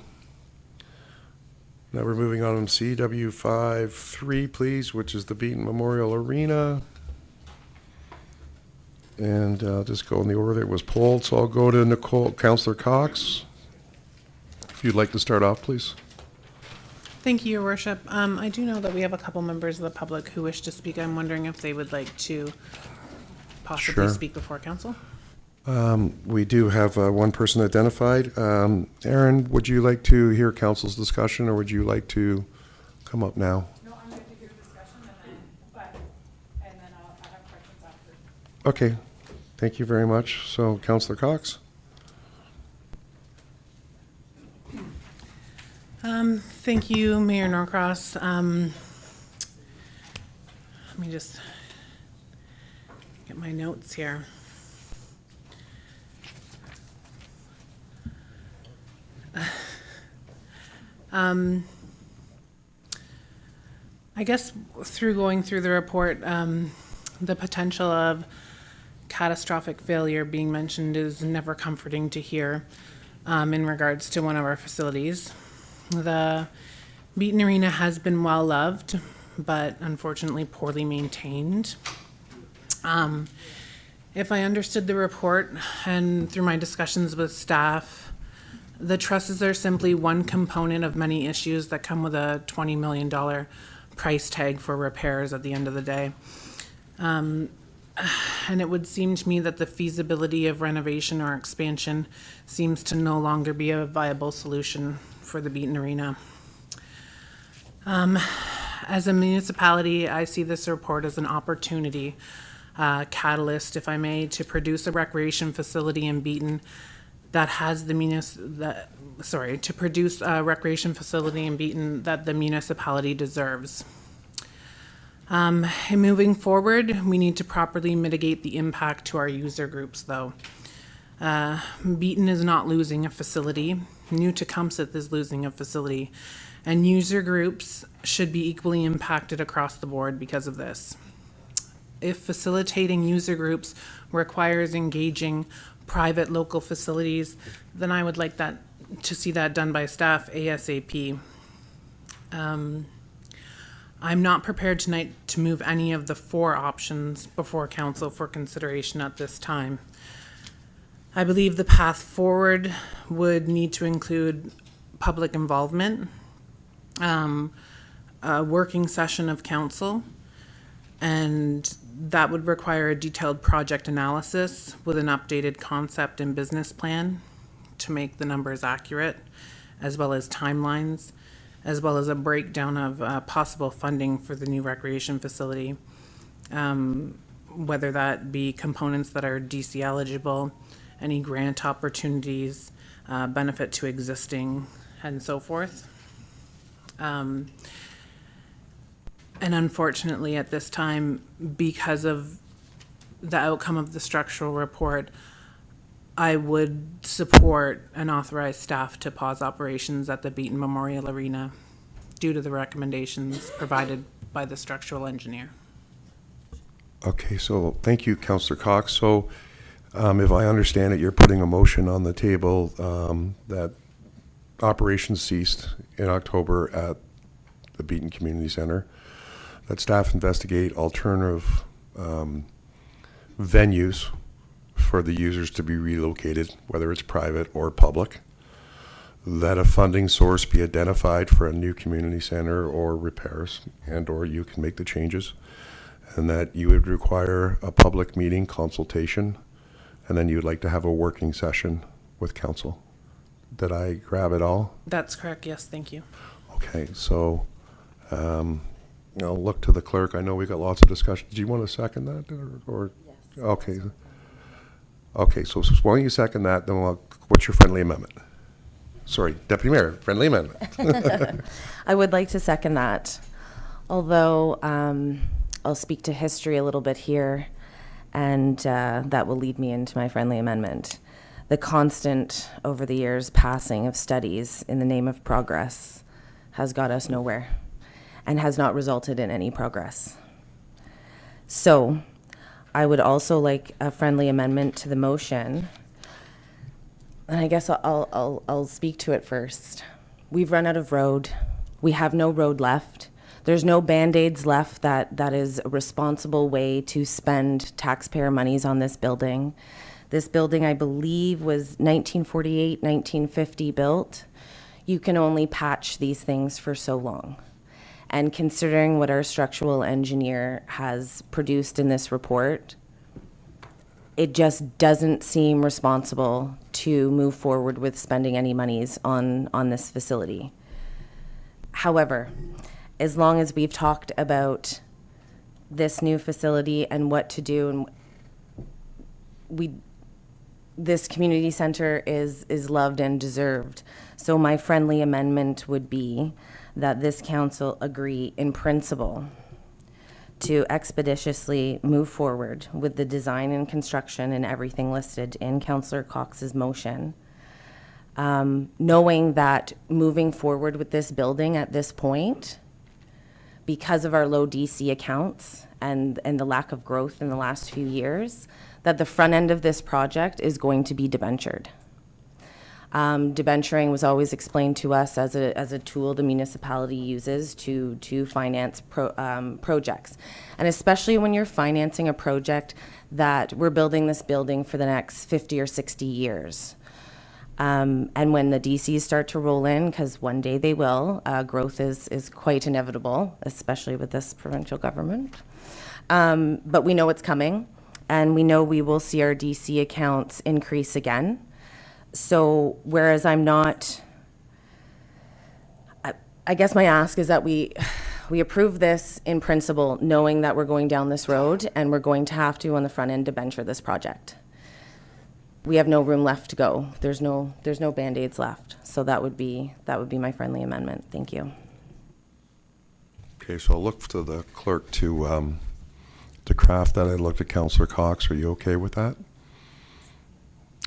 Now we're moving on to CW53, please, which is the Beaton Memorial Arena. And I'll just go in the order that it was polled. So I'll go to Councillor Cox. If you'd like to start off, please.
Thank you, Your Worship. I do know that we have a couple members of the public who wish to speak. I'm wondering if they would like to possibly
Sure.
speak before council.
We do have one person identified. Aaron, would you like to hear council's discussion, or would you like to come up now?
No, I'm going to hear discussion and then I'll have questions after.
Okay, thank you very much. So, Councillor Cox?
Thank you, Mayor Norcross. Let me just get my notes here. I guess through going through the report, the potential of catastrophic failure being mentioned is never comforting to hear in regards to one of our facilities. The Beaton Arena has been well loved, but unfortunately poorly maintained. If I understood the report and through my discussions with staff, the trusses are simply one component of many issues that come with a $20 million price tag for repairs at the end of the day. And it would seem to me that the feasibility of renovation or expansion seems to no longer be a viable solution for the Beaton Arena. As a municipality, I see this report as an opportunity, catalyst, if I may, to produce a recreation facility in Beaton that has to produce a recreation facility in Beaton that the municipality deserves. And moving forward, we need to properly mitigate the impact to our user groups, though. Beaton is not losing a facility. New Tecumseth is losing a facility. And user groups should be equally impacted across the board because of this. If facilitating user groups requires engaging private local facilities, then I would like that to see that done by staff ASAP. I'm not prepared tonight to move any of the 4 options before council for consideration at this time. I believe the path forward would need to include public involvement, a working session of council, and that would require a detailed project analysis with an updated concept and business plan to make the numbers accurate, as well as timelines, as well as a breakdown of possible funding for the new recreation facility, whether that be components that are DC eligible, any grant opportunities, benefit to existing, and so forth. And unfortunately, at this time, because of the outcome of the structural report, I would support and authorize staff to pause operations at the Beaton Memorial Arena due to the recommendations provided by the structural engineer.
Okay, so thank you, Councillor Cox. So if I understand it, you're putting a motion on the table that operations ceased in October at the Beaton Community Center, that staff investigate alternative venues for the users to be relocated, whether it's private or public, that a funding source be identified for a new community center or repairs, and or you can make the changes, and that you would require a public meeting consultation, and then you'd like to have a working session with council. Did I grab it all?
That's correct, yes, thank you.
Okay, so I'll look to the clerk. I know we got lots of discussion. Do you want to second that, or? Yes. Okay. Okay, so why don't you second that, then what's your friendly amendment? Sorry, Deputy Mayor, friendly amendment.
I would like to second that, although I'll speak to history a little bit here, and that will lead me into my friendly amendment. The constant, over the years, passing of studies in the name of progress has got us nowhere and has not resulted in any progress. So I would also like a friendly amendment to the motion. And I guess I'll speak to it first. We've run out of road. We have no road left. There's no Band-Aids left that is a responsible way to spend taxpayer monies on this building. This building, I believe, was 1948, 1950 built. You can only patch these things for so long. And considering what our structural engineer has produced in this report, it just doesn't seem responsible to move forward with spending any monies on this facility. However, as long as we've talked about this new facility and what to do, and this community center is loved and deserved. So my friendly amendment would be that this council agree in principle to expeditiously move forward with the design and construction and everything listed in Councillor Cox's motion, knowing that moving forward with this building at this point, because of our low DC accounts and the lack of growth in the last few years, that the front end of this project is going to be debentured. Debenturing was always explained to us as a tool the municipality uses to finance projects. And especially when you're financing a project that we're building this building for the next 50 or 60 years. And when the DCs start to roll in, because one day they will, growth is quite inevitable, especially with this provincial government. But we know it's coming, and we know we will see our DC accounts increase again. So whereas I'm not, I guess my ask is that we approve this in principle, knowing that we're going down this road and we're going to have to, on the front end, debenture this project. We have no room left to go. There's no Band-Aids left. So that would be my friendly amendment. Thank you.
Okay, so I'll look to the clerk to craft that. I looked at Councillor Cox. Are you okay with that?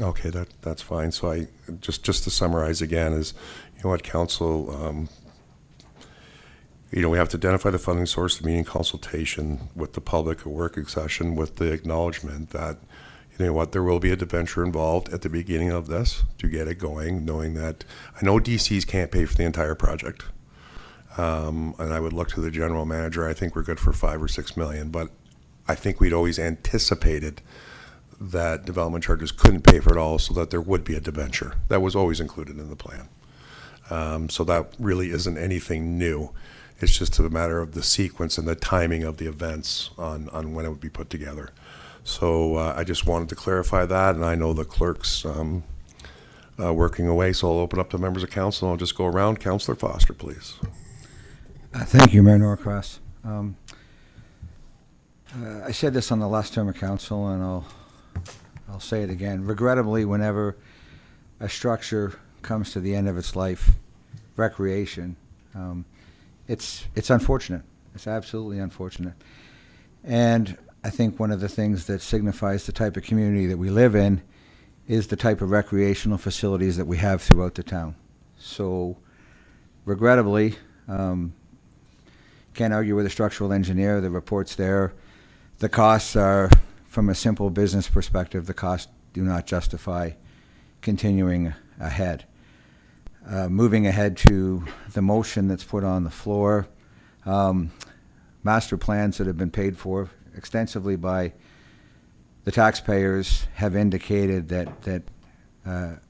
Okay, that's fine. So I, just to summarize again, is, you know what, council, we have to identify the funding source, the meeting consultation with the public, a working session with the acknowledgement that, you know what, there will be a debenture involved at the beginning of this to get it going, knowing that, I know DCs can't pay for the entire project. And I would look to the general manager. I think we're good for 5 or 6 million, but I think we'd always anticipated that development charges couldn't pay for it all, so that there would be a debenture. That was always included in the plan. So that really isn't anything new. It's just a matter of the sequence and the timing of the events on when it would be put together. So I just wanted to clarify that, and I know the clerk's working away, so I'll open up to members of council. I'll just go around. Councillor Foster, please.
Thank you, Mayor Norcross. I said this on the last term of council, and I'll say it again. Regrettably, whenever a structure comes to the end of its life, recreation, it's unfortunate. It's absolutely unfortunate. And I think one of the things that signifies the type of community that we live in is the type of recreational facilities that we have throughout the town. So, regrettably, can't argue with a structural engineer. The report's there. The costs are, from a simple business perspective, the costs do not justify continuing ahead. Moving ahead to the motion that's put on the floor, master plans that have been paid for extensively by the taxpayers have indicated that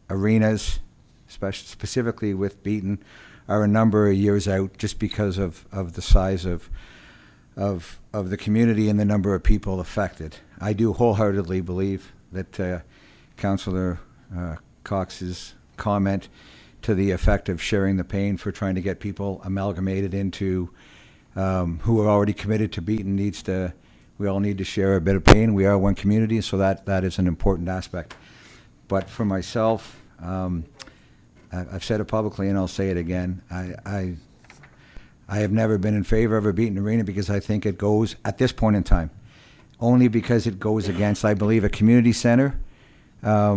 arenas, specifically with Beaton, are a number of years out just because of the size of the community and the number of people affected. I do wholeheartedly believe that Councillor Cox's comment to the effect of sharing the pain for trying to get people amalgamated into who are already committed to Beaton we all need to share a bit of pain. We are one community, so that is an important aspect. But for myself, I've said it publicly and I'll say it again. I have never been in favor of a Beaton Arena because I think it goes, at this point in time, only because it goes against, I believe, a community center, a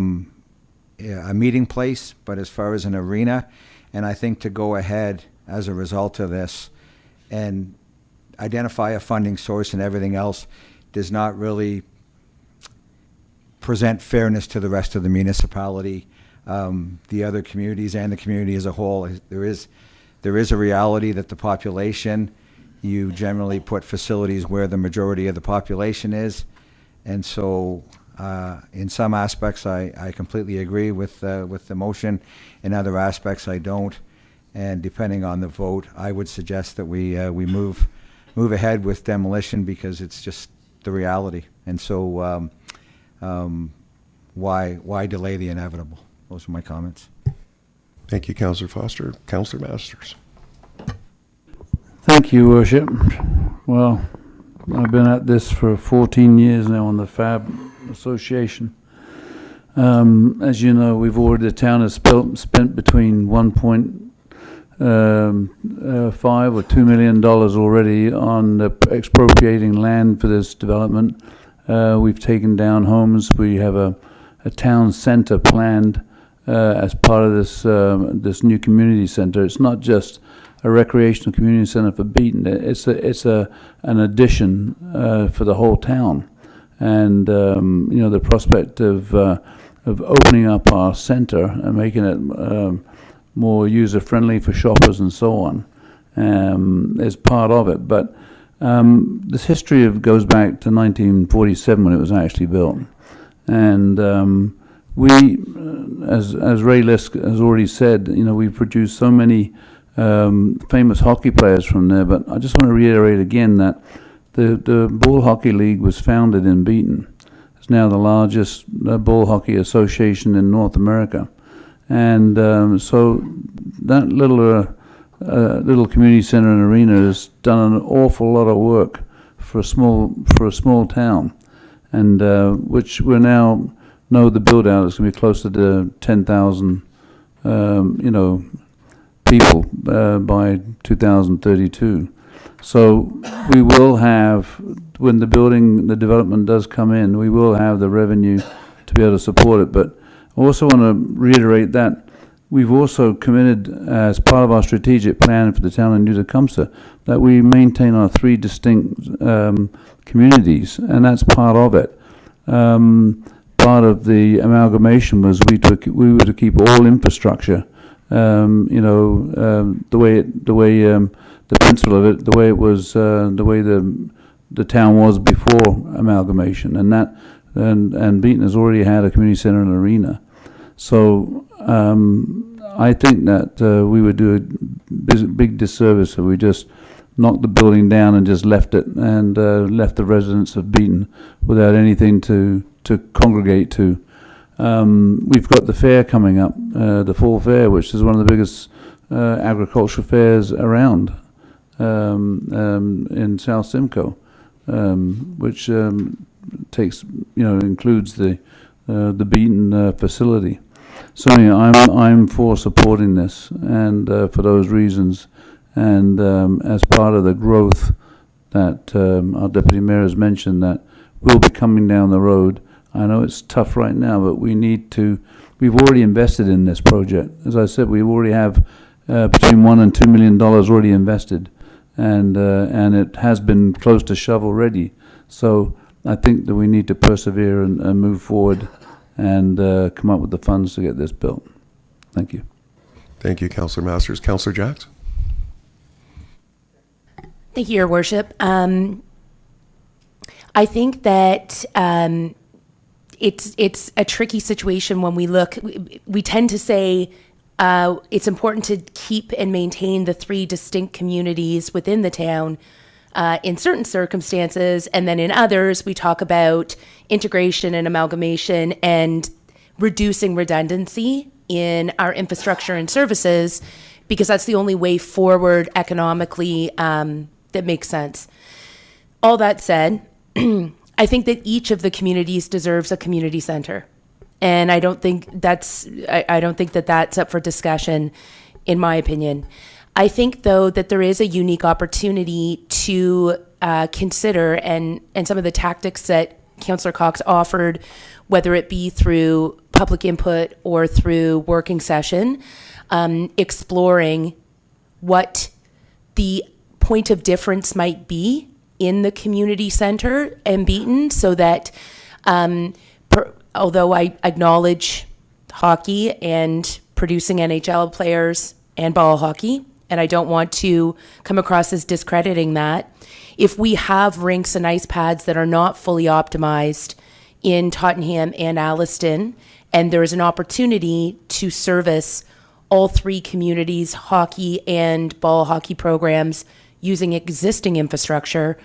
meeting place, but as far as an arena, and I think to go ahead as a result of this and identify a funding source and everything else does not really present fairness to the rest of the municipality, the other communities, and the community as a whole. There is a reality that the population, you generally put facilities where the majority of the population is, and so in some aspects I completely agree with the motion. In other aspects I don't, and depending on the vote, I would suggest that we move ahead with demolition because it's just the reality. And so why delay the inevitable? Those are my comments.
Thank you, Councillor Foster. Councillor Masters.
Thank you, Worship. Well, I've been at this for 14 years now on the FAB Association. As you know, the town has spent between 1.5 or $2 million already on expropriating land for this development. We've taken down homes. We have a town centre planned as part of this new community centre. It's not just a recreational community centre for Beaton. It's an addition for the whole town, and the prospect of opening up our centre and making it more user friendly for shoppers and so on is part of it. But this history goes back to 1947 when it was actually built, and we, as Ray Lisk has already said, we've produced so many famous hockey players from there. But I just want to reiterate again that the Ball Hockey League was founded in Beaton. It's now the largest ball hockey association in North America, and so that little community center and arena has done an awful lot of work for a small town, and which we now know the build out is going to be closer to 10,000 people by 2032. So we will have, when the development does come in, we will have the revenue to be able to support it. But I also want to reiterate that we've also committed, as part of our strategic plan for the town of New Tecumseh, that we maintain our 3 distinct communities, and that's part of it. Part of the amalgamation was we were to keep all infrastructure, the principle of it, the way it was, the way the town was before amalgamation, and Beaton has already had a community center and arena. So I think that we would do a big disservice if we just knocked the building down and just left it, and left the residents of Beaton without anything to congregate to. We've got the fair coming up, the fall fair, which is one of the biggest agricultural fairs around in South Simcoe, which includes the Beaton facility. So I'm for supporting this, and for those reasons, and as part of the growth that our deputy mayor has mentioned that will be coming down the road. I know it's tough right now, but we've already invested in this project. As I said, we already have between $1 and $2 million already invested, and it has been close to shovel ready. So I think that we need to persevere and move forward and come up with the funds to get this built. Thank you.
Thank you, Councillor Masters. Councillor Jacks?
Thank you, Your Worship. I think that it's a tricky situation when we look. We tend to say it's important to keep and maintain the 3 distinct communities within the town in certain circumstances, and then in others we talk about integration and amalgamation and reducing redundancy in our infrastructure and services, because that's the only way forward economically that makes sense. All that said, I think that each of the communities deserves a community center, and I don't think that's up for discussion, in my opinion. I think, though, that there is a unique opportunity to consider, and some of the tactics that Councillor Cox offered, whether it be through public input or through working session, exploring what the point of difference might be in the community center and Beaton, so that although I acknowledge hockey and producing NHL players and ball hockey, and I don't want to come across as discrediting that, if we have rinks and ice pads that are not fully optimized in Tottenham and Alliston, and there is an opportunity to service all 3 communities' hockey and ball hockey programs using existing infrastructure,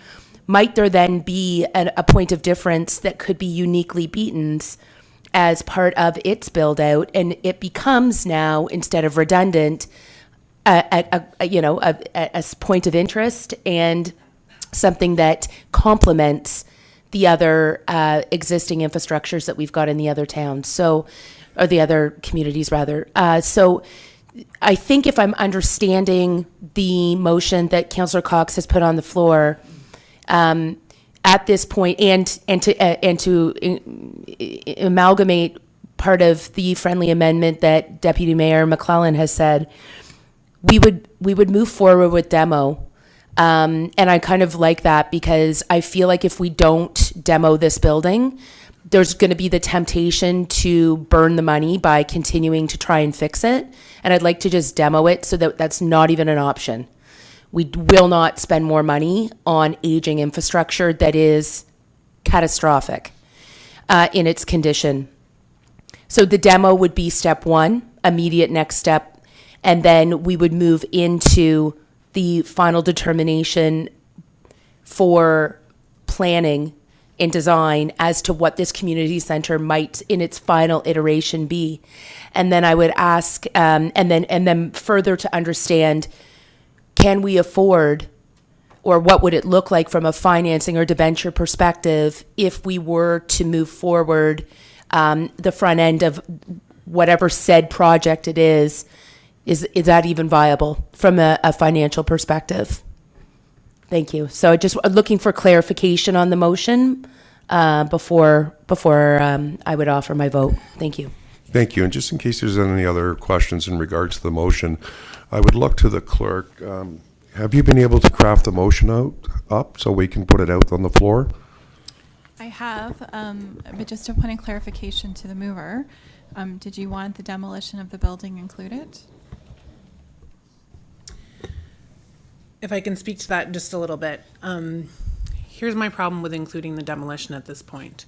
might there then be a point of difference that could be uniquely Beaton's as part of its build out, and it becomes now, instead of redundant, a point of interest and something that complements the other existing infrastructures that we've got in the other towns, or the other communities rather. So I think if I'm understanding the motion that Councillor Cox has put on the floor, at this point, and to amalgamate part of the friendly amendment that Deputy Mayor McClellan has said, we would move forward with demo. And I kind of like that, because I feel like if we don't demo this building, there's going to be the temptation to burn the money by continuing to try and fix it. And I'd like to just demo it so that that's not even an option. We will not spend more money on aging infrastructure that is catastrophic in its condition. So the demo would be step 1, immediate next step, and then we would move into the final determination for planning and design as to what this community center might in its final iteration be. And then I would ask, and then further to understand, can we afford, or what would it look like from a financing or debenture perspective if we were to move forward the front end of whatever said project it is that even viable from a financial perspective? Thank you. So just looking for clarification on the motion before I would offer my vote. Thank you.
Thank you. And just in case there's any other questions in regards to the motion, I would look to the clerk. Have you been able to craft the motion up so we can put it out on the floor?
I have, but just a point of clarification to the mover. Did you want the demolition of the building included?
If I can speak to that just a little bit. Here's my problem with including the demolition at this point.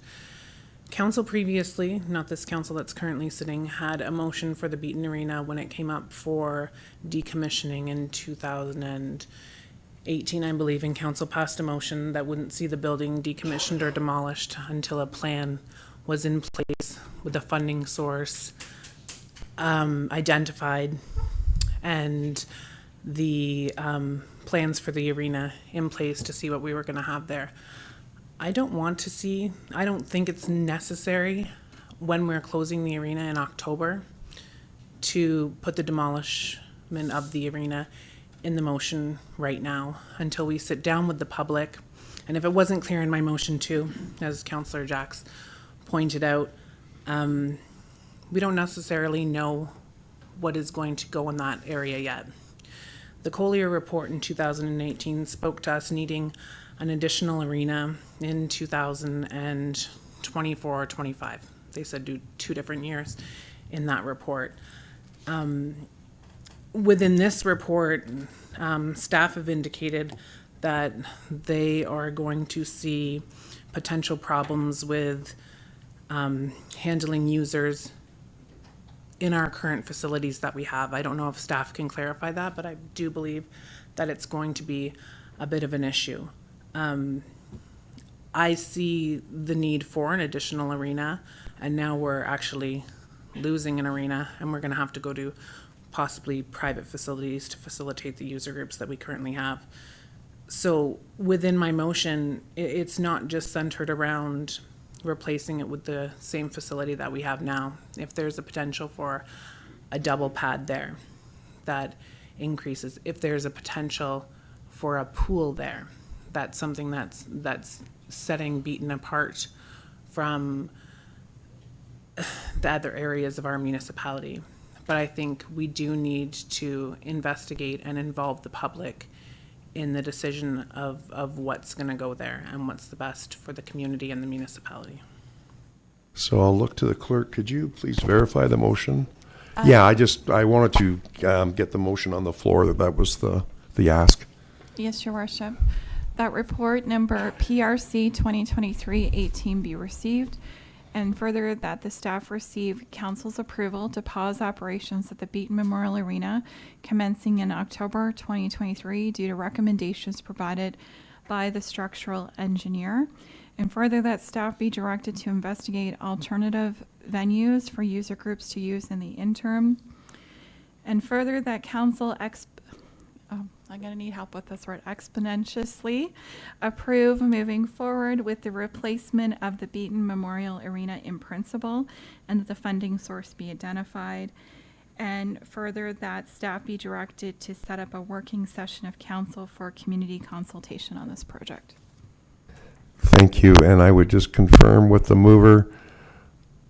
Council previously, not this council that's currently sitting, had a motion for the Beaton Arena when it came up for decommissioning in 2018, I believe, and council passed a motion that wouldn't see the building decommissioned or demolished until a plan was in place with a funding source identified and the plans for the arena in place to see what we were going to have there. I don't think it's necessary when we're closing the arena in October to put the demolishment of the arena in the motion right now until we sit down with the public. And if it wasn't clear in my motion too, as Councillor Jacks pointed out, we don't necessarily know what is going to go in that area yet. The Collier report in 2018 spoke to us needing an additional arena in 2024 or 25. They said do 2 different years in that report. Within this report, staff have indicated that they are going to see potential problems with handling users in our current facilities that we have. I don't know if staff can clarify that, but I do believe that it's going to be a bit of an issue. I see the need for an additional arena, and now we're actually losing an arena, and we're going to have to go to possibly private facilities to facilitate the user groups that we currently have. So within my motion, it's not just centered around replacing it with the same facility that we have now. If there's a potential for a double pad there, that increases. If there's a potential for a pool there, that's something that's setting Beaton apart from the other areas of our municipality. But I think we do need to investigate and involve the public in the decision of what's going to go there and what's the best for the community and the municipality.
So I'll look to the clerk. Could you please verify the motion? Yeah, I wanted to get the motion on the floor. That was the ask.
Yes, Your Worship. That report number PRC 2023-18 be received, and further that the staff receive council's approval to pause operations at the Beaton Memorial Arena commencing in October 2023 due to recommendations provided by the structural engineer. And further that staff be directed to investigate alternative venues for user groups to use in the interim. And further that council I'm going to need help with this word, exponentially approve moving forward with the replacement of the Beaton Memorial Arena in principle, and that the funding source be identified. And further that staff be directed to set up a working session of council for community consultation on this project.
Thank you. And I would just confirm with the mover,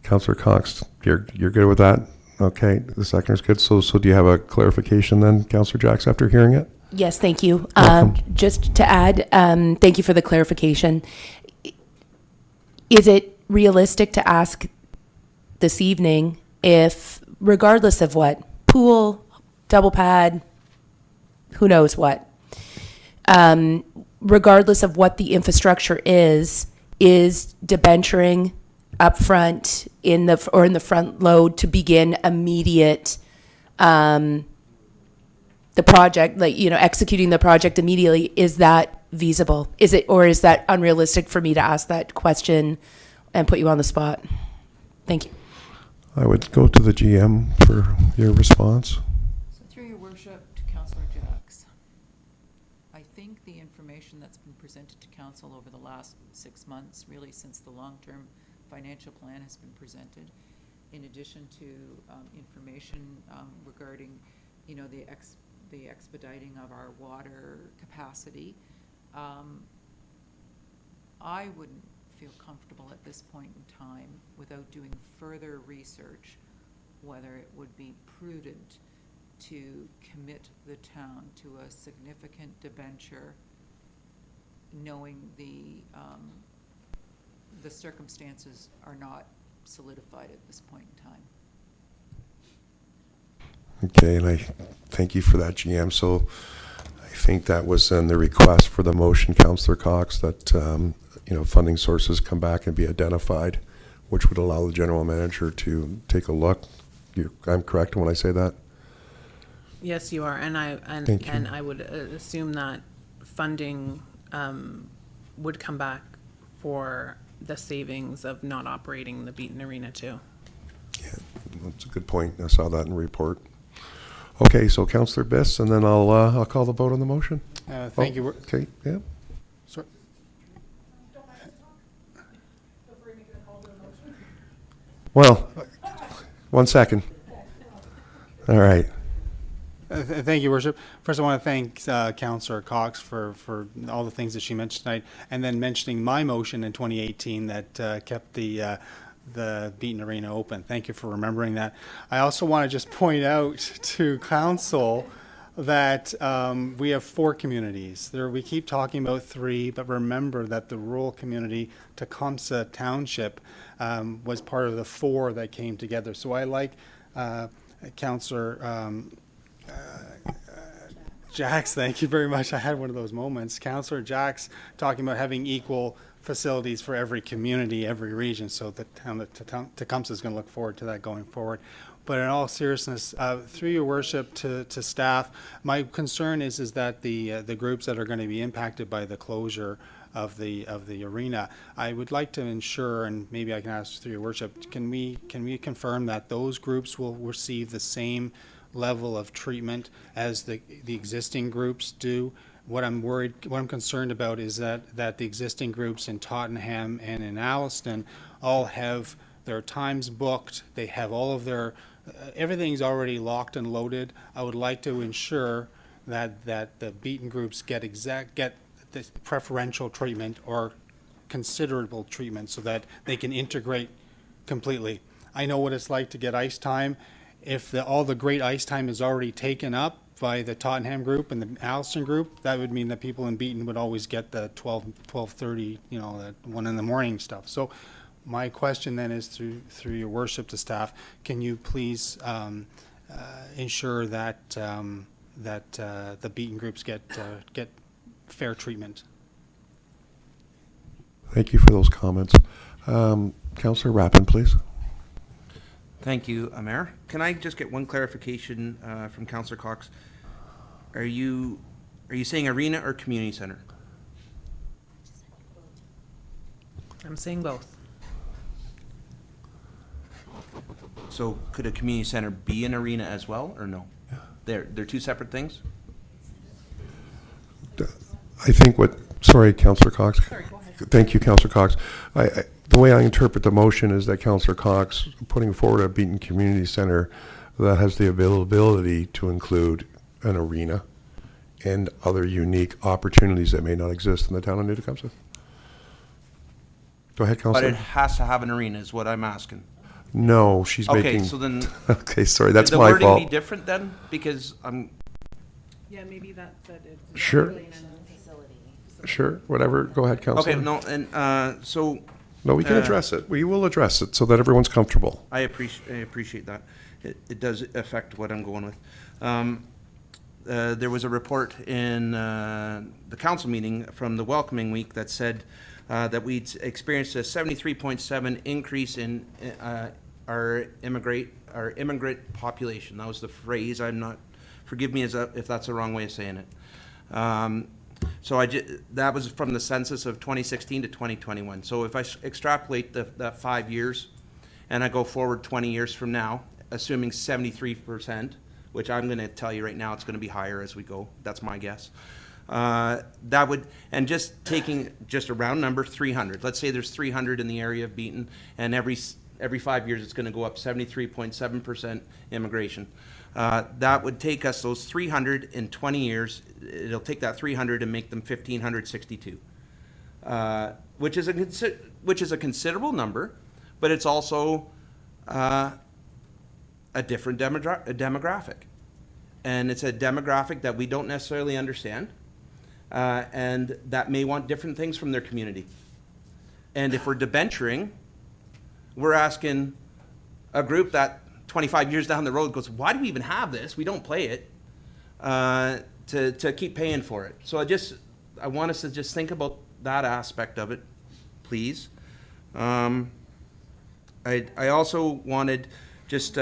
Councillor Cox, you're good with that? Okay, the second is good. So do you have a clarification then, Councillor Jacks, after hearing it?
Yes, thank you.
Welcome.
Just to add, thank you for the clarification. Is it realistic to ask this evening if, regardless of what, pool, double pad, who knows what, regardless of what the infrastructure is debenturing upfront in the front load to begin immediate the project, executing the project immediately, is that feasible? Is that unrealistic for me to ask that question and put you on the spot? Thank you.
I would go to the GM for your response.
So through your worship to Councillor Jacks, I think the information that's been presented to council over the last 6 months, really since the long-term financial plan has been presented, in addition to information regarding, the expediting of our water capacity, I wouldn't feel comfortable at this point in time, without doing further research, whether it would be prudent to commit the town to a significant debenture, knowing the circumstances are not solidified at this point in time.
Okay, and I thank you for that, GM. So I think that was in the request for the motion, Councillor Cox, that, funding sources come back and be identified, which would allow the general manager to take a look. I'm correct when I say that?
Yes, you are, and
Thank you.
I would assume that funding would come back for the savings of not operating the Beaton Arena too.
That's a good point. I saw that in the report. Okay, so Councillor Biss, and then I'll call the vote on the motion.
Thank you.
Okay, yeah.
Sorry.
Well, 1 second. All right.
Thank you, Worship. First, I want to thank Councillor Cox for all the things that she mentioned tonight, and then mentioning my motion in 2018 that kept the Beaton Arena open. Thank you for remembering that. I also want to just point out to Council that we have 4 communities. We keep talking about 3, but remember that the rural community, Tecumseh Township, was part of the 4 that came together. So I like Councillor Jax, thank you very much. I had one of those moments. Councillor Jax talking about having equal facilities for every community, every region. So the town of Tecumseh is going to look forward to that going forward. But in all seriousness, through your worship to staff, my concern is that the groups that are going to be impacted by the closure of the arena, I would like to ensure, and maybe I can ask through your worship, can we confirm that those groups will receive the same level of treatment as the existing groups do? What I'm concerned about is that the existing groups in Tottenham and in Alliston all have their times booked. They have all of their everything's already locked and loaded. I would like to ensure that the Beaton groups get the preferential treatment or considerable treatment so that they can integrate completely. I know what it's like to get ice time. If all the great ice time is already taken up by the Tottenham group and the Alliston group, that would mean that people in Beaton would always get the 12:30, that 1 in the morning stuff. So my question then is through your worship to staff, can you please ensure that the Beaton groups get fair treatment?
Thank you for those comments. Councillor Rappin, please.
Thank you, Mayor. Can I just get one clarification from Councillor Cox? Are you saying arena or community center?
I'm saying both.
So could a community center be an arena as well, or no? They're 2 separate things?
I think sorry, Councillor Cox.
Sorry, go ahead.
Thank you, Councillor Cox. The way I interpret the motion is that Councillor Cox putting forward a Beaton Community Center that has the availability to include an arena and other unique opportunities that may not exist in the town of New Tecumseh. Go ahead,
But
Councillor.
it has to have an arena is what I'm asking.
No, she's
Okay,
making.
so then.
Okay, sorry, that's
Could
my
the wording
fault.
be different then? Because I'm.
Yeah, maybe that's it.
Sure. Sure, whatever. Go ahead, Councillor.
Okay, no, and so.
No, we can address it. We will address it so that everyone's comfortable.
I appreciate that. It does affect what I'm going with. There was a report in the council meeting from the welcoming week that said that we'd experienced a 73.7 increase in our immigrant population. That was the phrase. Forgive me if that's the wrong way of saying it. So that was from the census of 2016 to 2021. So if I extrapolate that 5 years and I go forward 20 years from now, assuming 73%, which I'm going to tell you right now it's going to be higher as we go. That's my guess. That would, and just taking just a round number, 300. Let's say there's 300 in the area of Beaton, and every every 5 years, it's going to go up 73.7% immigration. That would take us those 300 in 20 years. It'll take that 300 and make them 1,562, which is a considerable number, but it's also a different demographic. And it's a demographic that we don't necessarily understand, and that may want different things from their community. And if we're debenturing, we're asking a group that 25 years down the road goes, why do we even have this? We don't play it, to keep paying for it. So I want us to just think about that aspect of it, please. I also wanted just,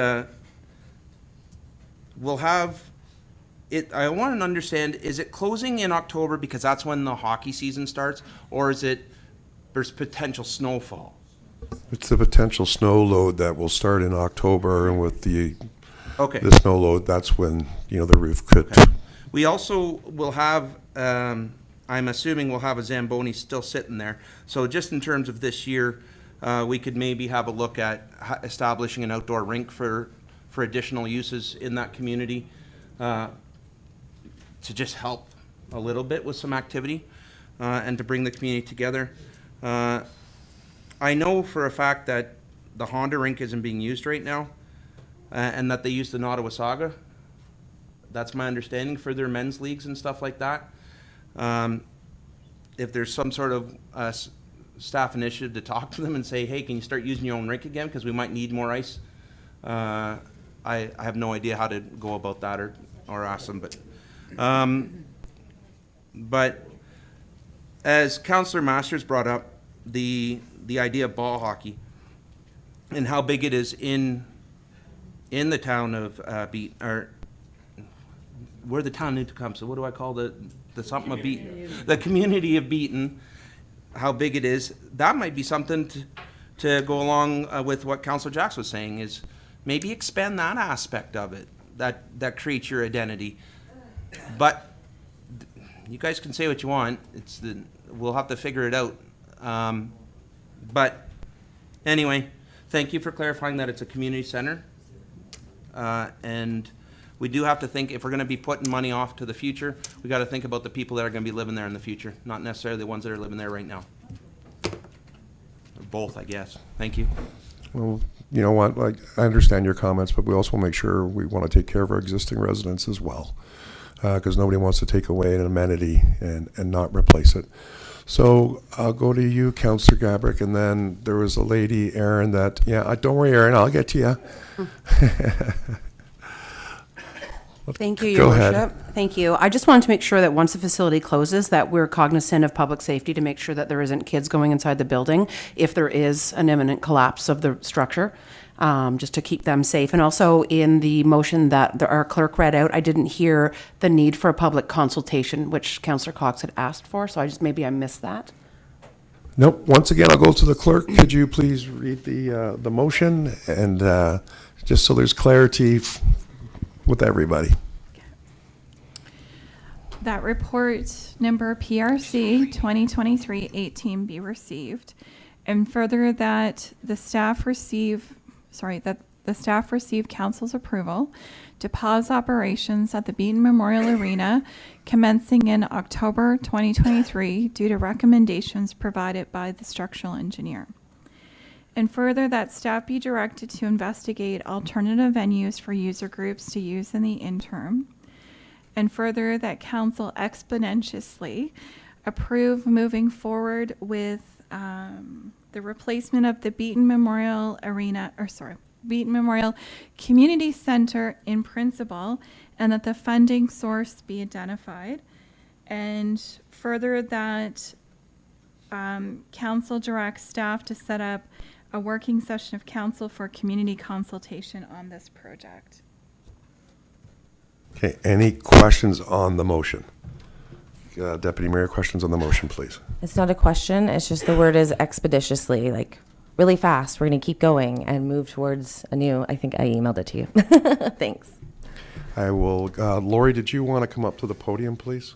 we'll have it, I want to understand, is it closing in October because that's when the hockey season starts, or is it there's potential snowfall?
It's the potential snow load that will start in October, and with the snow load, that's when, the roof could.
Okay. We also will have, I'm assuming we'll have a Zamboni still sitting there. So just in terms of this year, we could maybe have a look at establishing an outdoor rink for additional uses in that community, to just help a little bit with some activity, and to bring the community together. I know for a fact that the Honda rink isn't being used right now, and that they use the Nottawasaga. That's my understanding for their men's leagues and stuff like that. If there's some sort of staff initiative to talk to them and say, hey, can you start using your own rink again, because we might need more ice. I have no idea how to go about that or ask them, but as Councillor Masters brought up, the idea of ball hockey and how big it is in the town of Beaton, or we're the town of Newton, so what do I call the something of Beaton? The community of Beaton, how big it is. That might be something to go along with what Councillor Jacks was saying, is maybe expand that aspect of it that creates your identity. But you guys can say what you want. We'll have to figure it out. But anyway, thank you for clarifying that it's a community center. And we do have to think, if we're going to be putting money off to the future, we got to think about the people that are going to be living there in the future, not necessarily the ones that are living there right now. Or both, I guess. Thank you.
Well, you know what, I understand your comments, but we also make sure we want to take care of our existing residents as well, because nobody wants to take away an amenity and not replace it. So I'll go to you, Councillor Gabrick, and then there was a lady, Erin, don't worry, Erin, I'll get to you.
Thank you,
Go
Your
ahead.
Worship. Thank you. I just wanted to make sure that once the facility closes, that we're cognizant of public safety to make sure that there isn't kids going inside the building if there is an imminent collapse of the structure, just to keep them safe. And also in the motion that our clerk read out, I didn't hear the need for a public consultation, which Councillor Cox had asked for, so maybe I missed that.
Nope. Once again, I'll go to the clerk. Could you please read the motion, and just so there's clarity with everybody.
That report number PRC 2023-18 be received, and further that the staff receive council's approval to pause operations at the Beaton Memorial Arena commencing in October 2023 due to recommendations provided by the structural engineer. And further, that staff be directed to investigate alternative venues for user groups to use in the interim. And further, that council expeditiously approve moving forward with the replacement of the Beaton Memorial Community Center in principle, and that the funding source be identified. And further, that council directs staff to set up a working session of council for community consultation on this project.
Okay, any questions on the motion? Deputy Mayor, questions on the motion, please.
It's not a question. It's just the word is expeditiously, like really fast. We're going to keep going and move towards a new, I think I emailed it to you. Thanks.
I will, Lori, did you want to come up to the podium, please?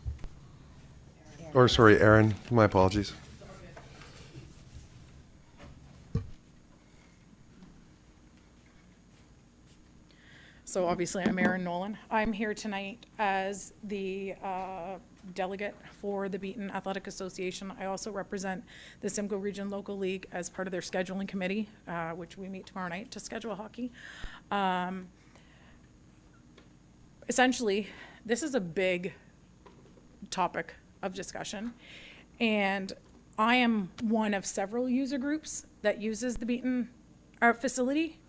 Or sorry, Erin, my apologies.
So obviously, I'm Erin Nolan. I'm here tonight as the delegate for the Beaton Athletic Association. I also represent the Simcoe Region Local League as part of their scheduling committee, which we meet tomorrow night to schedule hockey. Essentially, this is a big topic of discussion, and I am one of several user groups that uses the Beaton facility.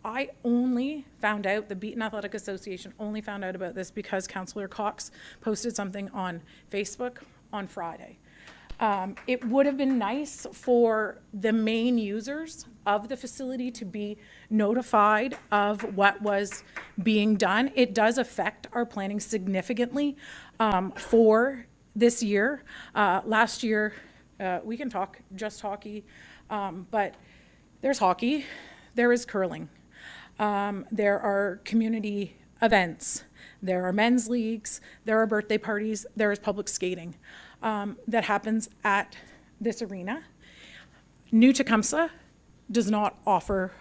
I only found out, the Beaton Athletic Association only found out about this because Councillor Cox posted something on Facebook on Friday. It would have been nice for the main users of the facility to be notified of what was being done. It does affect our planning significantly for this year. Last year, we can talk just hockey, but there's hockey, there is curling. There are community events, there are men's leagues, there are birthday parties, there is public skating that happens at this arena. New Tecumseh does not offer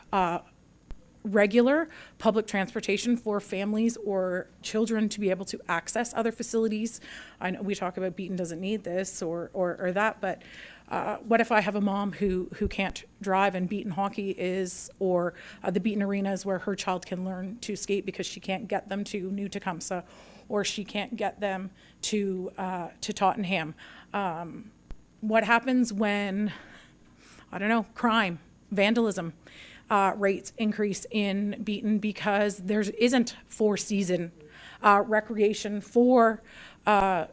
regular public transportation for families or children to be able to access other facilities. I know we talk about Beaton doesn't need this or that, but what if I have a mom who can't drive and Beaton hockey is, or the Beaton Arena is where her child can learn to skate because she can't get them to New Tecumseh, or she can't get them to Tottenham. What happens when, I don't know, crime, vandalism rates increase in Beaton because there isn't four-season recreation for the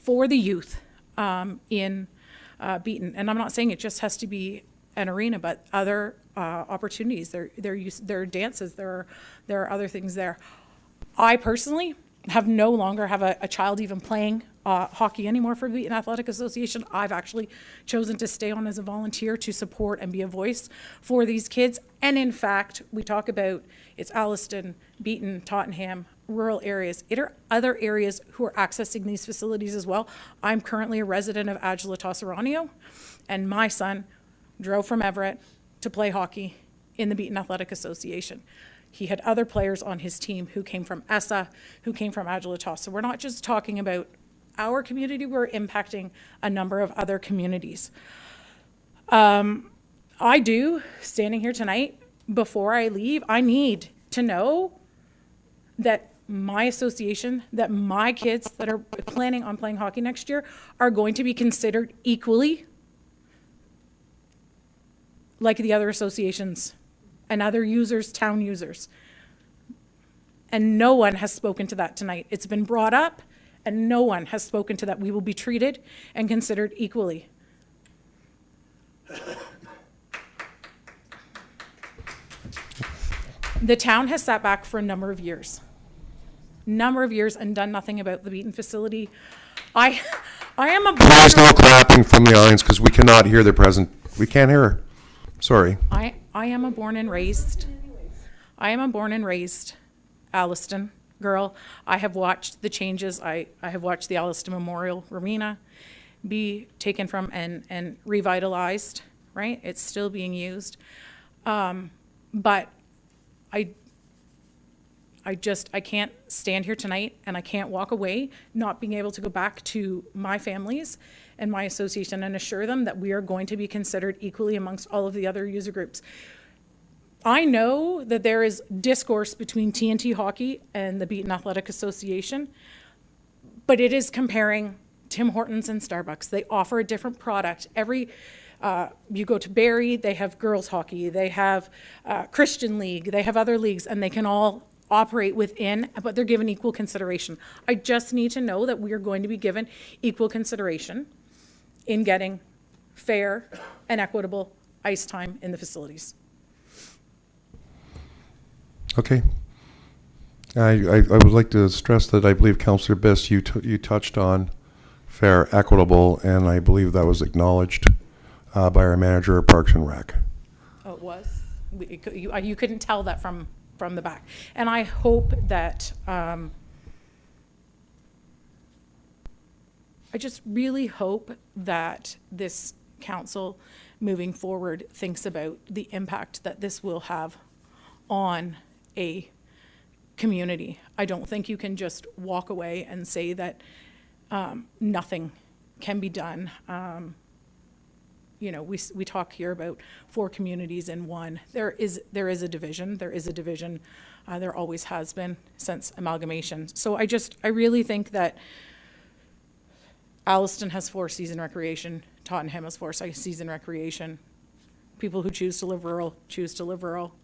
youth in Beaton? And I'm not saying it just has to be an arena, but other opportunities. There are dances. There are other things there. I personally have no longer have a child even playing hockey anymore for the Beaton Athletic Association. I've actually chosen to stay on as a volunteer to support and be a voice for these kids. And in fact, we talk about it's Alliston, Beaton, Tottenham, rural areas. It are other areas who are accessing these facilities as well. I'm currently a resident of Agila-Tosaranio, and my son drove from Everett to play hockey in the Beaton Athletic Association. He had other players on his team who came from ESSA, who came from Agila-Tos. So we're not just talking about our community, we're impacting a number of other communities. I do, standing here tonight, before I leave, I need to know that my association, that my kids that are planning on playing hockey next year are going to be considered equally like the other associations and other users, town users. And no one has spoken to that tonight. It's been brought up, and no one has spoken to that. We will be treated and considered equally. The town has sat back for a number of years and done nothing about the Beaton facility. I am a
Please no clapping from the audience because we cannot hear the present. We can't hear her. Sorry.
I am a born and raised Alliston girl. I have watched the changes. I have watched the Alliston Memorial Arena be taken from and revitalized, right? It's still being used. But I can't stand here tonight and I can't walk away not being able to go back to my families and my association and assure them that we are going to be considered equally amongst all of the other user groups. I know that there is discourse between TNT Hockey and the Beaton Athletic Association, but it is comparing Tim Hortons and Starbucks. They offer a different product. You go to Barrie, they have girls hockey, they have Christian League, they have other leagues, and they can all operate within, but they're given equal consideration. I just need to know that we are going to be given equal consideration in getting fair and equitable ice time in the facilities.
Okay. I would like to stress that I believe Councillor Biss, you touched on fair, equitable, and I believe that was acknowledged by our manager of Parks and Rec.
Oh, it was? You couldn't tell that from the back. And I hope that, I just really hope that this council moving forward thinks about the impact that this will have on a community. I don't think you can just walk away and say that nothing can be done. We talk here about 4 communities in one. There is a division. There is a division. There always has been since amalgamation. So I really think that Alliston has 4-season recreation. Tottenham has 4-season recreation. People who choose to live rural choose to live rural.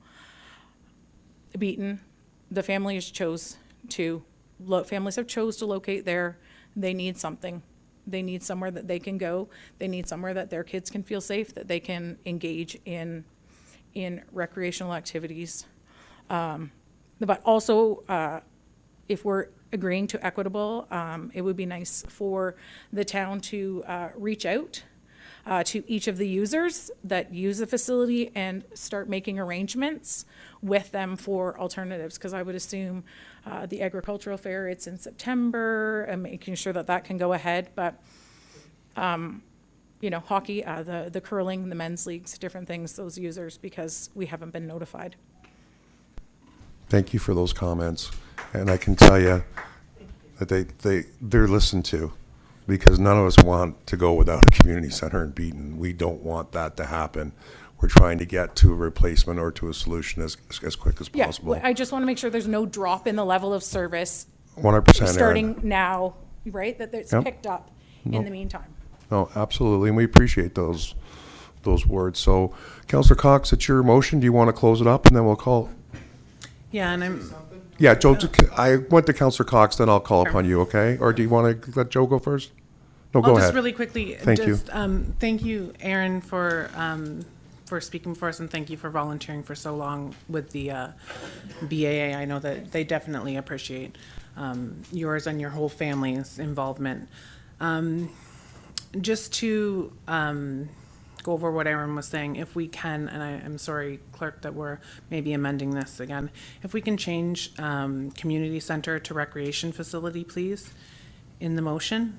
Beaton, the families have chose to locate there. They need something. They need somewhere that they can go. They need somewhere that their kids can feel safe, that they can engage in recreational activities. But also, if we're agreeing to equitable, it would be nice for the town to reach out to each of the users that use the facility and start making arrangements with them for alternatives. Because I would assume the agricultural fair, it's in September, and making sure that that can go ahead. But, hockey, the curling, the men's leagues, different things, those users, because we haven't been notified.
Thank you for those comments. And I can tell you that they're listened to, because none of us want to go without a community center in Beaton. We don't want that to happen. We're trying to get to a replacement or to a solution as quick as possible.
Yeah, I just want to make sure there's no drop in the level of service
100%, Erin.
starting now, right? That it's
Yep.
picked up
Nope.
in the meantime.
No, absolutely, and we appreciate those words. So, Councillor Cox, it's your motion. Do you want to close it up, and then we'll call?
Yeah, and I'm,
Yeah, Joe, I went to Councillor Cox, then I'll call upon you, okay? Or do you want to let Joe go first? No, go
I'll
ahead.
just really quickly,
Thank you.
thank you, Aaron, for speaking for us, and thank you for volunteering for so long with the BAA. I know that they definitely appreciate yours and your whole family's involvement. Just to go over what Aaron was saying, if we can, and I'm sorry, Clerk, that we're maybe amending this again, if we can change community center to recreation facility, please, in the motion.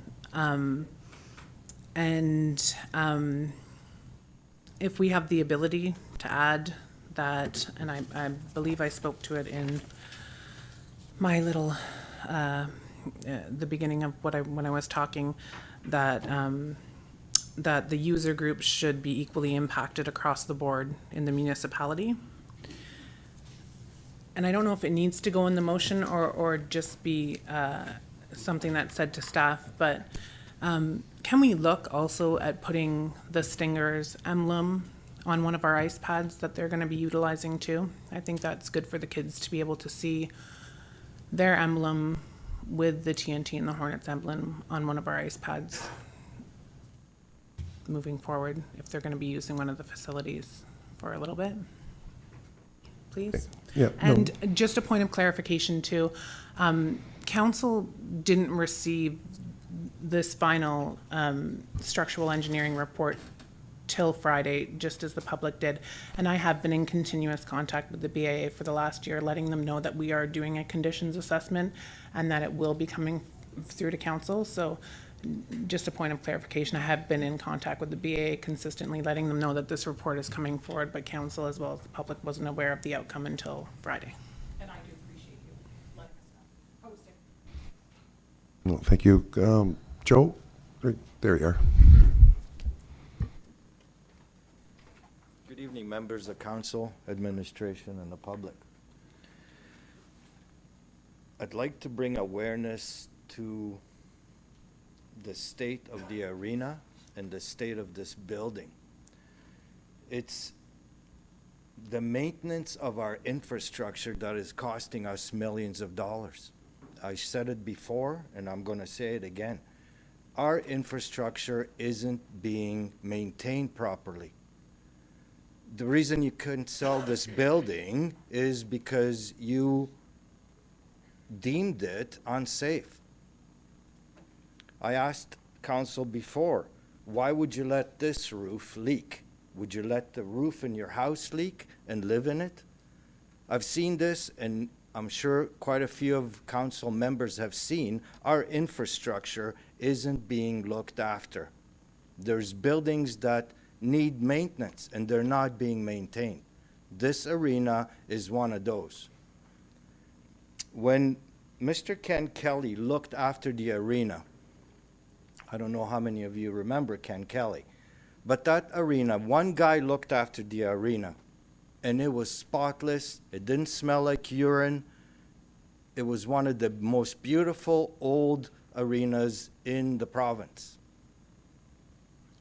If we have the ability to add that, and I believe I spoke to it in my little, the beginning of when I was talking, that that the user groups should be equally impacted across the board in the municipality. And I don't know if it needs to go in the motion or just be something that's said to staff, but can we look also at putting the Stingers emblem on one of our ice pads that they're going to be utilizing too? I think that's good for the kids to be able to see their emblem with the TNT and the Hornets emblem on one of our ice pads moving forward, if they're going to be using one of the facilities for a little bit, please.
Yeah, no.
And just a point of clarification too, council didn't receive this final structural engineering report till Friday, just as the public did. And I have been in continuous contact with the BAA for the last year, letting them know that we are doing a conditions assessment and that it will be coming through to council. So just a point of clarification, I have been in contact with the BAA consistently, letting them know that this report is coming forward, but council as well as the public wasn't aware of the outcome until Friday.
And I do appreciate you letting us know. Posting.
No, thank you. Joe, right there you are.
Good evening, members of council, administration, and the public. I'd like to bring awareness to the state of the arena and the state of this building. It's the maintenance of our infrastructure that is costing us millions of dollars. I said it before, and I'm going to say it again. Our infrastructure isn't being maintained properly. The reason you couldn't sell this building is because you deemed it unsafe. I asked council before, why would you let this roof leak? Would you let the roof in your house leak and live in it? I've seen this, and I'm sure quite a few of council members have seen, our infrastructure isn't being looked after. There's buildings that need maintenance, and they're not being maintained. This arena is one of those. when Mr. Ken Kelly looked after the arena, I don't know how many of you remember Ken Kelly, but that arena, one guy looked after the arena, and it was spotless. It didn't smell like urine. It was one of the most beautiful old arenas in the province.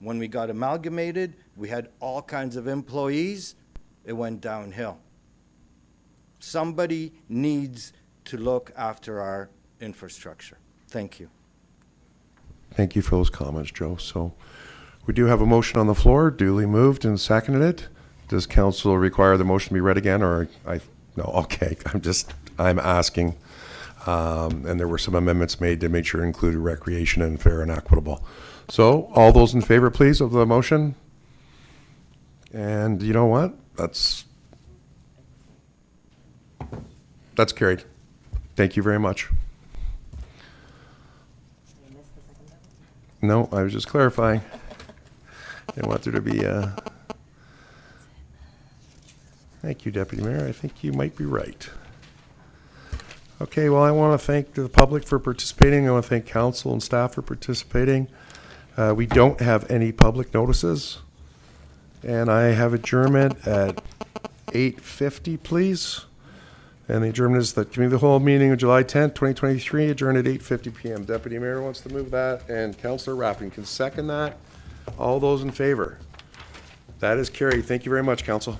When we got amalgamated, we had all kinds of employees. It went downhill. Somebody needs to look after our infrastructure. Thank you.
Thank you for those comments, Joe. So we do have a motion on the floor, duly moved and seconded. Does council require the motion to be read again, or no, okay, I'm asking. And there were some amendments made to make sure it included recreation and fair and equitable. So all those in favor, please, of the motion? And you know what? That's carried. Thank you very much. No, I was just clarifying. I want there to be a... Thank you, Deputy Mayor. I think you might be right. Okay, well, I want to thank the public for participating. I want to thank council and staff for participating. We don't have any public notices. And I have adjournment at 8:50, please. And the adjournment is the committee of the whole meeting of July 10th, 2023, adjourned at 8:50 p.m. Deputy Mayor wants to move that, and Councillor Rappin can second that. All those in favor? That is carried. Thank you very much, Council.